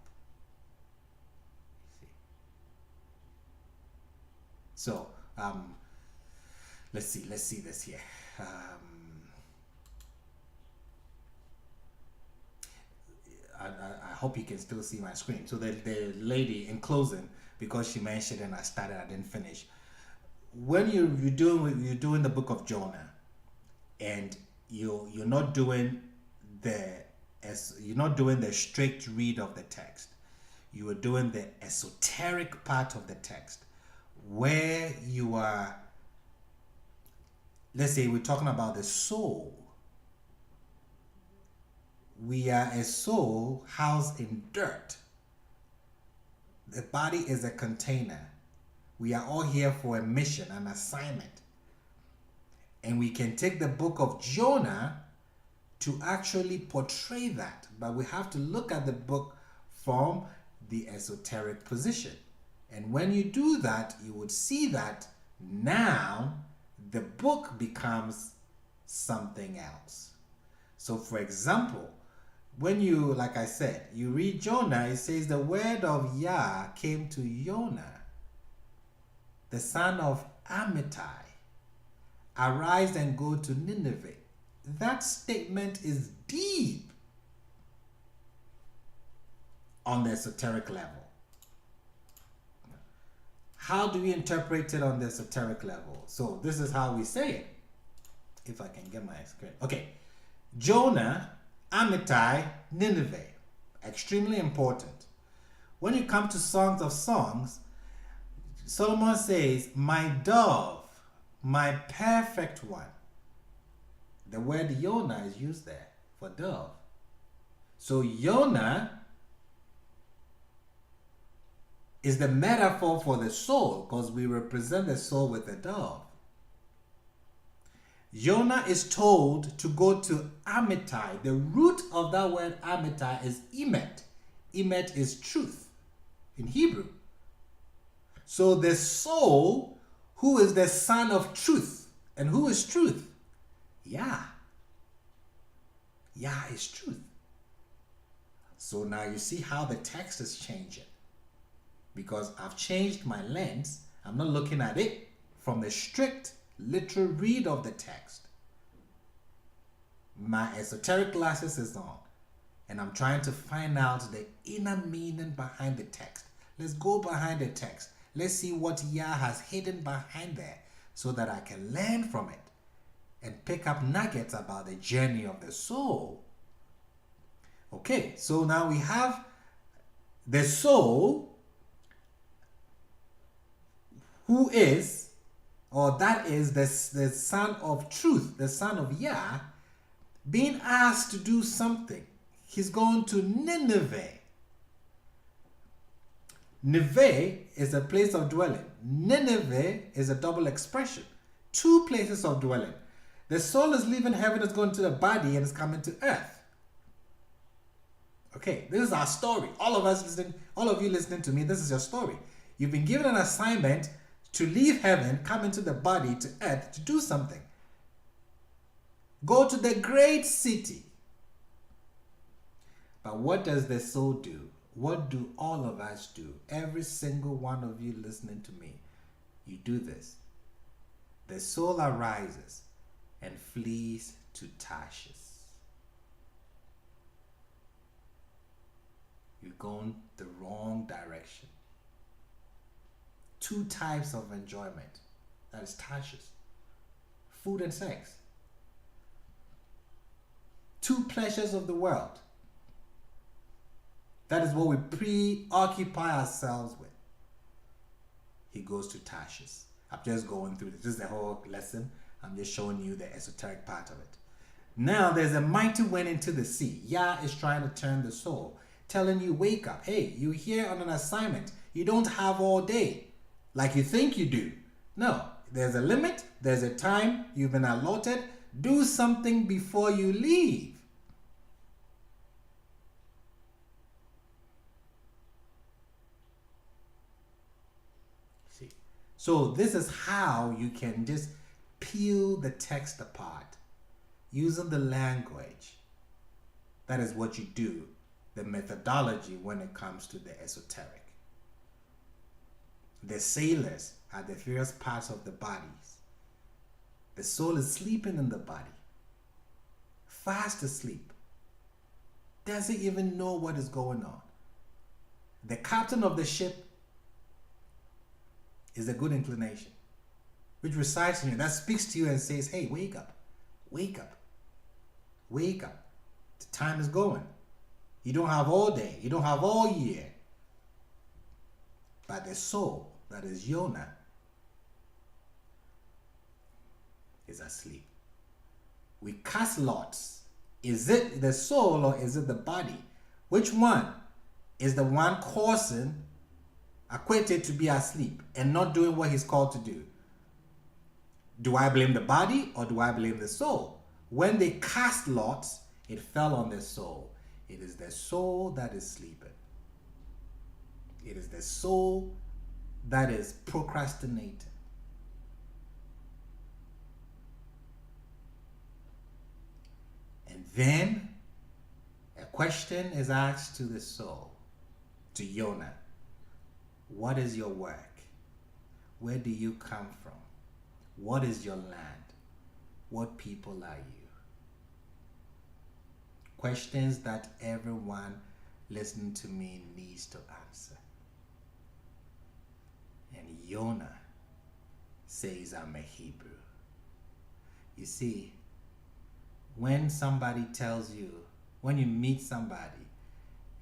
So let's see this here. I hope you can still see my screen. So the lady, in closing, because she mentioned and I didn't finish. When you're doing the book of Jonah, and you're not doing the strict read of the text. You are doing the esoteric part of the text, where you are, let's say we're talking about the soul. We are a soul housed in dirt. The body is a container. We are all here for a mission, an assignment. And we can take the book of Jonah to actually portray that. But we have to look at the book from the esoteric position. And when you do that, you would see that now the book becomes something else. So for example, when you, like I said, you read Jonah, it says the word of Yah came to Jonah, the son of Amittai, arise and go to Nineveh. That statement is deep on the esoteric level. How do we interpret it on the esoteric level? So this is how we say it. If I can get my screen. Okay. Jonah, Amittai, Nineveh. Extremely important. When you come to Songs of Songs, Solomon says, my dove, my perfect one. The word Yonah is used there for dove. So Yonah is the metaphor for the soul, because we represent the soul with a dove. Jonah is told to go to Amittai. The root of that word Amittai is emet. Emet is truth in Hebrew. So the soul, who is the son of truth. And who is truth? Yah. Yah is truth. So now you see how the text is changing. Because I've changed my lens. I'm not looking at it from the strict literal read of the text. My esoteric glasses is on. And I'm trying to find out the inner meaning behind the text. Let's go behind the text. Let's see what Yah has hidden behind there so that I can learn from it and pick up nuggets about the journey of the soul. Okay, so now we have the soul, who is, or that is the son of truth, the son of Yah, being asked to do something. He's going to Nineveh. Nineveh is a place of dwelling. Nineveh is a double expression. Two places of dwelling. The soul is leaving heaven, is going to the body, and is coming to earth. Okay, this is our story. All of us listening, all of you listening to me, this is your story. You've been given an assignment to leave heaven, come into the body, to earth, to do something. Go to the great city. But what does the soul do? What do all of us do? Every single one of you listening to me, you do this. The soul arises and flees to Tarshish. You're going the wrong direction. Two types of enjoyment. That is Tarshish. Food and sex. Two pleasures of the world. That is what we preoccupy ourselves with. He goes to Tarshish. I'm just going through this. This is the whole lesson. I'm just showing you the esoteric part of it. Now there's a mighty wind into the sea. Yah is trying to turn the soul, telling you, wake up. Hey, you're here on an assignment. You don't have all day like you think you do. No, there's a limit. There's a time you've been allotted. Do something before you leave. So this is how you can just peel the text apart using the language. That is what you do, the methodology when it comes to the esoteric. The sailors are the various parts of the bodies. The soul is sleeping in the body, fast asleep. Doesn't even know what is going on. The captain of the ship is a good inclination, which resides in you, that speaks to you and says, hey, wake up, wake up, wake up. The time is going. You don't have all day, you don't have all year. But the soul, that is Jonah, is asleep. We cast lots. Is it the soul or is it the body? Which one is the one causing Akwetey to be asleep and not doing what he's called to do? Do I blame the body or do I blame the soul? When they cast lots, it fell on the soul. It is the soul that is sleeping. It is the soul that is procrastinating. Then a question is asked to the soul, to Jonah. What is your work? Where do you come from? What is your land? What people are you? Questions that everyone listening to me needs to answer. And Jonah says, I'm a Hebrew. You see, when somebody tells you, when you meet somebody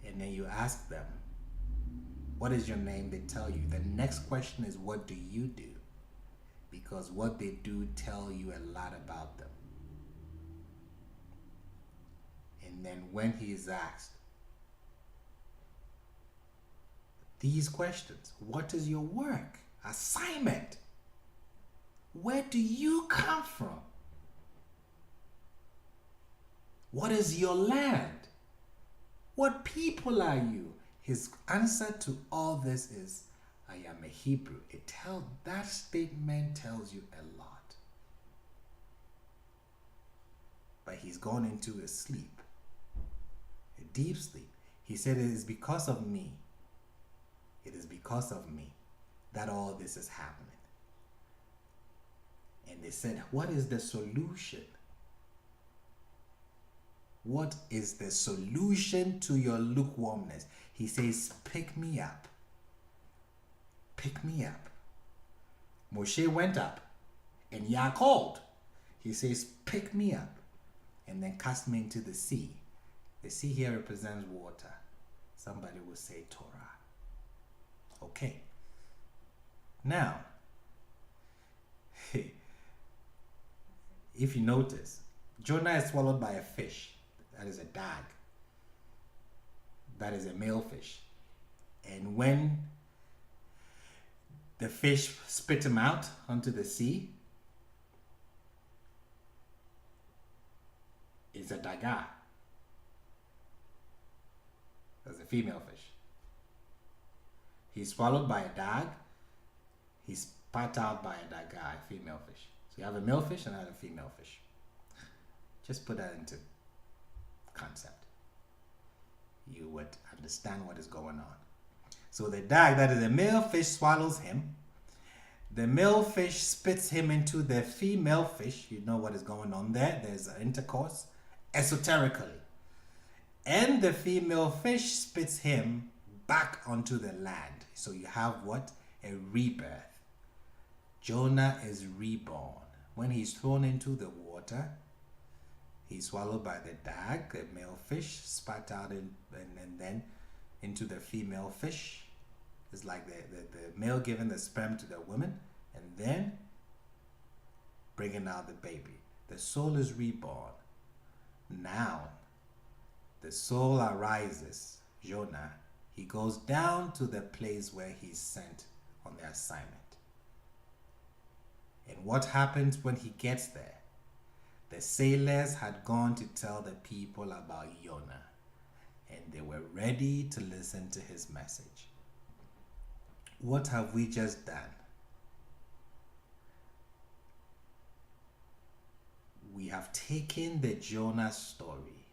and then you ask them, what is your name? They tell you. The next question is, what do you do? Because what they do tell you a lot about them. And then when he is asked these questions, what is your work? Assignment? Where do you come from? What is your land? What people are you? His answer to all this is, I am a Hebrew. That statement tells you a lot. But he's gone into a sleep, a deep sleep. He said, it is because of me. It is because of me that all this is happening. And they said, what is the solution? What is the solution to your lukewarmness? He says, pick me up. Pick me up. Moshe went up and Yah called. He says, pick me up and then cast me into the sea. The sea here represents water. Somebody will say Torah. Okay. Now, if you notice, Jonah is swallowed by a fish. That is a dag. That is a male fish. And when the fish spit him out onto the sea, it's a daga. That's a female fish. He's swallowed by a dag. He's spat out by a daga, a female fish. So you have a male fish and a female fish. Just put that into concept. You would understand what is going on. So the dag, that is a male fish, swallows him. The male fish spits him into the female fish. You know what is going on there. There's an intercourse esoterically. And the female fish spits him back onto the land. So you have what? A rebirth. Jonah is reborn. When he's thrown into the water, he's swallowed by the dag, the male fish, spat out and then into the female fish. It's like the male giving the sperm to the woman and then bringing out the baby. The soul is reborn. Now, the soul arises, Jonah. He goes down to the place where he's sent on the assignment. And what happens when he gets there? The sailors had gone to tell the people about Jonah, and they were ready to listen to his message. What have we just done? We have taken the Jonah story,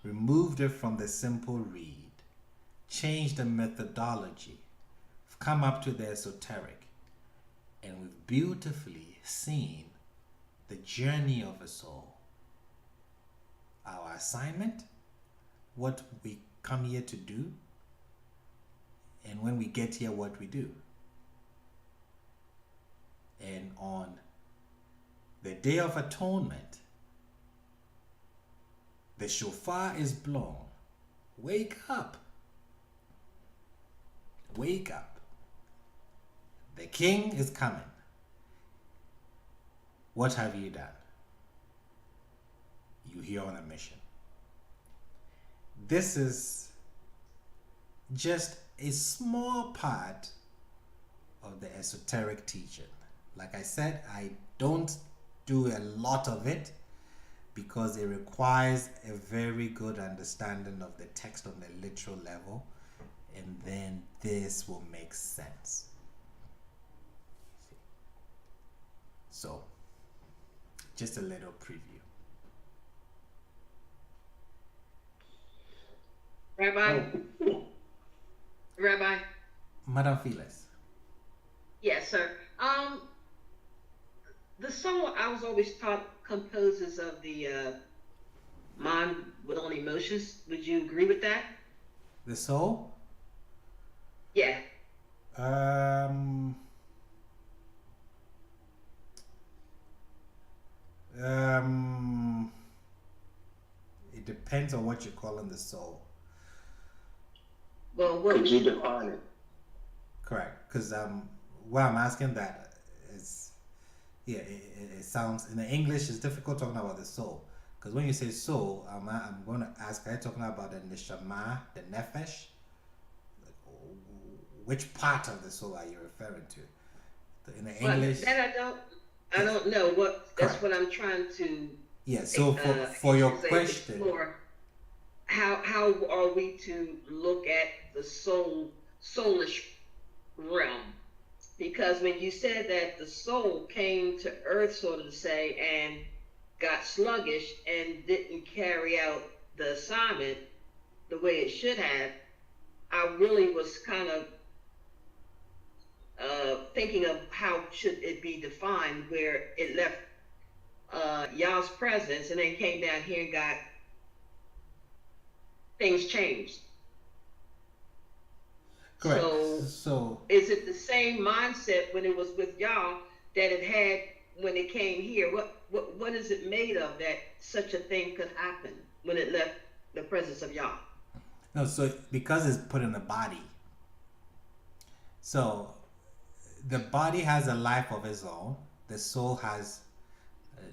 removed it from the simple read, changed the methodology, come up to the esoteric, and we've beautifully seen the journey of a soul. Our assignment, what we come here to do, and when we get here, what we do. And on the Day of Atonement, the shofar is blown. Wake up. Wake up. The king is coming. What have you done? You're here on a mission. This is just a small part of the esoteric teaching. Like I said, I don't do a lot of it because it requires a very good understanding of the text on the literal level, and then this will make sense. So, just a little preview. Rabbi, Rabbi. Madam Felix. Yes, sir. The soul I was always taught composes of the mind, will, and emotions. Would you agree with that? The soul? Yeah. Um, it depends on what you call in the soul. Well, what Could would you you define it? Correct, because why I'm asking that is, yeah, it sounds in the English it's difficult talking about the soul, because when you say soul, I'm going to ask, are you talking about the neshama, the nefesh? Which part of the soul are you referring to? In the Well, English, that I don't know. What that's Correct. what I'm trying to. Yeah. So for your question, explore. How are we to look at the soulish realm? Because when you said that the soul came to earth, sort of to say, and got sluggish and didn't carry out the assignment the way it should have, I really was kind of thinking of how should it be defined, where it left Yah's presence and then came down here and got things changed. correct. So is it the same mindset when it was with Yah that it had when it came here? What is it made of that such a thing could happen when it left the presence of Yah? No, so because it's put in the body, so the body has a life of its own. The soul has,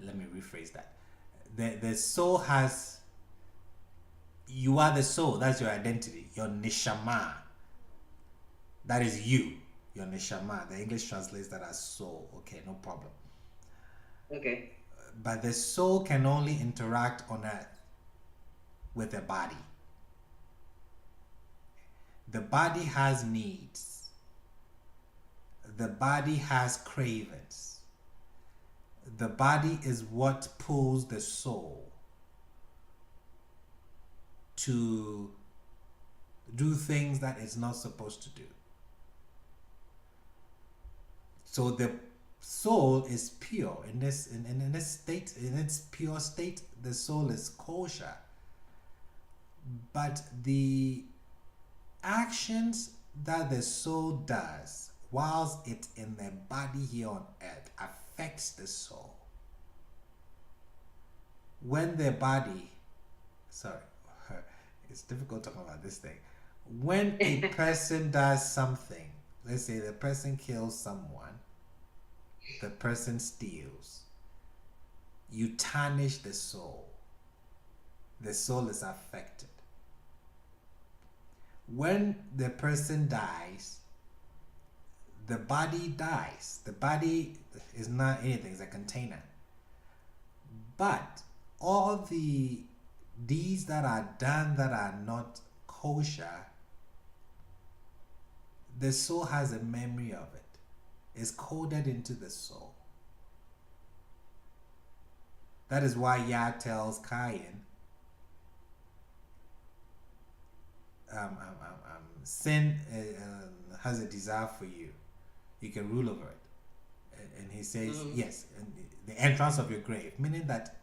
let me rephrase that. The soul has, you are the soul, that's your identity, your neshama. That is you, your neshama. The English translates that as soul. Okay, no problem. Okay. But the soul can only interact on earth with the body. The body has needs. The body has cravings. The body is what pulls the soul to do things that it's not supposed to do. So the soul is pure in this state, in its pure state. The soul is kosher, but the actions that the soul does whilst it's in the body here on earth affects the soul. When the body, sorry, it's difficult talking about this thing. When a person does something, let's say the person kills someone, the person steals, you tarnish the soul. The soul is affected. When the person dies, the body dies. The body is not anything, it's a container. But all the deeds that are done that are not kosher, the soul has a memory of it. It's coded into the soul. That is why Yah tells Cain, sin has a desire for you. You can rule over it. And he says, yes, and the entrance of your grave, meaning that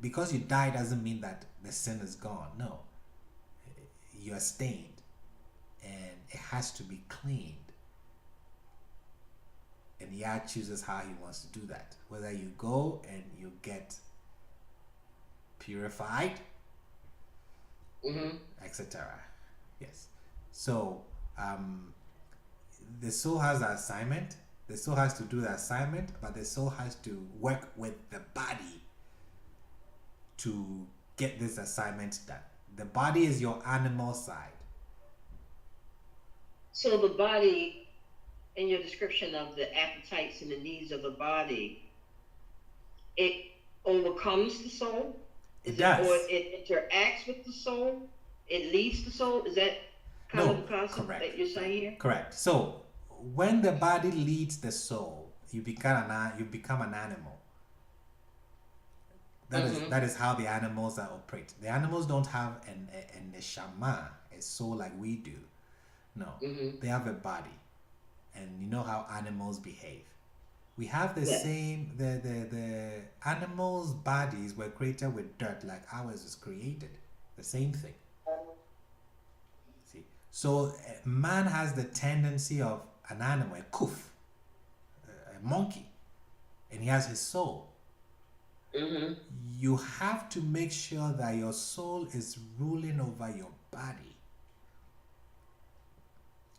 because you die doesn't mean that the sin is gone. No. You are stained and it has to be cleaned. And Yah chooses how he wants to do that. Whether you go and you get purified, etc. Yes. So the soul has an assignment. The soul has to do the assignment, but the soul has to work with the body to get this assignment done. The body is your animal side. So the body, in your description of the appetites and the needs of the body, it overcomes the soul? It does. Or it interacts with the soul? It leads the soul? Is that kind of the concept that you're saying here? Correct. So when the body leads the soul, you become an animal. That is how the animals are operate. The animals don't have a neshama, a soul like we do. No, Mm-hmm. they have a body, and you know how animals behave. We have the Yes. same. The animals' bodies were created with dirt, like ours is created. The same thing. See, so man has the tendency of an animal, a kuf, a monkey, and he has his soul. Mm-hmm. You have to make sure that your soul is ruling over your body.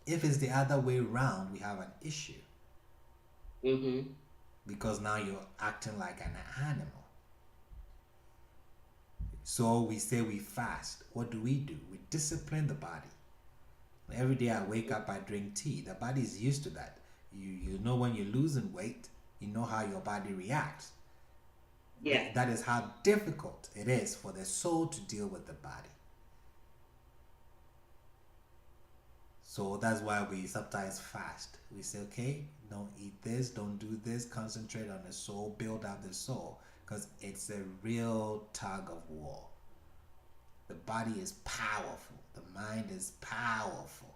If it's the other way around, we have an issue. Mm-hmm. Because now you're acting like an animal. So we say we fast. What do? We discipline the body. Every day I wake up, I drink tea. The body is used to that. You know when you're losing weight, you know how your body reacts. Yeah. That is how difficult it is for the soul to deal with the body. So that's why we sometimes fast. We say, okay, don't eat this, don't do this, concentrate on the soul, build up the soul, because it's a real tug of war. The body is powerful, the mind is powerful.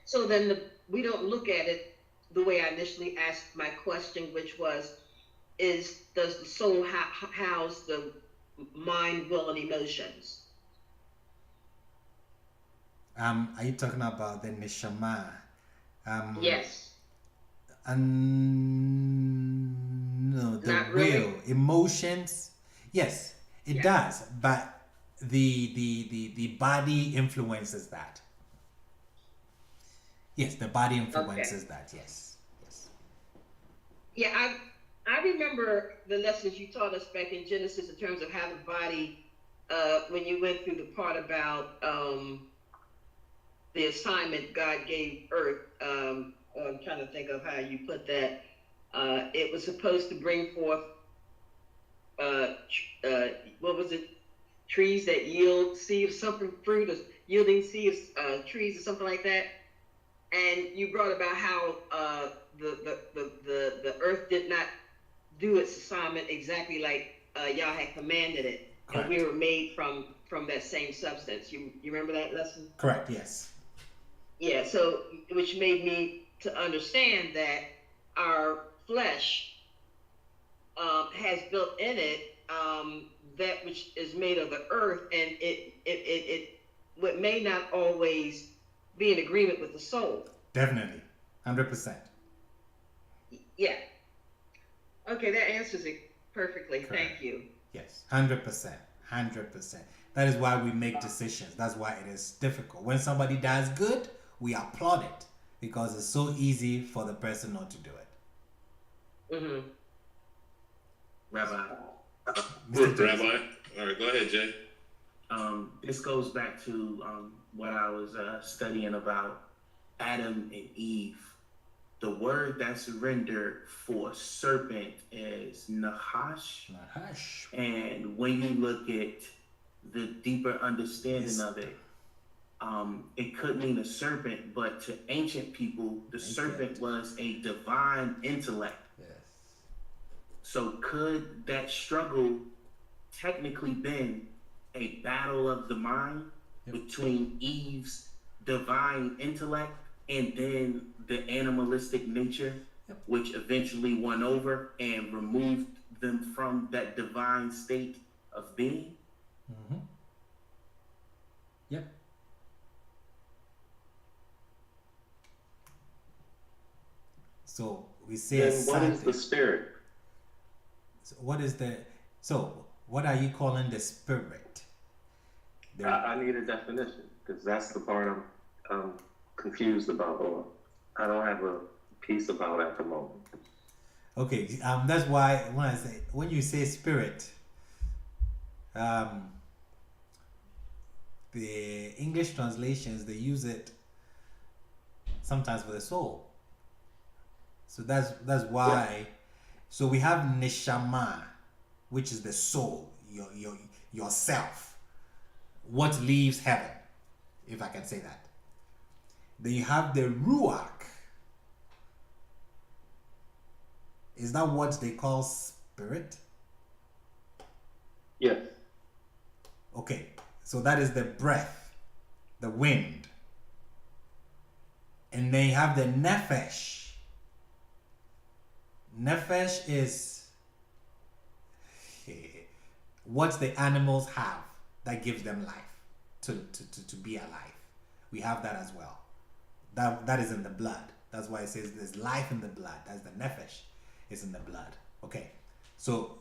So then we don't look at it the way I initially asked my question, which was, does the soul house the mind, will, and emotions? Are you talking about the neshama? Yes. No, the Not will, really. emotions. Yes, it does, but the body influences that. Yes, the body influences that. Yes, yes. Yeah, I remember the lessons you taught us back in Genesis in terms of how the body, when you went through the part about the assignment God gave Earth. I'm trying to think of how you put that. It was supposed to bring forth, what was it? Trees that yield seed of something, fruit, or yielding seed of trees or something like that. And you brought about how the Earth did not do its assignment exactly like Yah had commanded it. Correct. And we were made from that same substance. You remember that lesson? Correct, yes. Yeah, so which made me to understand that our flesh has built in it that which is made of the earth, and it may not always be in agreement with the soul. Definitely, 100%. Yeah. Okay, that answers it perfectly. Correct. Thank you. Yes, 100%, 100%. That is why we make decisions. That's why it is difficult. When somebody does good, we applaud it because it's so easy for the person not to do it. Mm-hmm. Rabbi. Rabbi. All right, go ahead, Jay. This goes back to what I was studying about Adam and Eve. The word that's rendered for serpent is nahash. Nahash. And when you look at the deeper understanding of it, it could mean a serpent, but to ancient people, the serpent was a divine intellect. Yes. So could that struggle technically been a battle of the mind between Eve's divine intellect and then the animalistic nature, which eventually won over and removed them from that divine state of being? Mm-hmm. Yep. So we say Then what is the spirit? So what are you calling the spirit? I need a definition because that's the part I'm confused about, or I don't have a piece about at the moment. Okay, that's why when you say spirit, the English translations, they use it sometimes for the soul. So that's why. So we have neshama, which is the soul, yourself, what leaves heaven, if I can say that. Then you have the ruach. Is that what they call spirit? Yes. Okay, so that is the breath, the wind. And then you have the nephesh. Nephesh is what the animals have that gives them life, to be alive. We have that as well. That is in the blood. That's why it says there's life in the blood. That's the nephesh. It's in the blood. Okay, so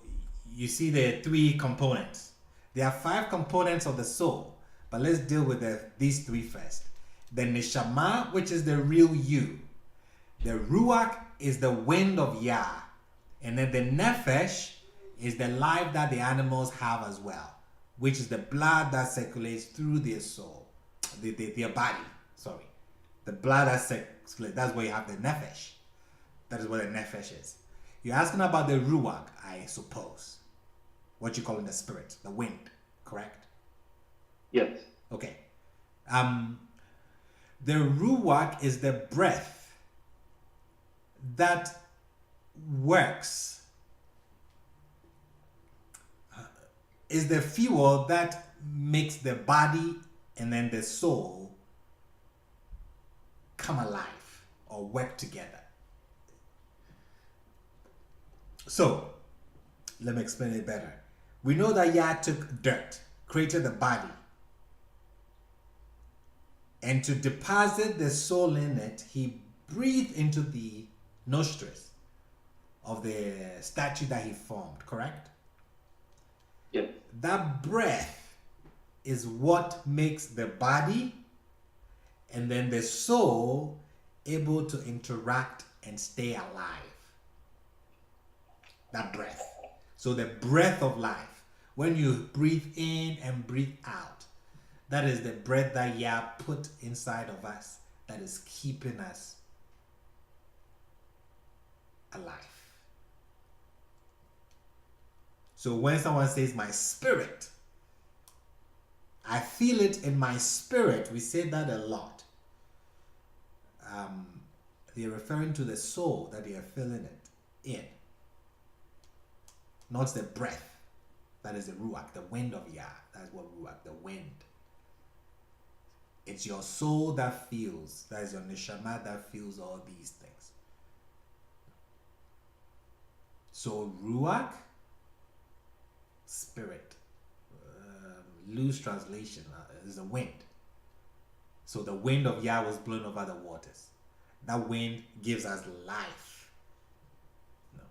you see the 3 components. There are 5 components of the soul, but let's deal with these 3 first. The neshama, which is the real you. The ruach is the wind of Yah. And then the nephesh is the life that the animals have as well, which is the blood that circulates through their soul, their body. Sorry. The blood that circulates, that's where you have the nephesh. That is what the nephesh is. You're asking about the ruach, I suppose. What you call in the spirit, the wind, correct? Yes. Okay. The ruach is the breath that works, is the fuel that makes the body and then the soul come alive or work together. So, let me explain it better. We know that Yah took dirt, created the body, and to deposit the soul in it, he breathed into the nostrils of the statue that he formed, correct? Yes. That breath is what makes the body and then the soul able to interact and stay alive. That breath. So the breath of life. When you breathe in and breathe out, that is the breath that Yah put inside of us that is keeping us alive. So when someone says my spirit, I feel it in my spirit, we say that a lot. They're referring to the soul that they are feeling it in, not the breath. That is the ruach, the wind of Yah. That's what ruach, the wind. It's your soul that feels, that is your neshama that feels all these things. So ruach, spirit, loose translation, is the wind. So the wind of Yah was blown over the waters. That wind gives us life. No.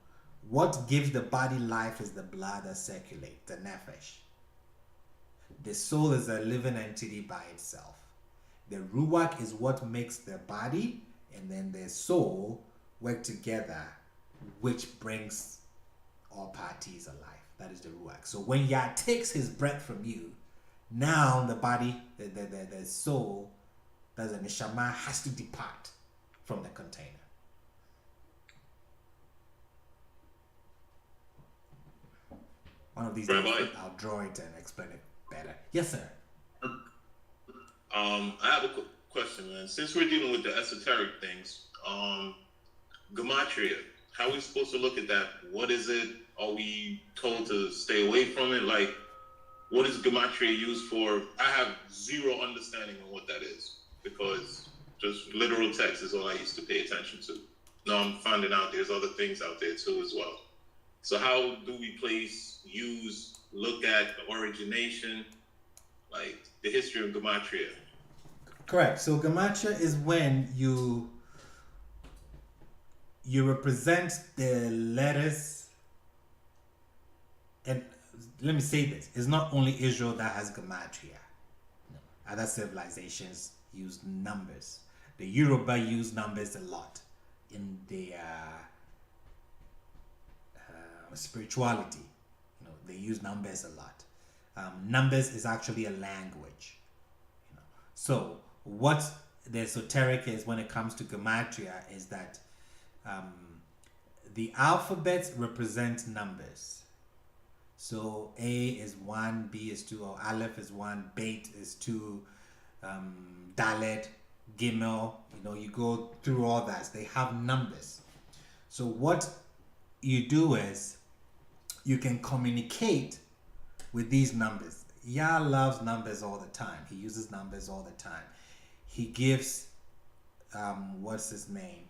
What gives the body life is the blood that circulates, the nephesh. The soul is a living entity by itself. The ruach is what makes the body and then the soul work together, which brings all parties alive. That is the ruach. So when Yah takes his breath from you, now the body, the soul, that's the neshama, has to depart from the container. One of these days, I'll draw it and explain it better. Yes, sir. I have a question, man. Since we're dealing with the esoteric things, gematria, how are we supposed to look at that? What is it? Are we told to stay away from it? Like, what is gematria used for? I have zero understanding on what that is, because just literal text is all I used to pay attention to. Now I'm finding out there's other things out there too as well. So how do we place, use, look at the origination, like the history of gematria? Correct. So gematria is when you represent the letters, and let me say this, it's not only Israel that has gematria. No. Other civilizations use numbers. The Yoruba use numbers a lot in their spirituality. You know, they use numbers a lot. Numbers is actually a language. You know. So what the esoteric is when it comes to gematria is that the alphabets represent numbers. So A is 1, B is 2, or Aleph is 1, Beit is 2, Dalet, Gimel, you know, you go through all that. They have numbers. So what you do is you can communicate with these numbers. Yah loves numbers all the time. He uses numbers all the time. He gives, what's his name?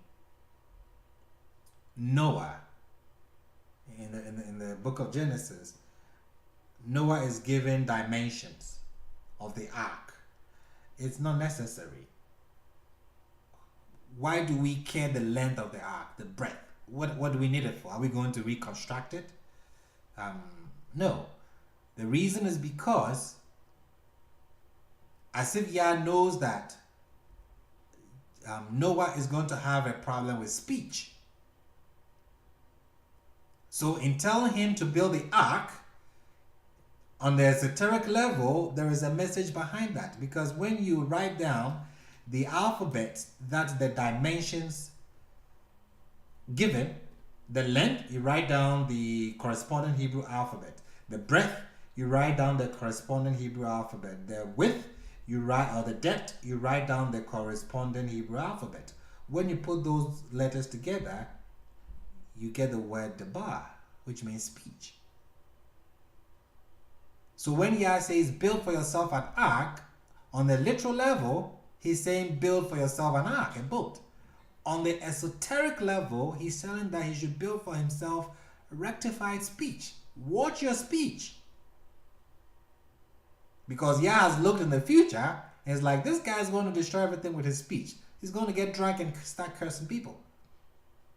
Noah. In the book of Genesis, Noah is given dimensions of the ark. It's not necessary. Why do we care the length of the ark, the breadth? What do we need it for? Are we going to reconstruct it? No. The reason is because, as if Yah knows that Noah is going to have a problem with speech. So in telling him to build the ark, on the esoteric level, there is a message behind that. Because when you write down the alphabet, that's the dimensions given, the length, you write down the corresponding Hebrew alphabet. The breadth, you write down the corresponding Hebrew alphabet. The width, you write, or the depth, you write down the corresponding Hebrew alphabet. When you put those letters together, you get the word debar, which means speech. So when Yah says build for yourself an ark, on the literal level, he's saying build for yourself an ark, a boat. On the esoteric level, he's telling that he should build for himself rectified speech. Watch your speech. Because Yah has looked in the future and is like, this guy's going to destroy everything with his speech. He's going to get drunk and start cursing people.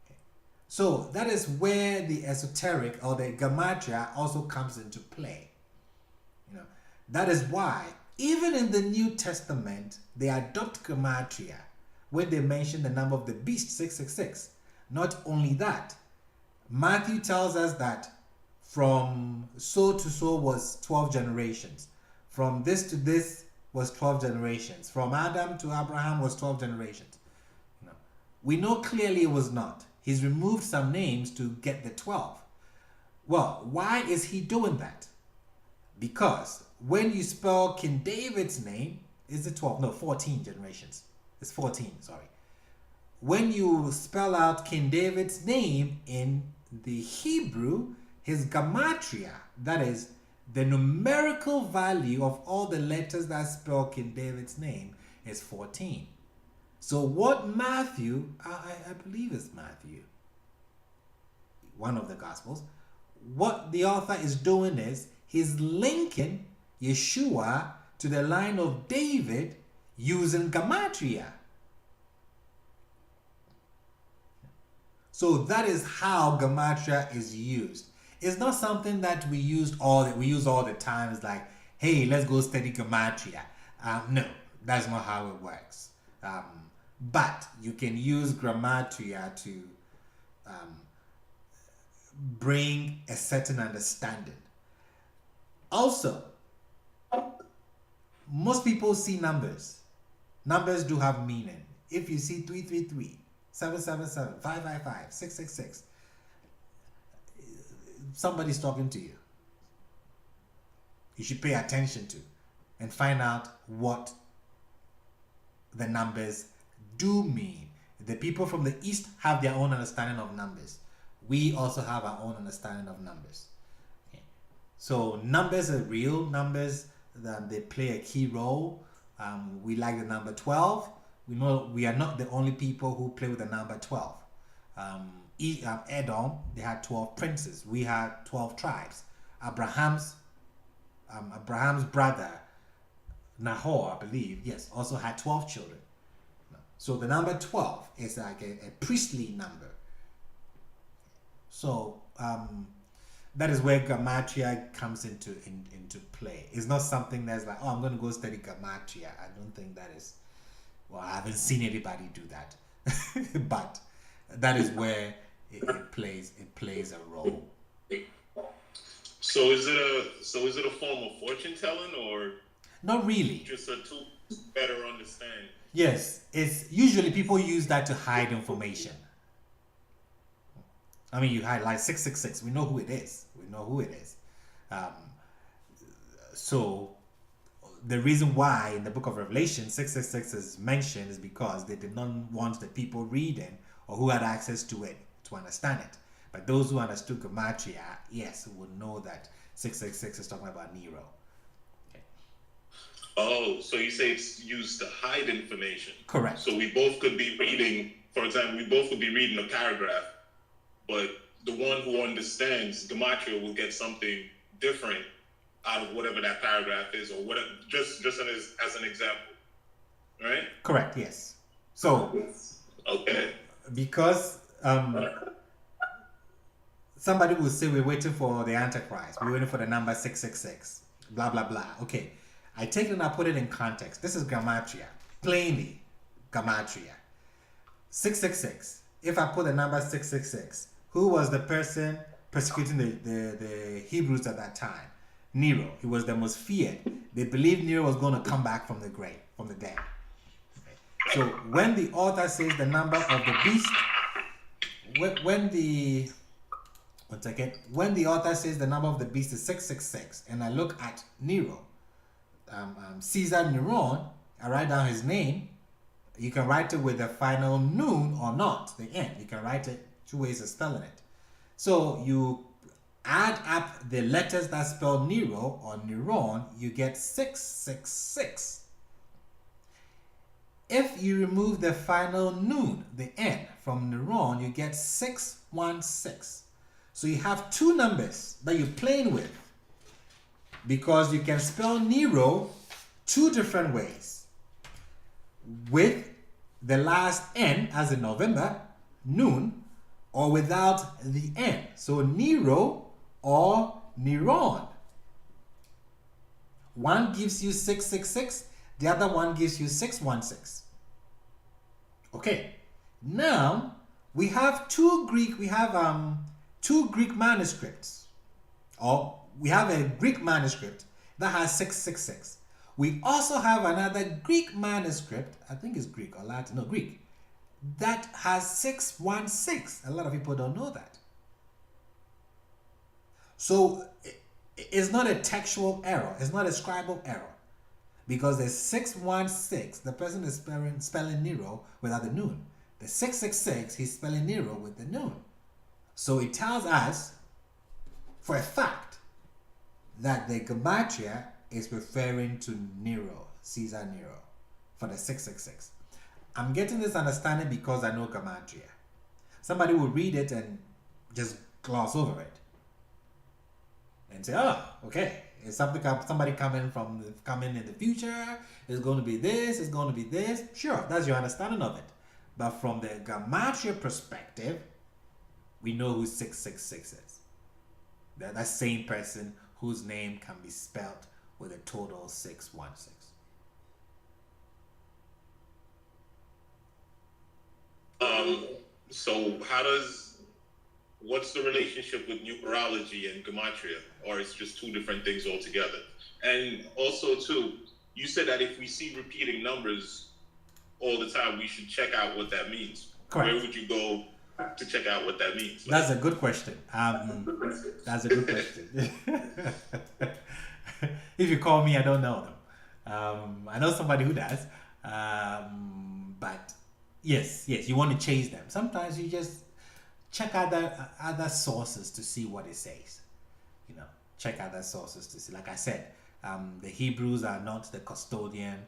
Okay. So that is where the esoteric or the gematria also comes into play. You know, that is why even in the New Testament they adopt gematria when they mention the number of the beast 666. Not only that, Matthew tells us that from so to so was 12 generations. From this to this was 12 generations. From Adam to Abraham was 12 generations. You know, we know clearly it was not. He's removed some names to get the 12. Well, why is he doing that? Because when you spell King David's name, is it 12? No, 14 generations. It's 14, sorry. When you spell out King David's name in the Hebrew, his gematria, that is the numerical value of all the letters that spell King David's name, is 14. So what Matthew, I believe it's Matthew, one of the Gospels, what the author is doing is he's linking Yeshua to the line of David using gematria. So that is how gematria is used. It's not something that we use all the time. It's like, hey, let's go study gematria. No, that's not how it works. But you can use gematria to bring a certain understanding. Also, most people see numbers. Numbers do have meaning. If you see 333, 777, 555, 666, somebody's talking to you. You should pay attention to and find out what the numbers do mean. The people from the East have their own understanding of numbers. We also have our own understanding of numbers. Okay. So numbers are real. Numbers, they play a key role. We like the number 12. We know we are not the only people who play with the number 12. Edom, they had 12 princes. We had 12 tribes. Abraham's brother Nahor, I believe, yes, also had 12 children. So the number 12 is like a priestly number. So that is where gematria comes into play. It's not something that's like, oh, I'm going to go study gematria. I don't think that is, well, I haven't seen anybody do that. But that is where it plays a role. So is it a form of fortune telling, or not really? Just a tool to better understand. Yes, it's usually people use that to hide information. I mean, you hide like 666. We know who it is. So the reason why in the book of Revelation 666 is mentioned is because they did not want the people reading or who had access to it to understand it. But those who understood gematria, yes, would know that 666 is talking about Nero. Oh, so you say it's used to hide information. Correct. So we both could be reading, for example, we both could be reading a paragraph, but the one who understands gematria will get something different out of whatever that paragraph is, or whatever. Just as an example, right? Correct. Yes. So. Okay. Because somebody will say we're waiting for the Antichrist, we're waiting for the number 666, blah blah blah. Okay, I take it and I put it in context. This is gematria, plainly gematria. 666. If I put the number 666, who was the person persecuting the Hebrews at that time? Nero. He was the most feared. They believed Nero was going to come back from the grave, from the dead. So when the author says the number of the beast, when the author says the number of the beast is 666, and I look at Nero, Caesar Neron, I write down his name. You can write it with the final noon or not, the end. You can write it 2 ways of spelling it. So you add up the letters that spell Nero or Neron, you get 666. If you remove the final noon, the N, from Neron, you get 616. So you have two numbers that you're playing with, because you can spell Nero two different ways. With the last N, as in November, noon, or without the N. So Nero or Neron. One gives you 666. The other one gives you 616. Okay. Now we have two Greek manuscripts. Or we have a Greek manuscript that has 666. We also have another Greek manuscript, I think it's Greek or Latin, no, Greek, that has 616. A lot of people don't know that. So it's not a textual error, it's not a scribal error. Because the 616, the person is spelling Nero without the noon. The 666, he's spelling Nero with the noon. So it tells us, for a fact, that the gematria is referring to Nero, Caesar Nero, for the 666. I'm getting this understanding because I know gematria. Somebody will read it and just gloss over it and say, oh, okay. Is somebody coming in the future? It's going to be this. It's going to be this. Sure, that's your understanding of it. But from the gematria perspective, we know who 666 is. That same person whose name can be spelled with a total 616. So what's the relationship with numerology and gematria, or it's just two different things altogether? And also too, you said that if we see repeating numbers all the time, we should check out what that means. Correct. Where would you go to check out what that means? That's a good question. That's a good question. If you call me, I don't know them. I know somebody who does. But yes, you want to chase them. Sometimes you just check other sources to see what it says. Check other sources to see. Like I said, the Hebrews are not the custodian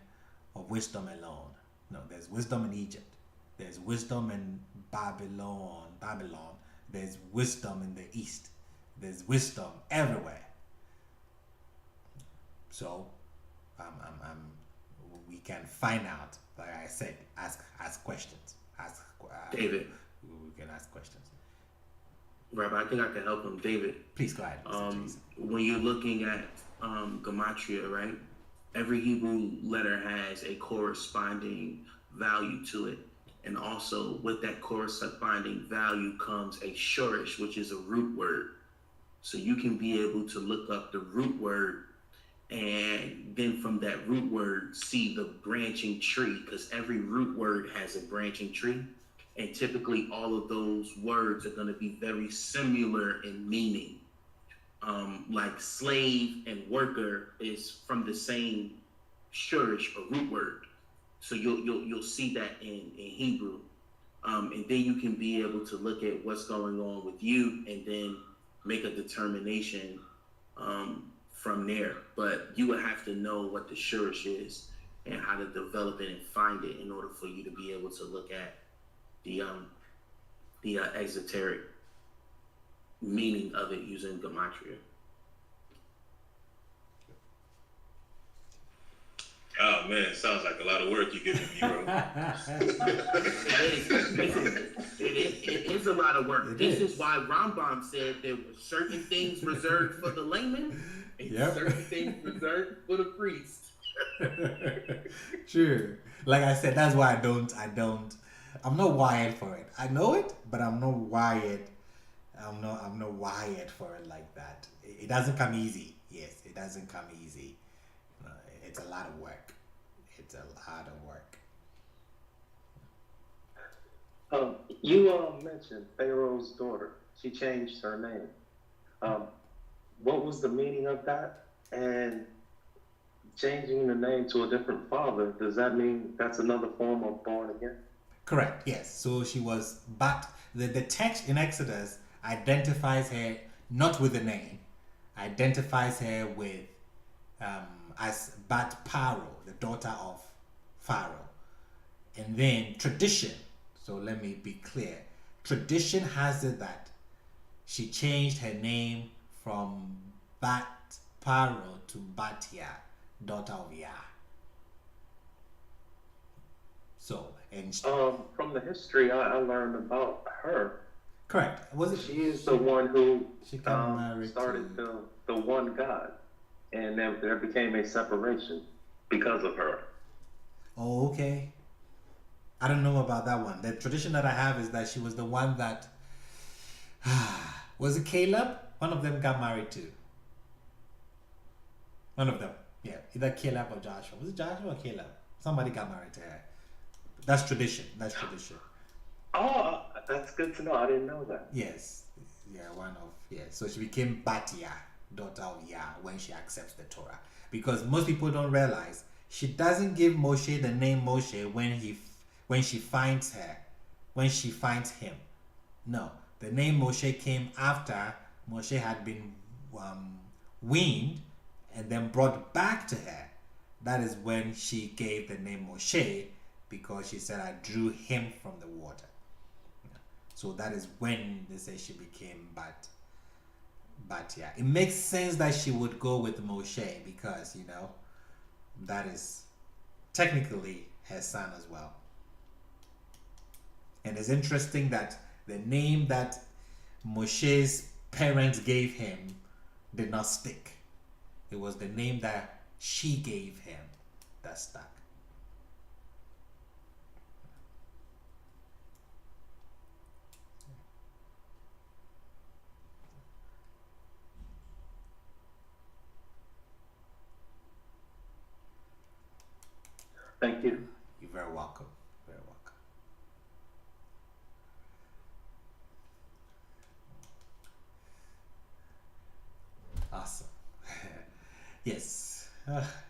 of wisdom alone. No, there's wisdom in Egypt. There's wisdom in Babylon. There's wisdom in the East. There's wisdom everywhere. So, we can find out. Like I said, ask questions. David. We can ask questions. Rabbi, I think I can help him. David. Please go ahead. When you're looking at gematria, right? Every Hebrew letter has a corresponding value to it. And also with that corresponding value comes a shorish, which is a root word. So you can be able to look up the root word and then from that root word see the branching tree, because every root word has a branching tree. And typically all of those words are going to be very similar in meaning. Like slave and worker is from the same shurish or root word. So you'll see that in Hebrew. And then you can be able to look at what's going on with you and then make a determination from there. But you would have to know what the shurish is and how to develop it and find it in order for you to be able to look at the exoteric meaning of it using gematria. Oh man, sounds like a lot of work you're giving me, bro. It is a lot of work. This is why Rambam said there were certain things reserved for the layman and certain things reserved for the priest. True. Like I said, that's why I'm not wired for it. I know it, but I'm not wired for it like that. It doesn't come easy. Yes, it doesn't come easy. It's a lot of work. It's a lot of work. You mentioned Pharaoh's daughter. She changed her name. What was the meaning of that? And changing the name to a different father, does that mean that's another form of born again? Correct, yes. So she was, but the text in Exodus identifies her not with the name, identifies her with as Bat Paro, the daughter of Pharaoh. And then tradition, so let me be clear, tradition has it that she changed her name from Bat Paro to Batia, daughter of Yah. So, and from the history I learned about her. Correct. Was it? She is the one who started the one God, and there became a separation because of her. Oh, okay. I don't know about that one. The tradition that I have is that she was the one that was it Caleb? One of them got married to. One of them, yeah, either Caleb or Joshua. Was it Joshua or Caleb? Somebody got married to her. That's tradition. That's tradition. Oh, that's good to know. I didn't know that. Yes. Yeah, so she became Batia, daughter of Yah, when she accepts the Torah. Because most people don't realize she doesn't give Moshe the name Moshe when she finds him. No, the name Moshe came after Moshe had been weaned and then brought back to her. That is when she gave the name Moshe, because she said, I drew him from the water. So that is when they say she became Batia. It makes sense that she would go with Moshe because, that is technically her son as well. And it's interesting that the name that Moshe's parents gave him did not stick. It was the name that she gave him that stuck. Thank you. You're very welcome. Very welcome. Awesome. Yes.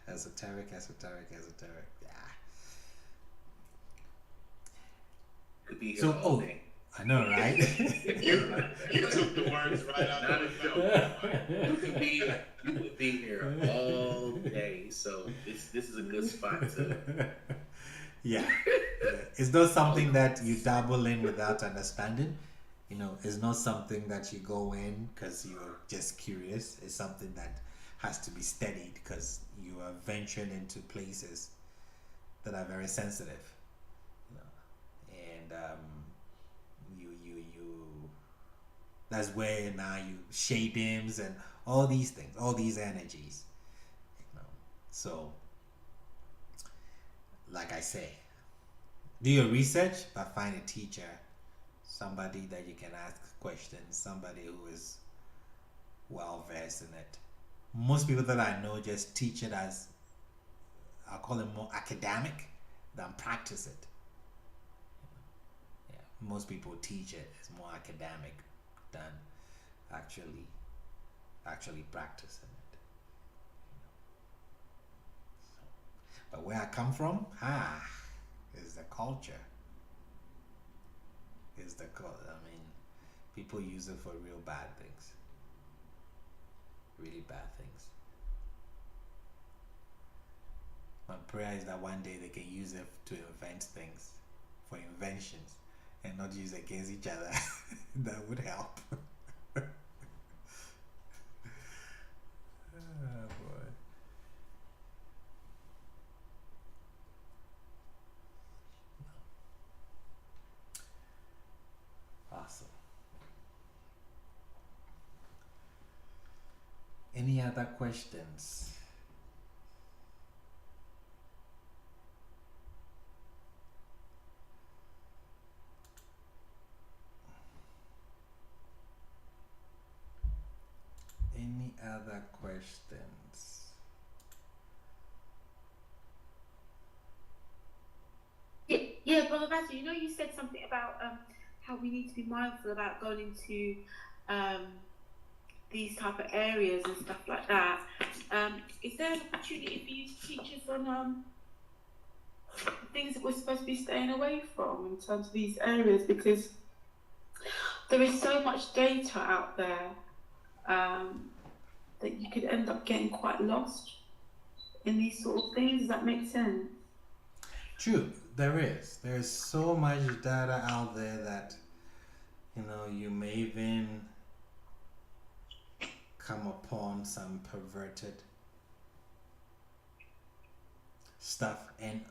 Esoteric. Yeah. Could be here So, all day. I know, right? You took the words right out of my mouth. You would be here all day, so this is a good spot to. Yeah. It's not something that you dabble in without understanding. It's not something that you go in because you're just curious. It's something that has to be studied because you are venturing into places that are very sensitive. And that's where now you shadims and all these things, all these energies. So, like I say, do your research, but find a teacher, somebody that you can ask questions, somebody who is well versed in it. Most people that I know just teach it as, I'll call it more academic than practice it. Yeah, most people teach it as more academic than actually practicing it. But where I come from, is the culture. People use it for real bad things. Really bad things. My prayer is that one day they can use it to invent things, for inventions, and not use it against each other. That would help. Oh boy. Awesome. Any other questions? Any other questions? Yeah, Brother Matthew, you know you said something about how we need to be mindful about going into these type of areas and stuff like that. Is there an opportunity for you to teach us on things that we're supposed to be staying away from in terms of these areas? Because there is so much data out there that you could end up getting quite lost in these sort of things. Does that make sense? True, there is. There's so much data out there that, you may even come upon some perverted stuff. And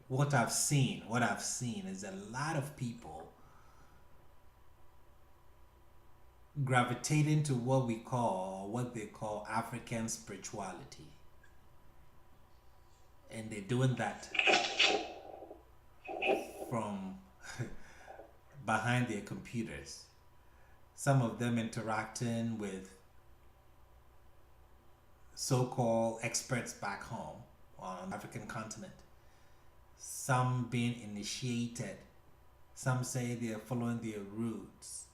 what I've seen is a lot of people gravitating to what they call African spirituality. And they're doing that from behind their computers. Some of them interacting with so-called experts back home on the African continent. Some being initiated. Some say they are following their roots.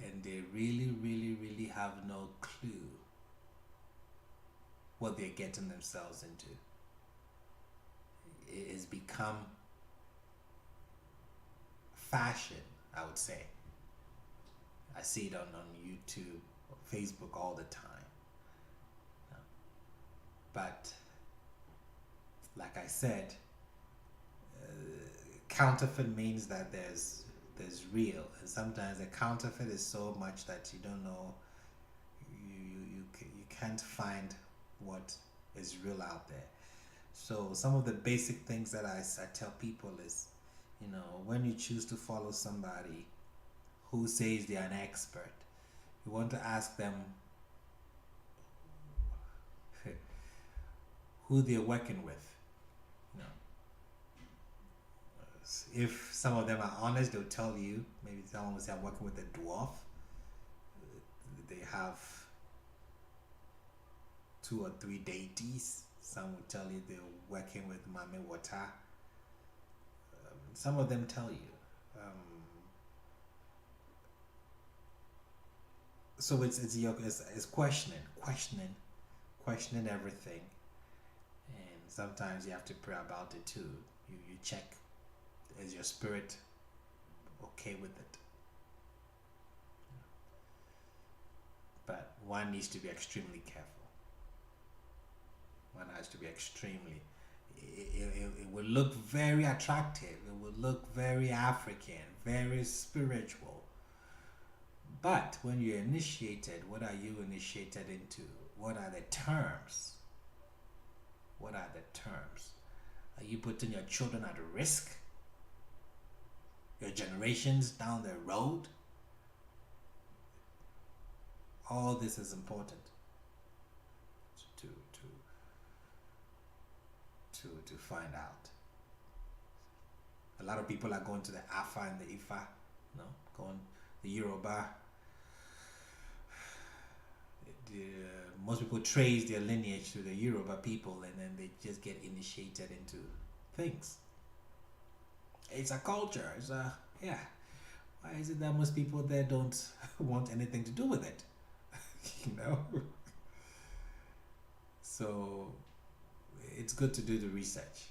And they really, really, really have no clue what they're getting themselves into. It has become fashion, I would say. I see it on YouTube or Facebook all the time. But like I said, counterfeit means that there's real, and sometimes the counterfeit is so much that you don't know, you can't find what is real out there. So some of the basic things that I tell people is, when you choose to follow somebody who says they're an expert, you want to ask them who they're working with. If some of them are honest, they'll tell you. Maybe someone will say, I'm working with a dwarf. They have 2 or 3 deities. Some will tell you they're working with Mame Water. Some of them tell you. So it's questioning everything, and sometimes you have to pray about it too. You check, is your spirit okay with it? But one needs to be extremely careful. One has to be extremely. It will look very attractive. It will look very African, very spiritual. But when you're initiated, what are you initiated into? What are the terms? What are the terms? Are you putting your children at risk? Your generations down the road? All this is important to find out. A lot of people are going to the Afa and the Ifa, going the Yoruba. Most people trace their lineage to the Yoruba people, and then they just get initiated into things. It's a culture. Why is it that most people there don't want anything to do with it? So it's good to do the research.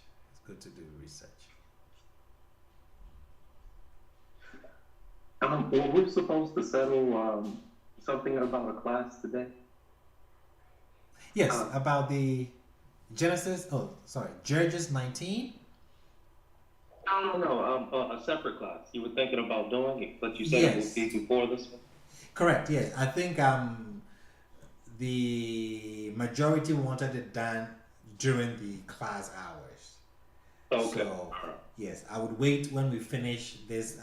Were we supposed to settle something about a class today? Yes, about the Judges 19. No, a separate class. You were thinking about doing it, but you said it would be before this one? Correct, yes. I think the majority wanted it done during the class hours. Okay. So, yes, I would wait when we finish this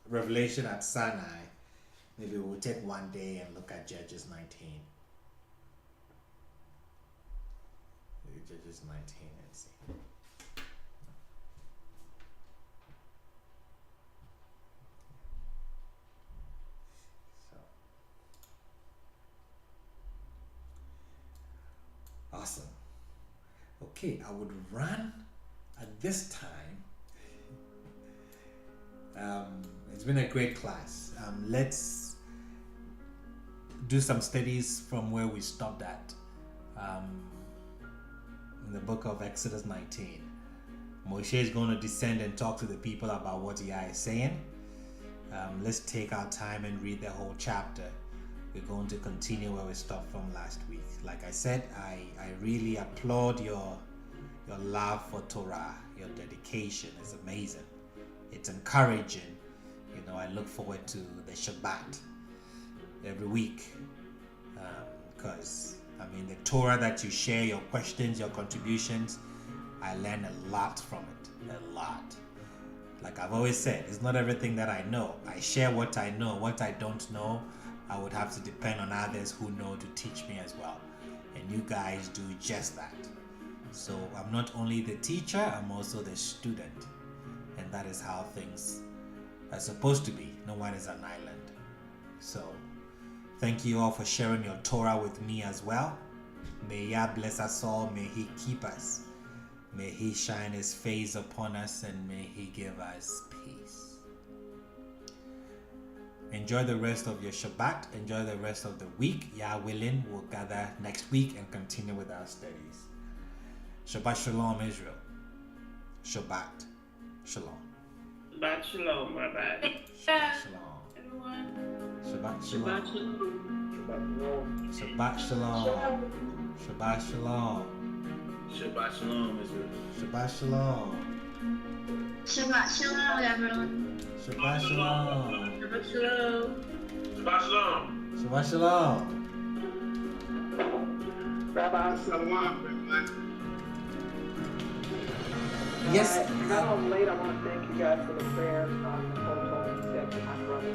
revelation at Sinai. Maybe we'll take one day and look at Judges 19. Judges 19 and see. Awesome. Okay, I would run at this time. It's been a great class. Let's do some studies from where we stopped at in the book of Exodus 19. Moshe is going to descend and talk to the people about what Yah is saying. Let's take our time and read the whole chapter. We're going to continue where we stopped from last week. Like I said, I really applaud your love for Torah, your dedication. It's amazing. It's encouraging. You know, I look forward to the Shabbat every week because, the Torah that you share, your questions, your contributions, I learn a lot from it. A lot. Like I've always said, it's not everything that I know. I share what I know. What I don't know, I would have to depend on others who know to teach me as well. And you guys do just that. So I'm not only the teacher, I'm also the student. And that is how things are supposed to be. No one is an island. So thank you all for sharing your Torah with me as well. May Yah bless us all. May He keep us. May He shine His face upon us, and may He give us peace. Enjoy the rest of your Shabbat. Enjoy the rest of the week. Yah willing, we'll gather next week and continue with our studies. Shabbat Shalom, Israel. Shabbat Shalom. Shabbat Shalom, Rabbi. Shabbat Shalom. everyone. Shabbat Shalom. Shabbat Shalom. Shabbat Shalom. Shabbat Shalom. Shabbat Shalom, Israel. Shabbat Shalom. Shabbat Shalom, everyone. Shabbat Shalom. Shabbat Shalom. Shabbat Shalom. Shabbat Shalom. Rabbi Shalom, everyone. Yes. I got home late. I want to thank you guys for the prayers. Nicole told me to say my brother.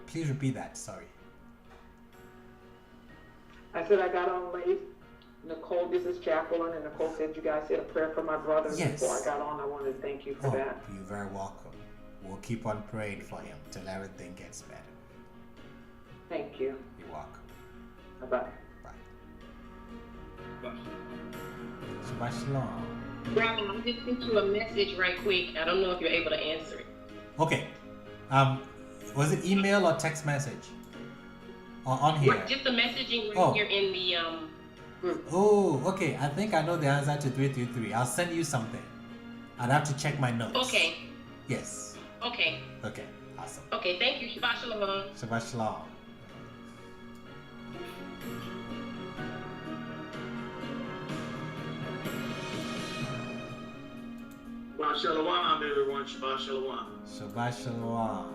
Please repeat that. Sorry. I said I got on late. Nicole, this is Jacqueline, and Nicole said you guys said a prayer for my brother. Yes. Before I got on, I wanted to thank you for that. You're very welcome. We'll keep on praying for him till everything gets better. Thank you. You're welcome. Bye-bye. Bye. Shabbat Shalom. Brian, I just sent you a message right quick. I don't know if you're able to answer it. Okay. Was it email or text message? Or on here? Just the messaging right here in the group. Oh, okay. I think I know the answer to 333. I'll send you something. I'd have to check my notes. Okay. Yes. Okay. Okay. Awesome. Okay, thank you. Shabbat Shalom. Shabbat Shalom. Shabbat Shalom, everyone. Shabbat Shalom. Shabbat Shalom.